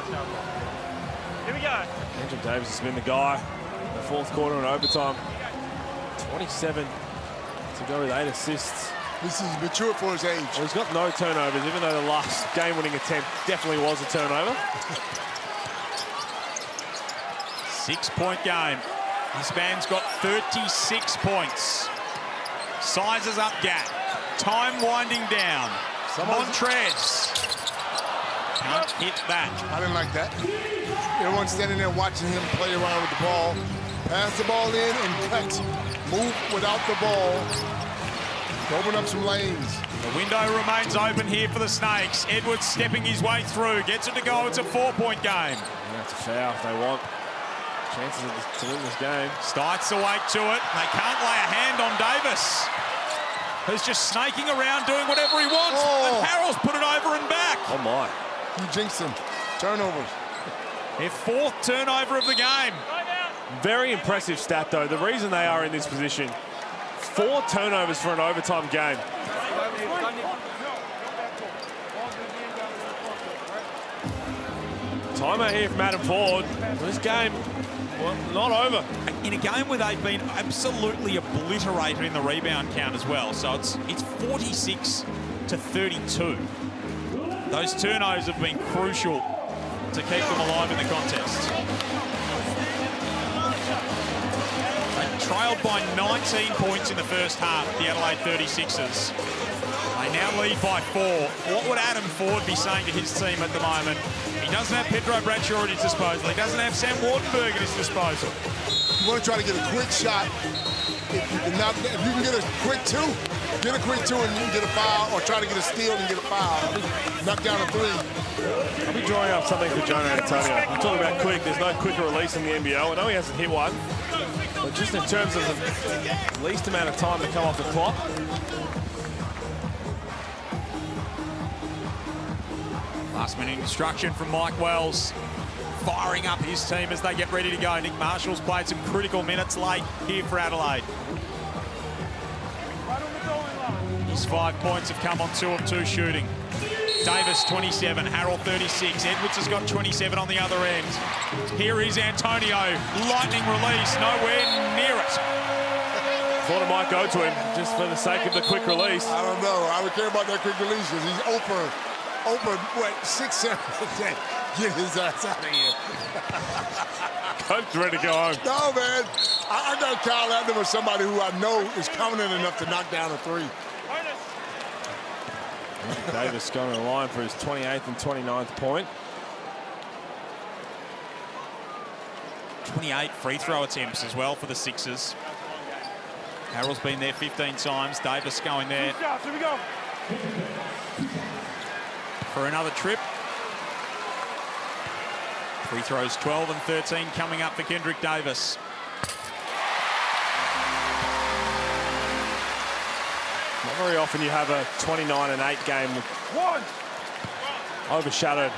Here we go. Andrew Davis has been the guy in the fourth quarter and overtime. 27 to go with 8 assists. This is mature for his age. Well, he's got no turnovers, even though the last game-winning attempt definitely was a turnover. 6-point game. This man's got 36 points. Sizes up gap. Time winding down. Montrez. Can't hit that. I didn't like that. Everyone's standing there watching him play around with the ball. Pass the ball in and cut. Move without the ball. Open up some lanes. The window remains open here for the Snakes. Edwards stepping his way through. Gets it to go. It's a 4-point game. That's a foul if they want chances to win this game. Stites awake to it. They can't lay a hand on Davis, who's just snaking around doing whatever he wants. Oh. And Harrell's put it over and back. Oh, my. You jinxed him. Turnovers. Their 4th turnover of the game. Very impressive stat, though. The reason they are in this position, 4 turnovers for an overtime game. Timeout here from Adam Ford. This game, well, not over. In a game where they've been absolutely obliterated in the rebound count as well. So it's 46 to 32. Those turnovers have been crucial to keep them alive in the contest. They trailed by 19 points in the first half, the Adelaide 36ers. They now lead by 4. What would Adam Ford be saying to his team at the moment? He doesn't have Pedro Bradshaw at his disposal. He doesn't have Sam Wardenberg at his disposal. You want to try to get a quick shot. If you can get a quick 2, get a quick 2 and you can get a foul, or try to get a steal and get a foul. Knock down a 3. I'll be drawing up something for Jonah Antonio. I'm talking about quick. There's no quicker release in the NBL. I know he hasn't hit one, but just in terms of the least amount of time to come off the clock. Last minute instruction from Mike Wells, firing up his team as they get ready to go. Nick Marshall's played some critical minutes late here for Adelaide. His 5 points have come on 2 of 2 shooting. Davis 27, Harrell 36. Edwards has got 27 on the other end. Here is Antonio, lightning release, nowhere near it. Thought it might go to him just for the sake of the quick release. I don't know. I would care about that quick release because he's open, what, 6-7%. Get his ass out of here. Coach ready to go home. No, man. I got Kyle Adler with somebody who I know is confident enough to knock down a 3. Davis going to the line for his 28th and 29th point. 28 free throw attempts as well for the Sixers. Harrell's been there 15 times. Davis going there Here we go. for another trip. Free throws 12 and 13 coming up for Kendrick Davis. Not very often you have a 29-8 game overshadowed.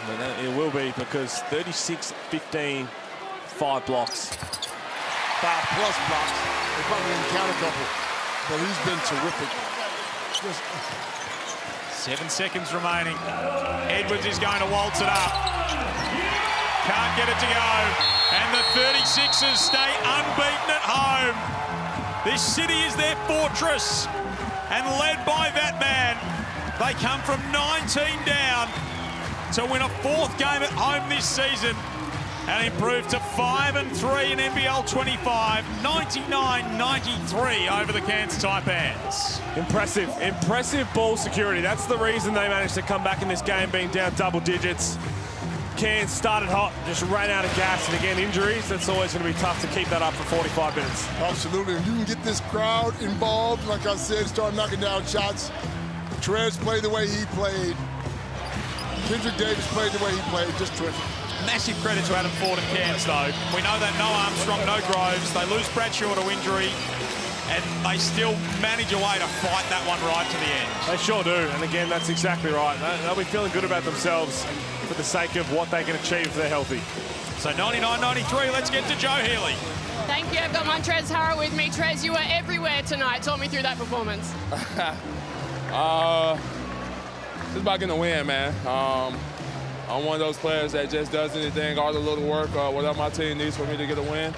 But it will be because 36-15, 5 blocks. 5+ blocks. They probably didn't count a couple, but he's been terrific. 7 seconds remaining. Edwards is going to waltz it up. Can't get it to go. And the 36ers stay unbeaten at home. This city is their fortress. And led by that man, they come from 19 down to win a 4th game at home this season and improve to 5-3 in NBL 25, 99-93 over the Cairns Taipans. Impressive ball security. That's the reason they managed to come back in this game being down double digits. Cairns started hot, just ran out of gas, and again, injuries. That's always going to be tough to keep that up for 45 minutes. Absolutely, and you can get this crowd involved. Like I said, start knocking down shots. Trez played the way he played. Kendrick Davis played the way he played, just terrific. Massive credit to Adam Ford and Cairns, though. We know that no Armstrong, no Groves. They lose Bradshaw to injury, and they still manage a way to fight that one right to the end. They sure do, and again, that's exactly right. They'll be feeling good about themselves for the sake of what they can achieve if they're healthy. So 99-93, let's get to Joe Healy. Thank you. I've got Montrez Harrell with me. Trez, you were everywhere tonight. Talk me through that performance. It's about getting a win, man. I'm one of those players that just does anything, all the little work, whatever my team needs for me to get a win.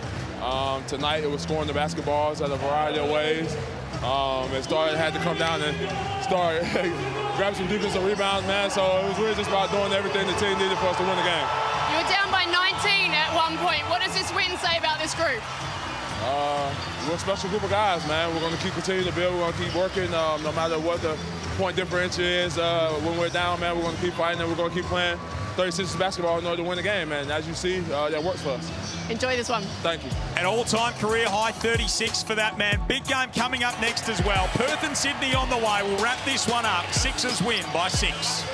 Tonight it was scoring the basketballs at a variety of ways. It had to come down and start grab some defensive rebounds, man. So it was really just about doing everything the team needed for us to win the game. You were down by 19 at one point. What does this win say about this group? We're a special group of guys, man. We're going to continue to build. We're going to keep working no matter what the point differential is. When we're down, man, we're going to keep fighting and we're going to keep playing 36 basketball in order to win the game, man. As you see, that works for us. Enjoy this one. Thank you. An all-time career high 36 for that man. Big game coming up next as well. Perth and Sydney on the way. We'll wrap this one up. Sixers win by 6.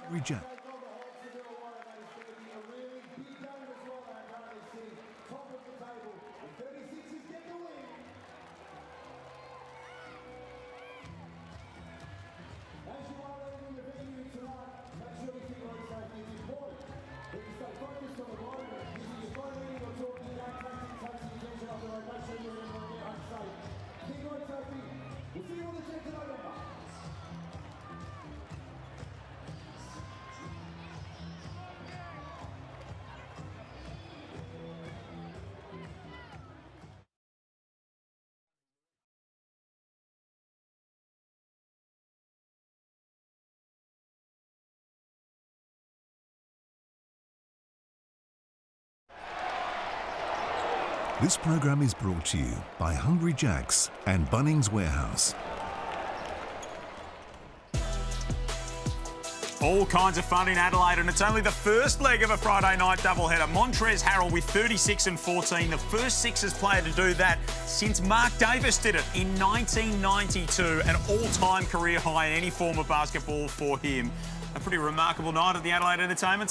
Reject. This program is brought to you by Hungry Jack's and Bunnings Warehouse. All kinds of fun in Adelaide, and it's only the first leg of a Friday night doubleheader. Montrez Harrell with 36 and 14, the first Sixers player to do that since Mark Davis did it in 1992, an all-time career high in any form of basketball for him. A pretty remarkable night at the Adelaide Entertainment Centre.